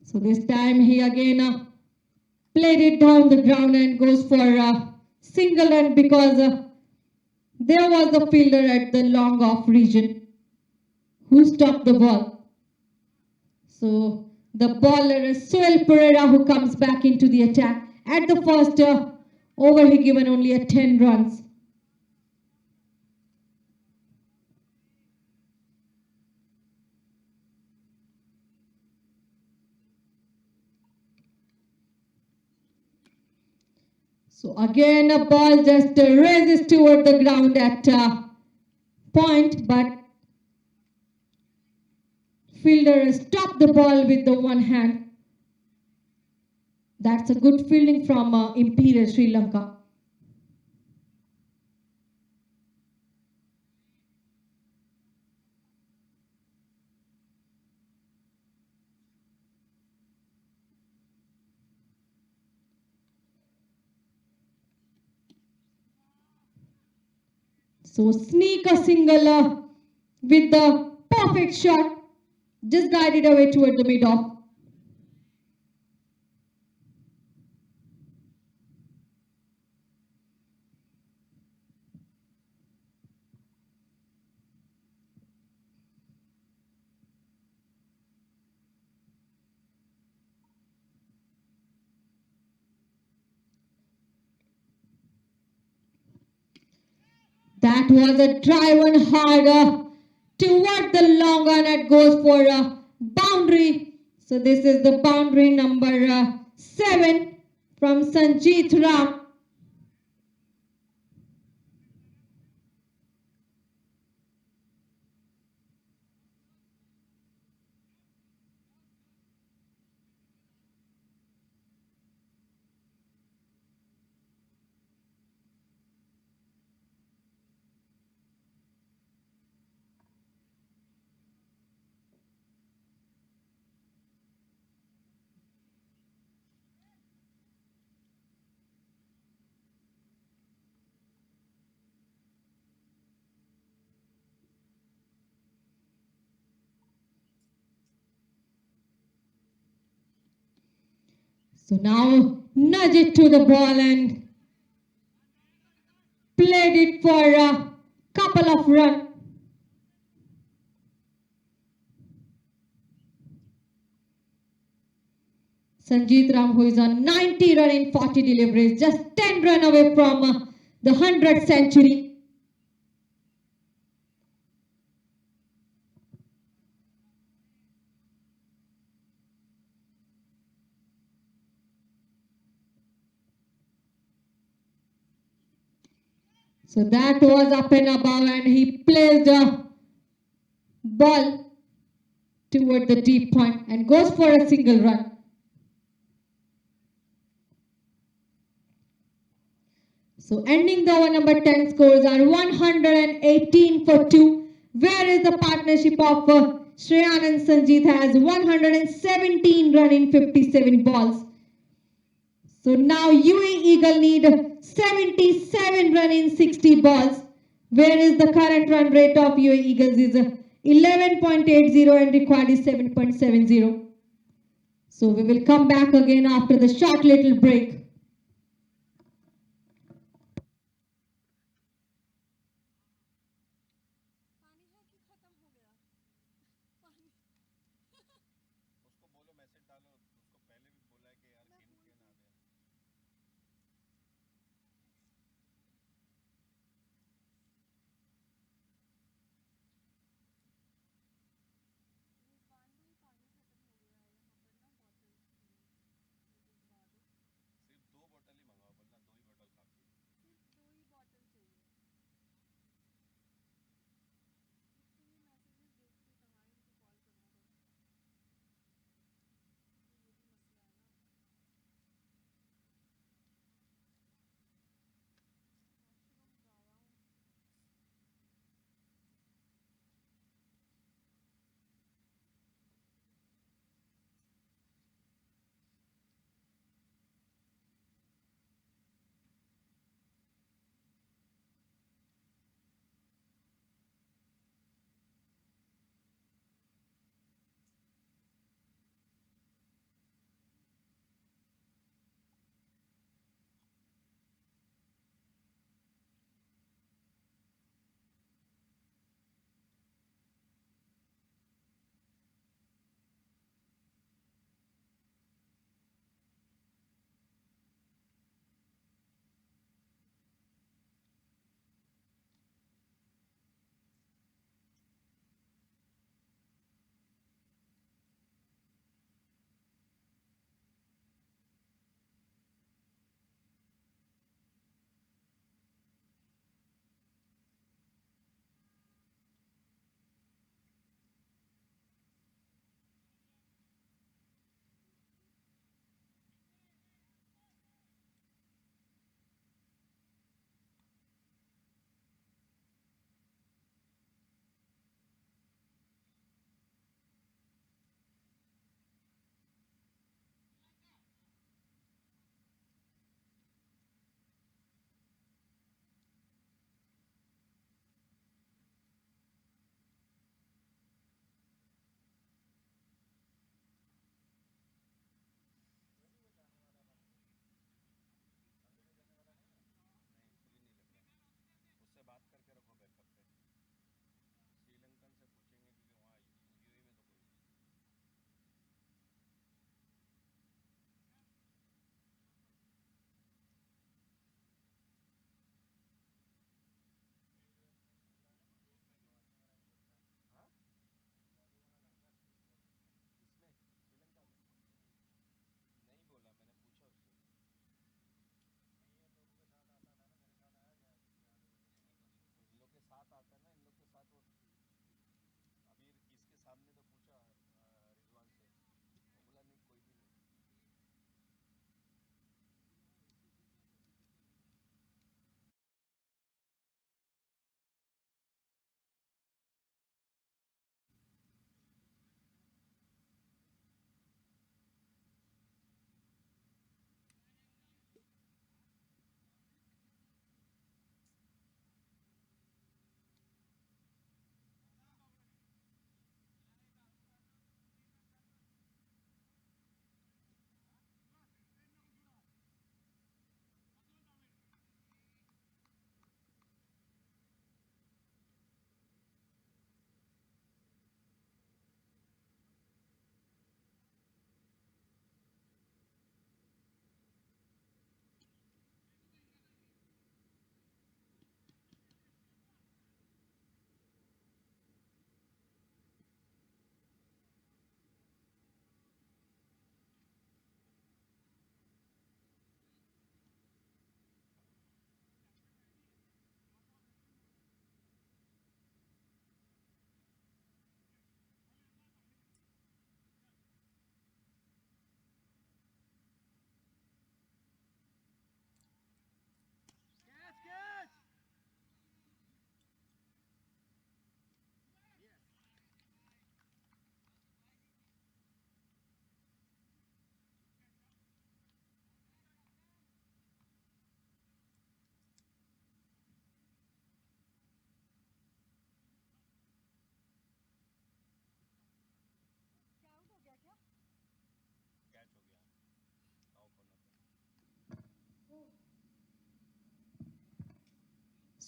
So this time he again played it down the ground and goes for a single run because there was a fielder at the long off region who stopped the ball. So the bowler is Suel Pereira who comes back into the attack. At the first over he given only 10 runs. So again a ball just raises toward the ground at point, but fielder stopped the ball with the one hand. That's a good fielding from Imperial Sri Lanka. So sneak a single with the perfect shot, just guided away toward the mid-off. That was a drive on hard toward the long on. It goes for a boundary. So this is the boundary number 7 from Sanjeet Ram. So now nudge it to the ball and played it for a couple of runs. Sanjeet Ram, who is on 90 run in 40 deliveries, just 10 run away from the 100th century. So that was up and above and he placed a ball toward the deep point and goes for a single run. So ending the over number 10 scores are 118 for 2. Whereas the partnership of Shreyan and Sanjeet has 117 run in 57 balls. So now UAE Eagle need 77 run in 60 balls. Whereas the current run rate of UAE Eagles is 11.80 and required is 7.70. So we will come back again after the short little break.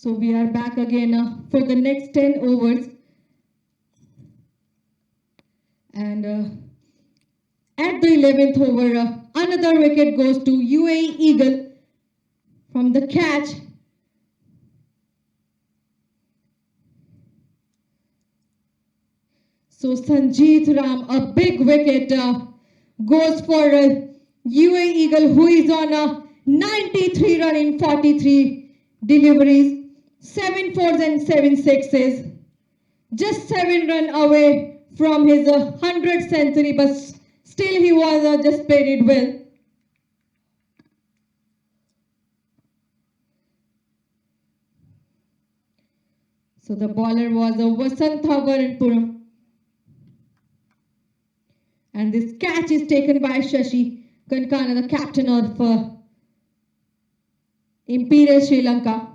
So we are back again for the next 10 overs. And at the 11th over, another wicket goes to UAE Eagle from the catch. So Sanjeet Ram, a big wicket, goes for UAE Eagle, who is on a 93 run in 43 deliveries, 7 fours and 7 sixes. Just 7 run away from his 100th century, but still he was just played it well. So the bowler was Vasantha Varanpuram. And this catch is taken by Shashi Kankana, the captain of Imperial Sri Lanka.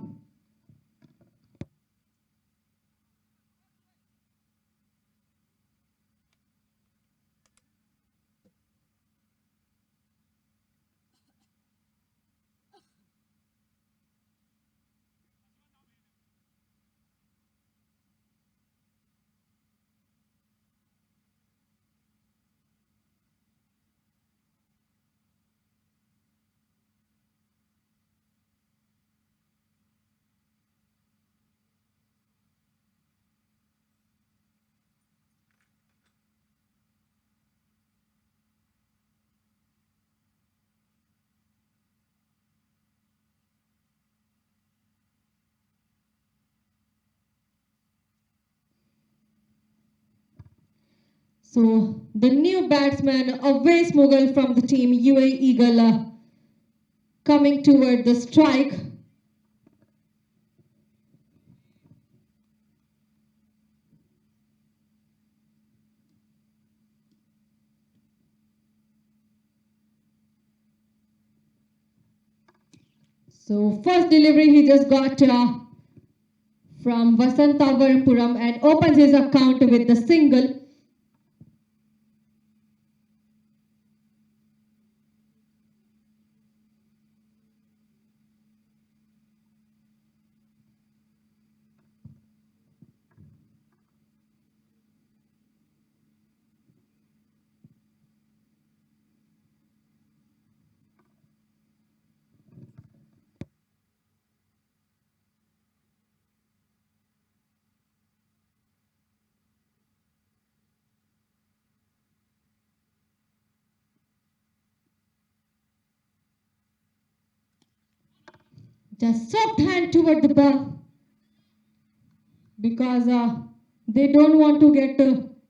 So the new batsman, Avais Mughal from the team UAE Eagle, coming toward the strike. So first delivery he just got from Vasantha Varanpuram and opens his account with the single. Just soft hand toward the ball because they don't want to get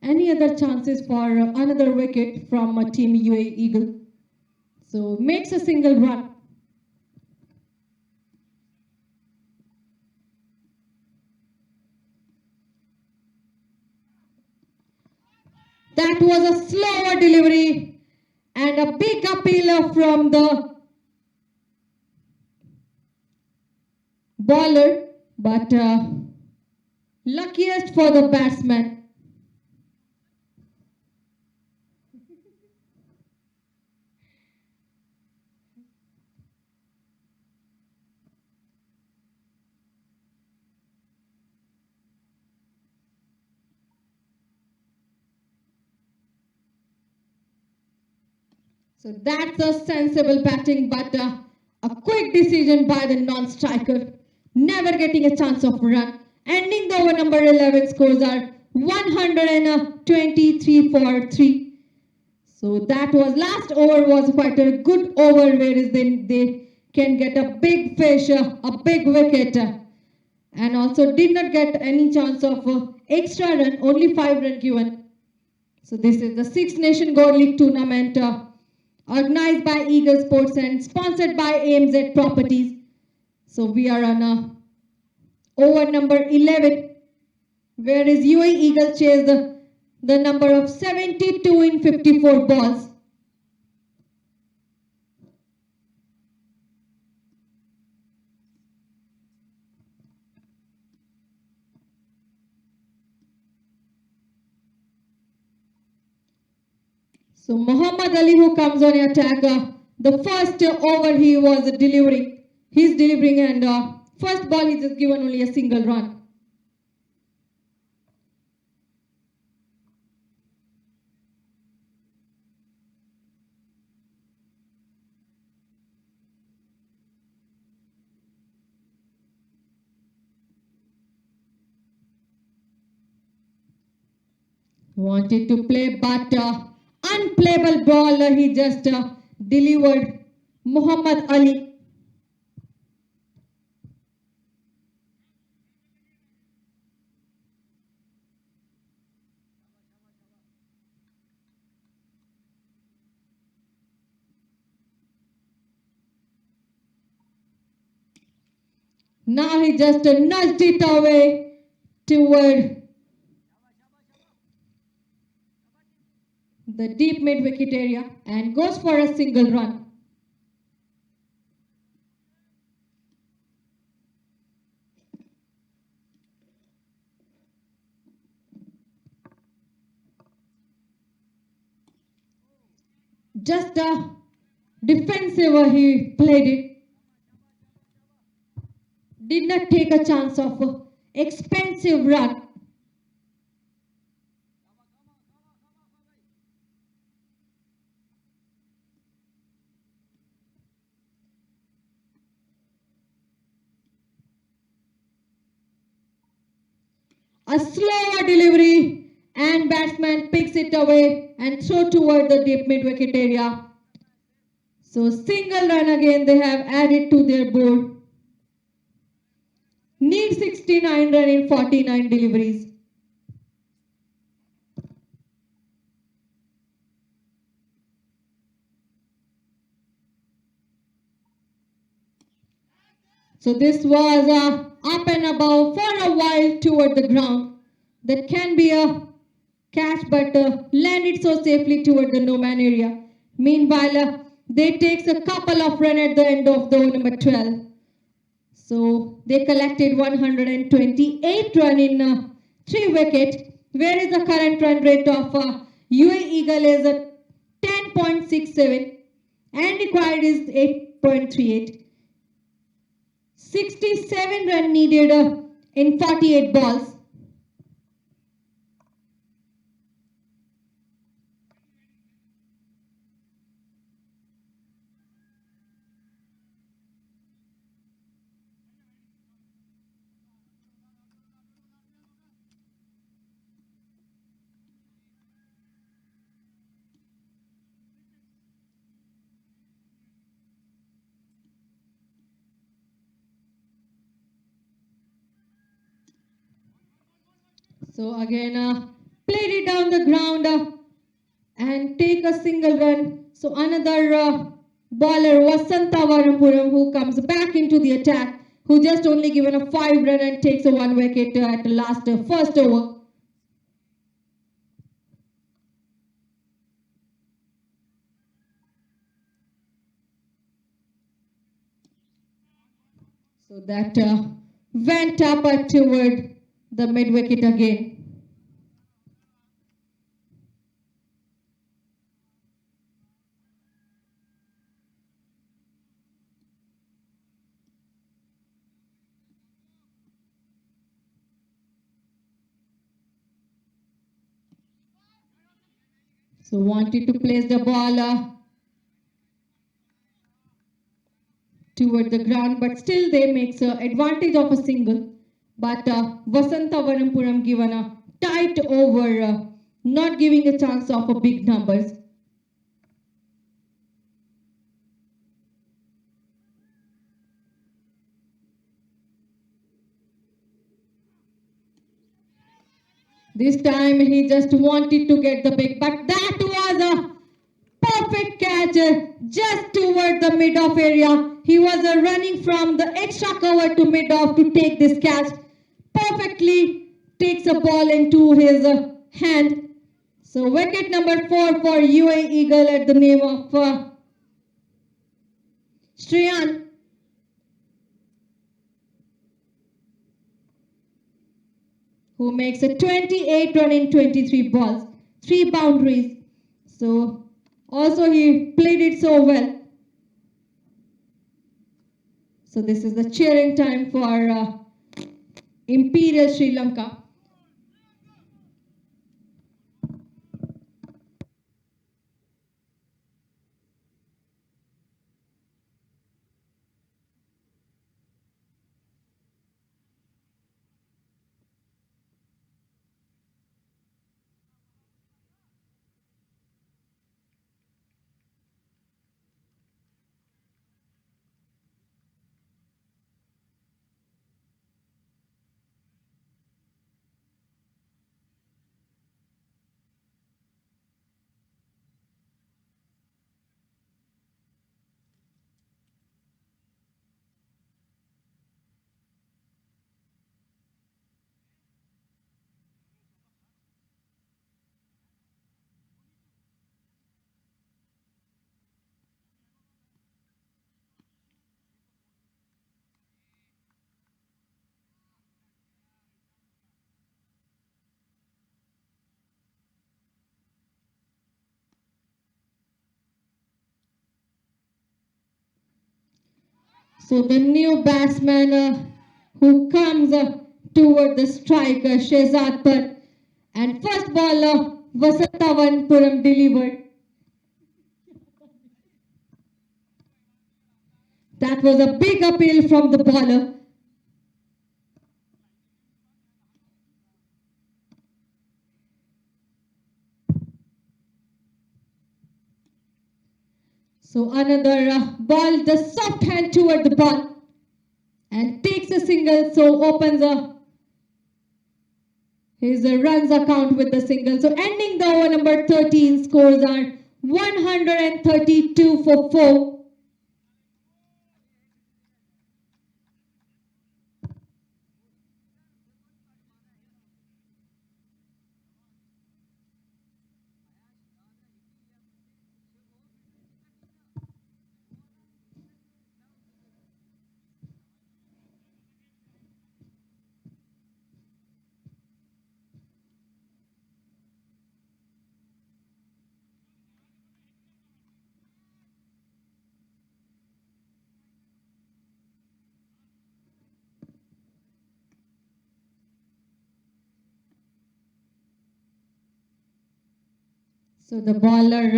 any other chances for another wicket from team UAE Eagle. So makes a single run. That was a slower delivery and a big appeal from the bowler, but luckiest for the batsman. So that's a sensible batting, but a quick decision by the non-striker, never getting a chance of run. Ending the over number 11, scores are 123 for 3. So that was, last over was quite a good over, whereas they can get a big fish, a big wicket, and also did not get any chance of extra run, only 5 run given. So this is the Six Nation Gold League tournament organized by Eagle Sports and sponsored by AMZ Properties. So we are on over number 11, whereas UAE Eagle chased the number of 72 in 54 balls. So Muhammad Ali, who comes on attack, the first over he was delivering, he's delivering, and first ball he just given only a single run. Wanted to play, but unplayable ball he just delivered. Muhammad Ali. Now he just nudged it away toward the deep mid-wicket area and goes for a single run. Just a defensive he played it. Did not take a chance of expensive run. A slower delivery and batsman picks it away and throw toward the deep mid-wicket area. So single run again they have added to their board. Need 69 run in 49 deliveries. So this was up and above for a while toward the ground. That can be a catch, but landed so safely toward the no-man area. Meanwhile, they takes a couple of runs at the end of the over number 12. So they collected 128 run in 3 wickets, whereas the current run rate of UAE Eagle is 10.67 and required is 8.38. 67 run needed in 48 balls. So again, played it down the ground and take a single run. So another bowler was Santavarampuram who comes back into the attack, who just only given a 5 run and takes a 1 wicket at the last first over. So that went up toward the mid-wicket again. So wanted to place the ball toward the ground, but still they makes advantage of a single. But Vasantavarampuram given a tight over, not giving a chance of a big numbers. This time he just wanted to get the big, but that was a perfect catch just toward the mid-off area. He was running from the extra cover to mid-off to take this catch. Perfectly takes a ball into his hand. So wicket number 4 for UAE Eagle at the name of Srilanka, who makes a 28 run in 23 balls, 3 boundaries. So also he played it so well. So this is the cheering time for Imperial Sri Lanka. So the new batsman who comes toward the striker, Shehzad Par, and first ball Vasantavan delivered. That was a big appeal from the bowler. So another ball, the soft hand toward the ball and takes a single, so opens his runs account with the single. So ending the over number 13, scores are 132 for 4. So the bowler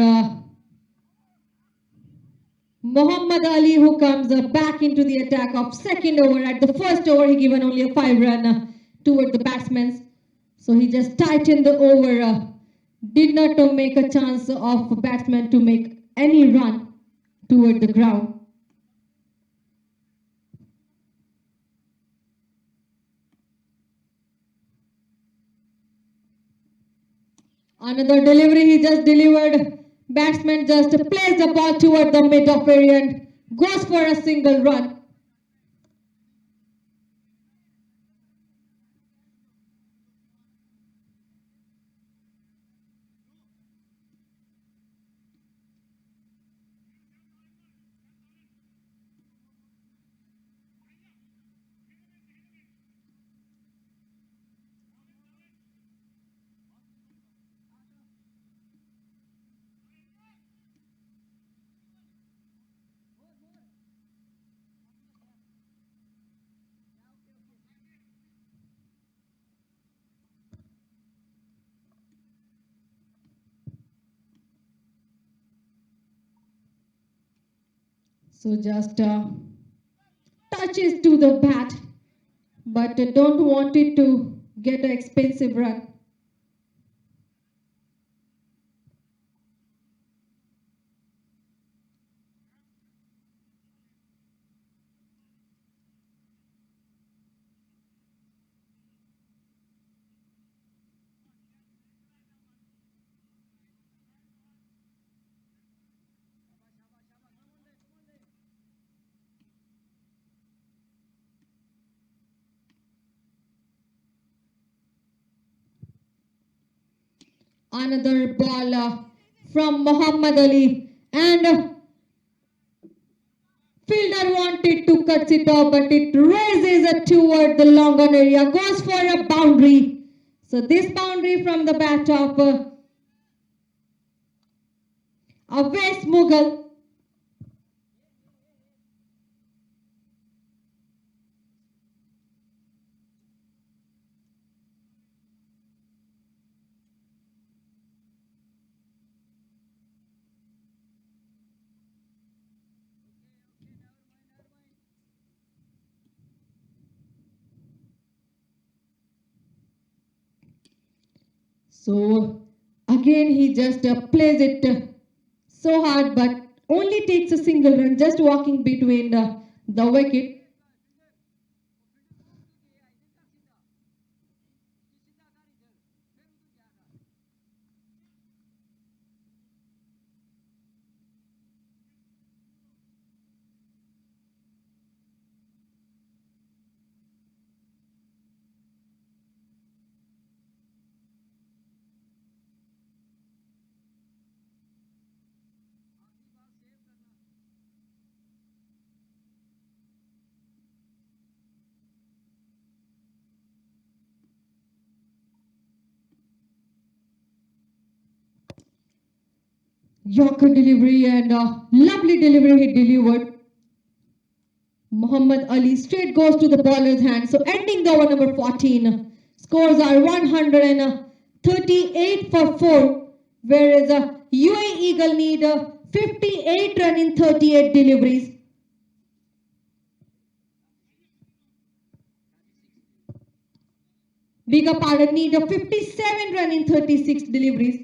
Muhammad Ali, who comes back into the attack of second over. At the first over, he given only a 5-run toward the batsmen. So he just tightened the over, did not make a chance of batsman to make any run toward the ground. Another delivery he just delivered. Batsman just plays the ball toward the mid-off area and goes for a single run. So just touches to the bat, but don't want it to get an expensive run. Another ball from Muhammad Ali, and fielder wanted to cut it off, but it raises toward the long on area, goes for a boundary. So this boundary from the bat of West Mughal. So again he just plays it so hard, but only takes a single run, just walking between the wicket. Yorker delivery and lovely delivery he delivered. Muhammad Ali straight goes to the bowler's hand. So ending the over number 14. Scores are 138 for 4. Whereas UAE Eagle need 58 run in 38 deliveries. Bigger pardon, need a 57 run in 36 deliveries.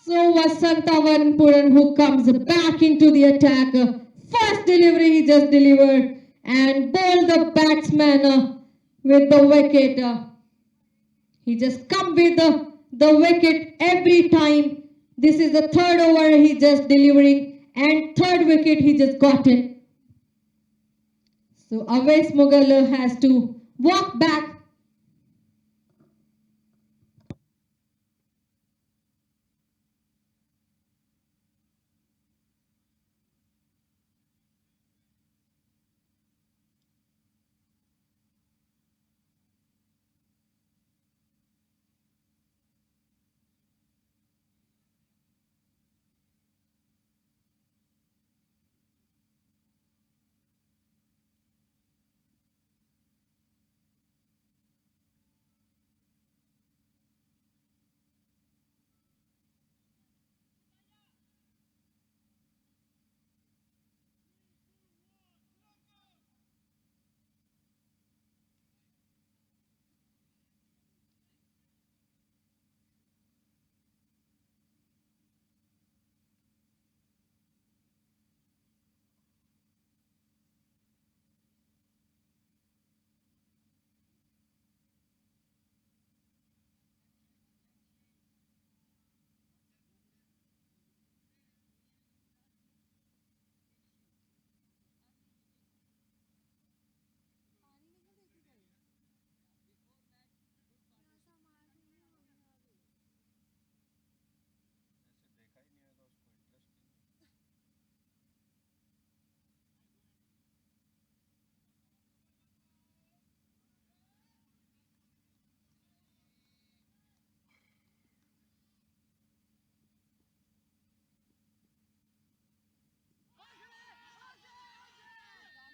So Vasantavan who comes back into the attack. First delivery he just delivered and bowled the batsman with the wicket. He just come with the wicket every time. This is the third over he just delivering and third wicket he just gotten. So Awais Mughal has to walk back.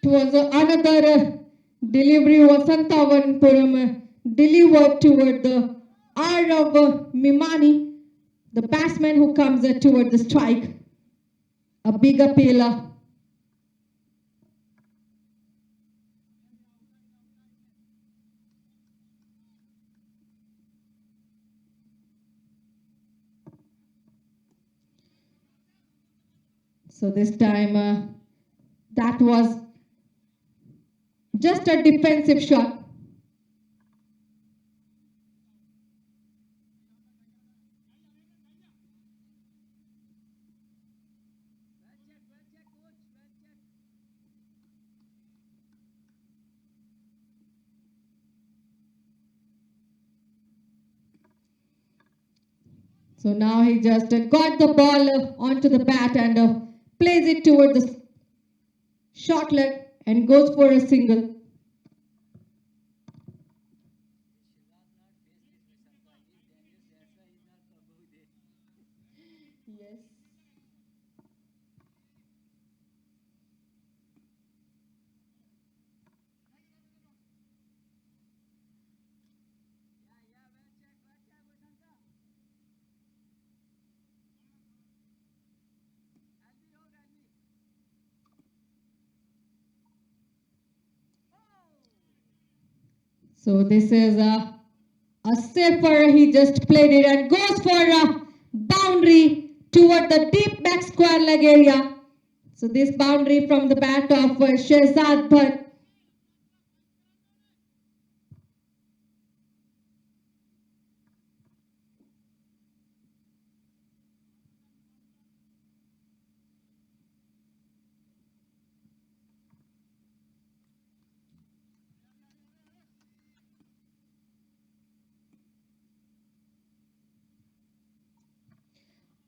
It was another delivery Vasantavan delivered toward the R of Mimani, the batsman who comes toward the strike. A big appeal. So this time that was just a defensive shot. So now he just got the ball onto the bat and plays it toward the short leg and goes for a single. So this is a safer. He just played it and goes for a boundary toward the deep back square leg area. So this boundary from the bat of Shehzad Bhatt.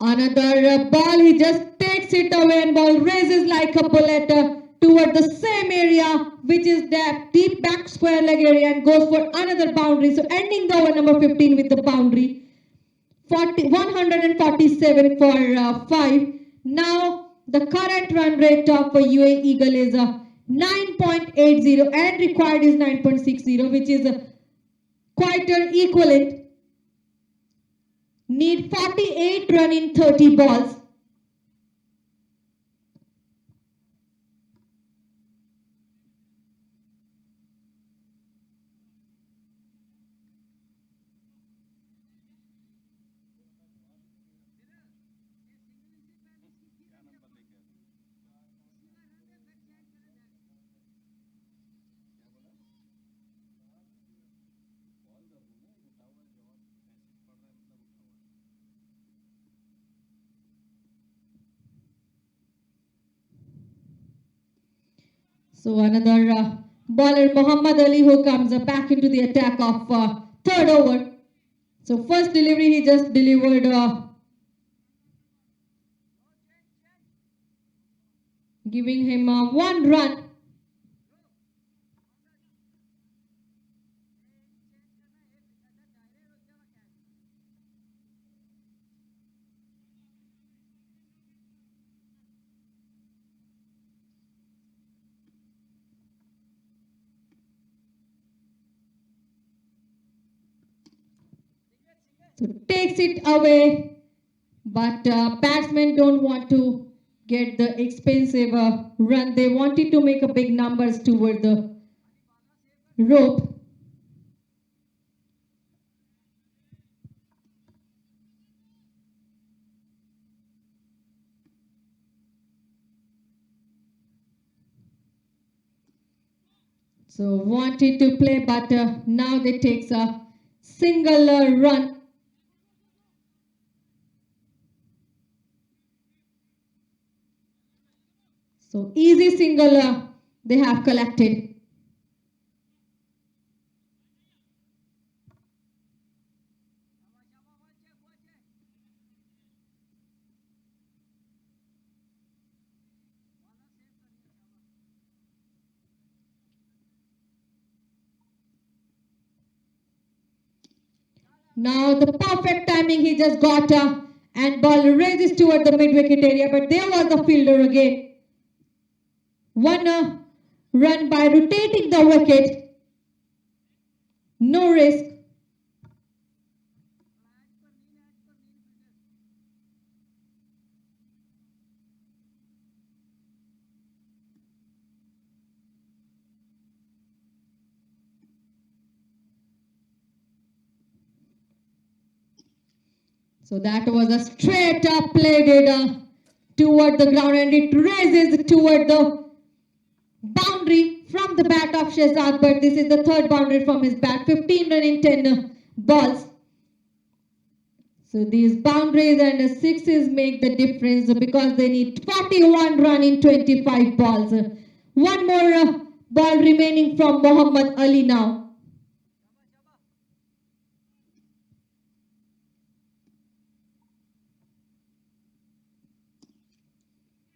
Another ball, he just takes it away and ball raises like a bullet toward the same area, which is that deep back square leg area, and goes for another boundary. So ending the over number 15 with the boundary. 147 for 5. Now the current run rate of UAE Eagle is 9.80 and required is 9.60, which is quite an equivalent. Need 48 run in 30 balls. So another bowler, Muhammad Ali, who comes back into the attack of third over. So first delivery, he just delivered giving him 1 run. So takes it away, but batsmen don't want to get the expensive run. They wanted to make a big numbers toward the rope. So wanted to play, but now they takes a single run. So easy single they have collected. Now the perfect timing he just got and ball raises toward the mid-wicket area, but there was the fielder again. 1 run by rotating the wicket. No risk. So that was a straight up played toward the ground, and it raises toward the boundary from the bat of Shehzad, but this is the third boundary from his bat. 15 run in 10 balls. So these boundaries and sixes make the difference because they need 41 run in 25 balls. One more ball remaining from Muhammad Ali now.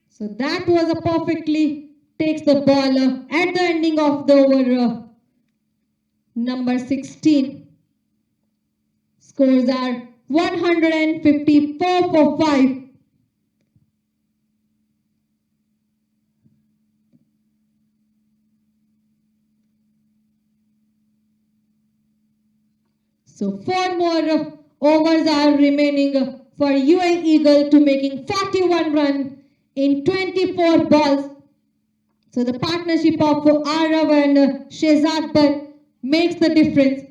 So that was a perfectly takes the ball at the ending of the over number 16. Scores are 154 for 5. So 4 more overs are remaining for UAE Eagle to making 41 run in 24 balls. So the partnership of Arav and Shehzad Bhatt makes the difference.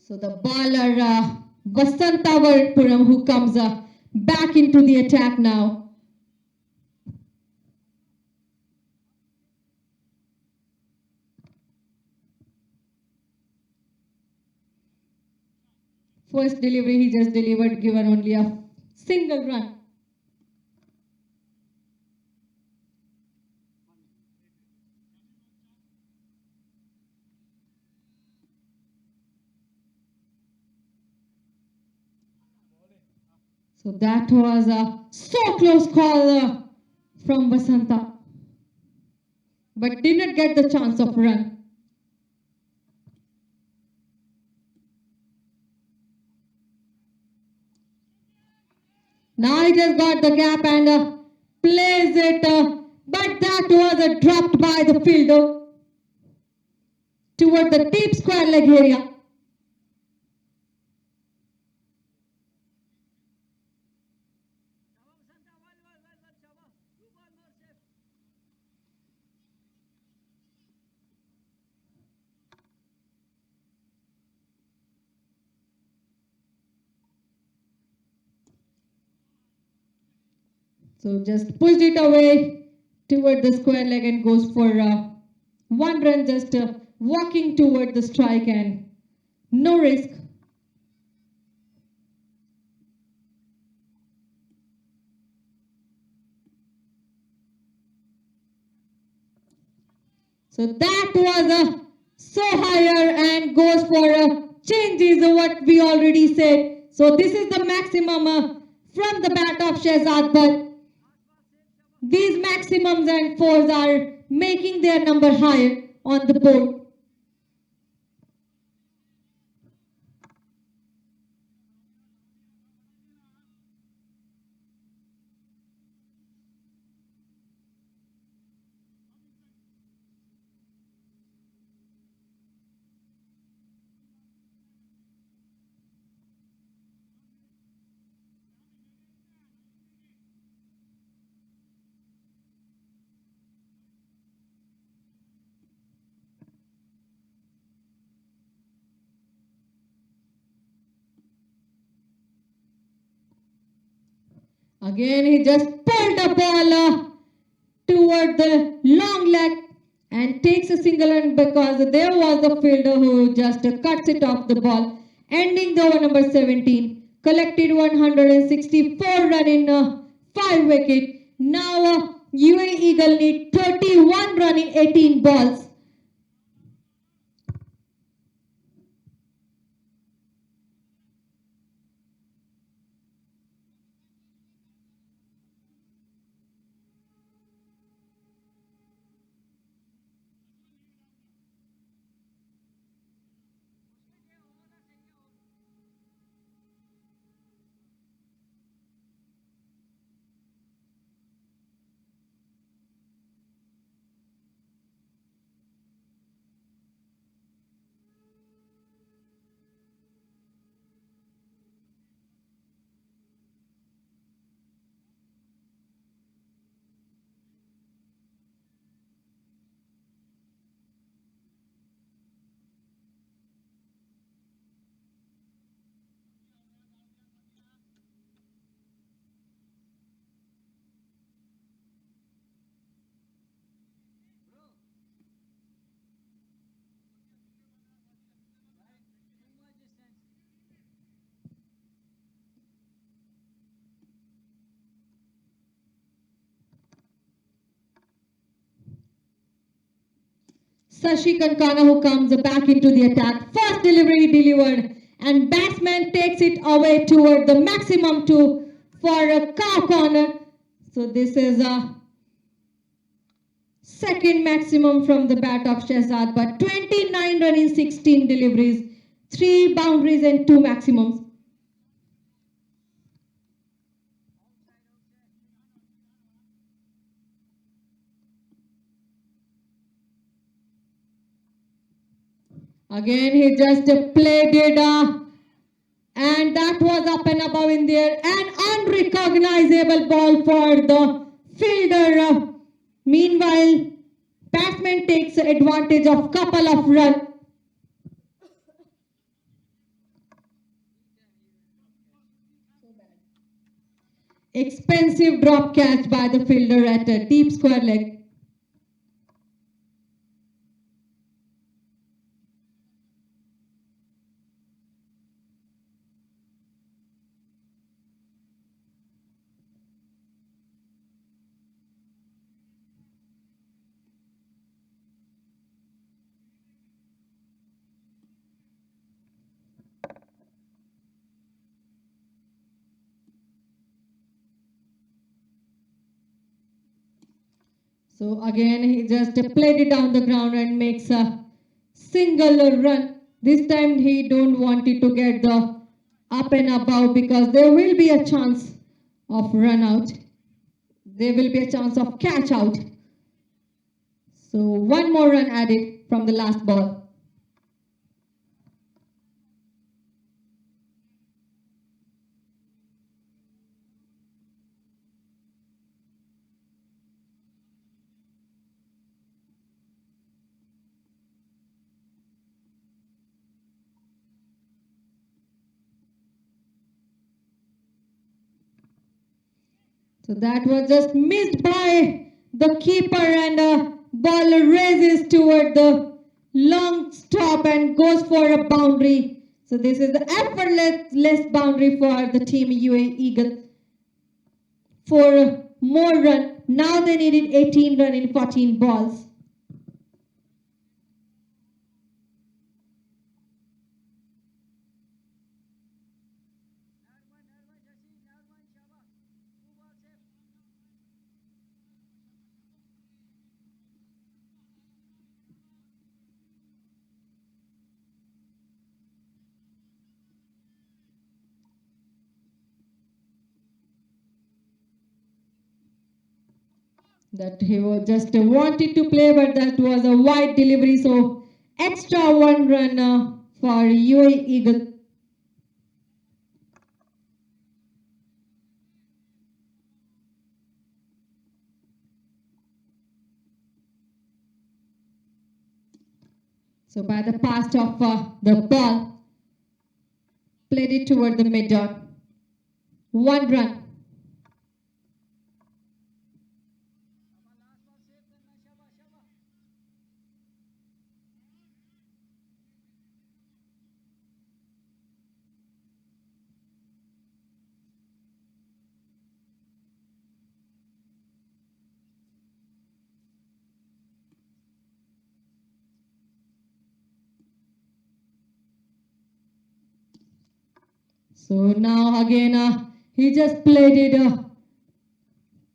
So the bowler Vasanta Varpuram, who comes back into the attack now. First delivery he just delivered, given only a single run. So that was a so close call from Vasanta, but did not get the chance of run. Now he just got the gap and plays it, but that was dropped by the fielder toward the deep square leg area. So just pushed it away toward the square leg and goes for one run, just walking toward the strike and no risk. So that was so higher and goes for changes what we already said. So this is the maximum from the bat of Shehzad, but these maximums and fours are making their number higher on the board. Again, he just pulled the ball toward the long leg and takes a single run because there was the fielder who just cuts it off the ball, ending the over number 17. Collected 164 run in 5 wickets. Now UAE Eagle need 31 run in 18 balls. Sashi Kankana, who comes back into the attack. First delivery delivered and batsman takes it away toward the maximum for a cow corner. So this is a second maximum from the bat of Shehzad, but 29 run in 16 deliveries, 3 boundaries and 2 maximums. Again, he just played it, and that was up and above in there. An unrecognizable ball for the fielder. Meanwhile, batsman takes advantage of couple of runs. Expensive drop catch by the fielder at a deep square leg. So again, he just played it down the ground and makes a single run. This time he don't want it to get the up and above because there will be a chance of run out. There will be a chance of catch out. So one more run added from the last ball. So that was just missed by the keeper, and ball raises toward the long stop and goes for a boundary. So this is the effortless boundary for the team UAE Eagle. For more run, now they needed 18 run in 14 balls. That he was just wanted to play, but that was a wide delivery. So extra one run for UAE Eagle. So by the pass of the ball, played it toward the mid-on. One run. So now again, he just played it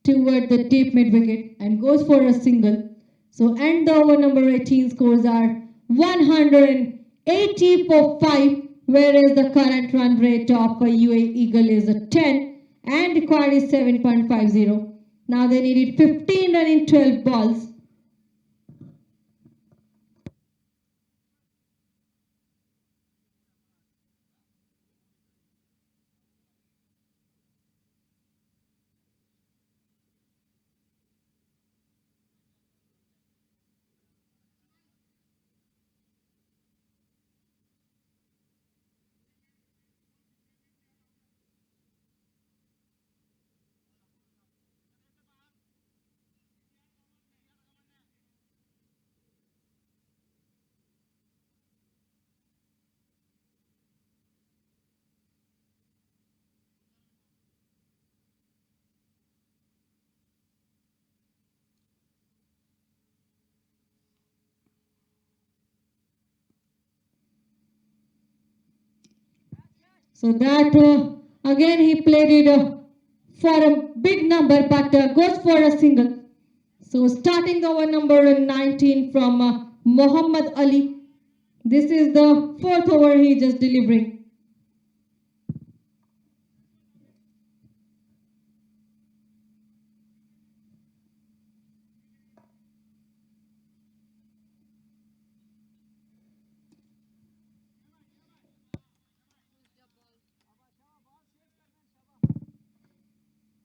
toward the deep mid wicket and goes for a single. So end the over number 18 scores are 180 for 5, whereas the current run rate of UAE Eagle is 10 and required is 7.50. Now they needed 15 run in 12 balls. So that again he played it for a big number, but goes for a single. So starting the over number 19 from Muhammad Ali. This is the fourth over he just delivering.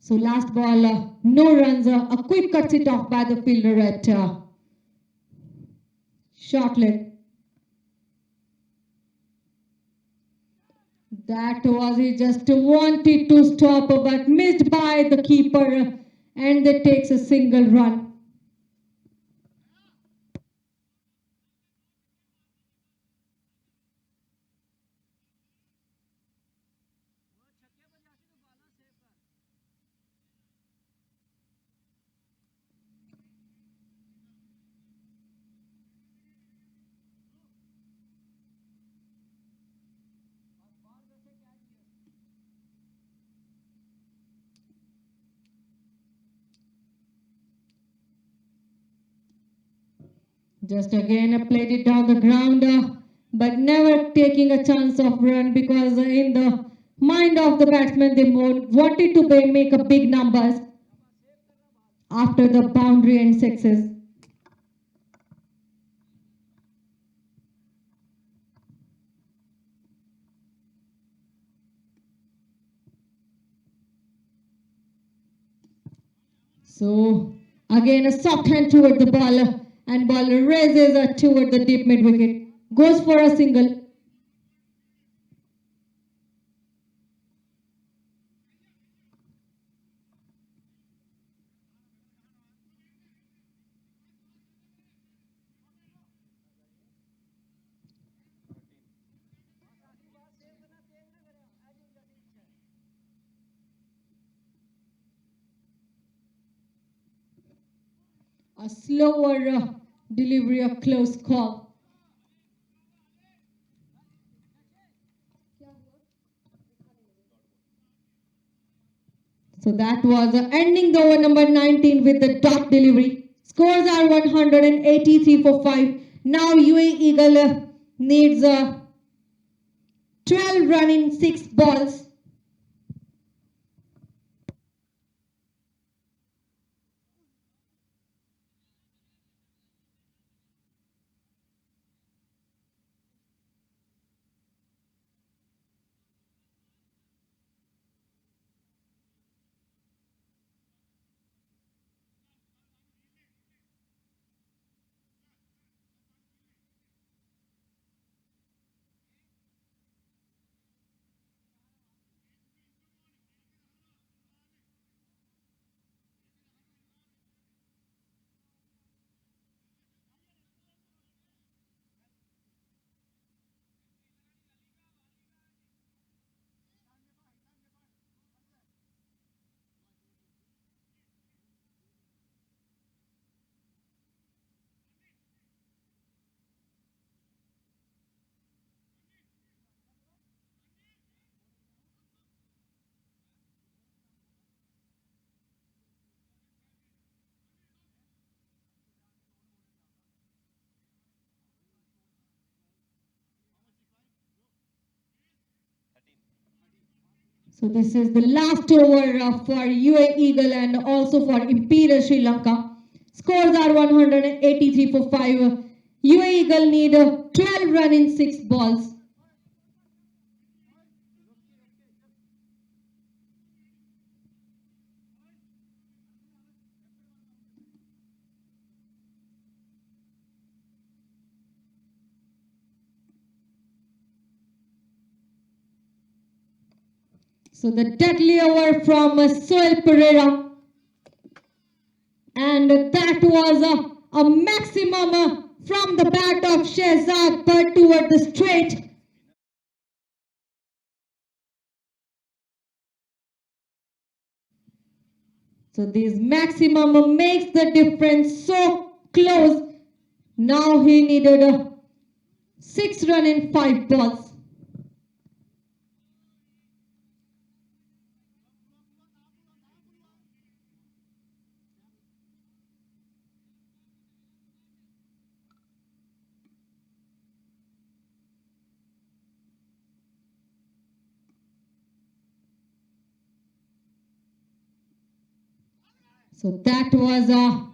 So last ball, no runs, a quick cut it off by the fielder at short leg. That was, he just wanted to stop but missed by the keeper and that takes a single run. Just again played it down the ground, but never taking a chance of run because in the mind of the batsman they wanted to make a big numbers after the boundary and sixes. So again a soft hand toward the ball and ball raises toward the deep mid wicket. Goes for a single. A slower delivery, a close call. So that was ending the over number 19 with the dot delivery. Scores are 183 for 5. Now UAE Eagle needs 12 run in 6 balls. So this is the last over for UAE Eagle and also for Imperial Sri Lanka. Scores are 183 for 5. UAE Eagle need 12 run in 6 balls. So the deadly over from Soil Pereira. And that was a maximum from the bat of Shehzad but toward the straight. So this maximum makes the difference so close. Now he needed 6 run in 5 balls. So that was a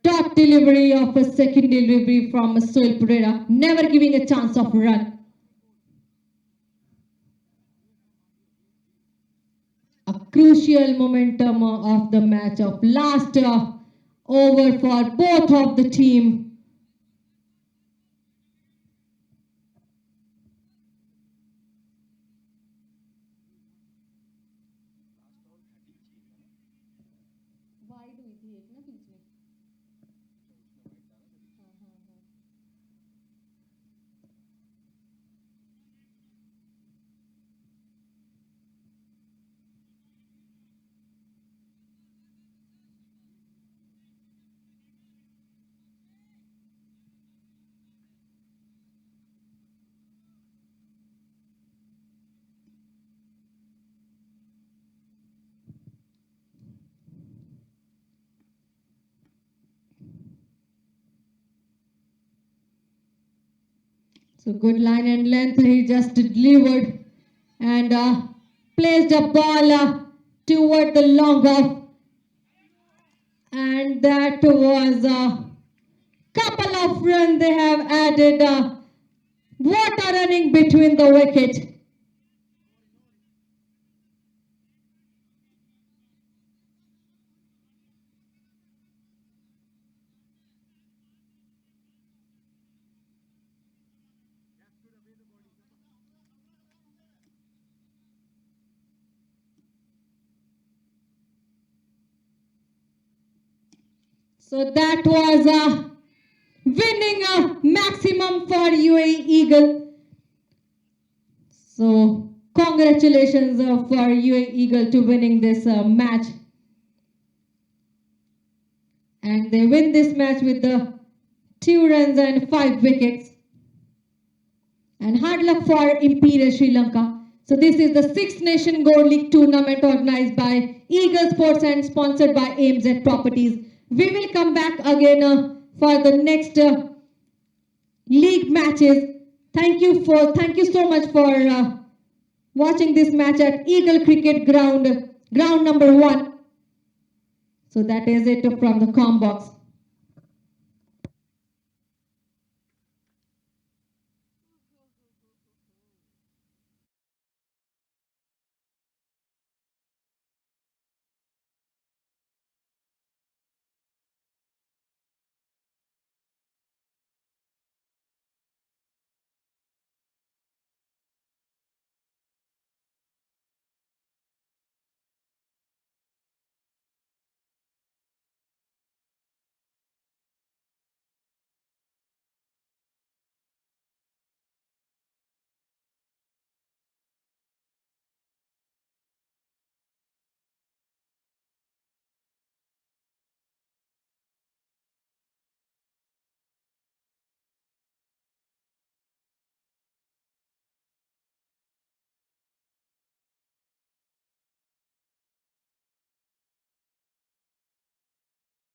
top delivery of a second delivery from Soil Pereira, never giving a chance of run. A crucial momentum of the match of last over for both of the team. So good line and length, he just delivered and placed a ball toward the long off, and that was a couple of runs they have added. Water running between the wicket. So that was winning maximum for UAE Eagle. So congratulations for UAE Eagle to winning this match. And they win this match with the 2 runs and 5 wickets. And hard luck for Imperial Sri Lanka. So this is the Six Nation Gold League tournament organized by Eagle Sports and sponsored by AMZ Properties. We will come back again for the next league matches. Thank you so much for watching this match at Eagle Cricket Ground number 1. So that is it from the com box.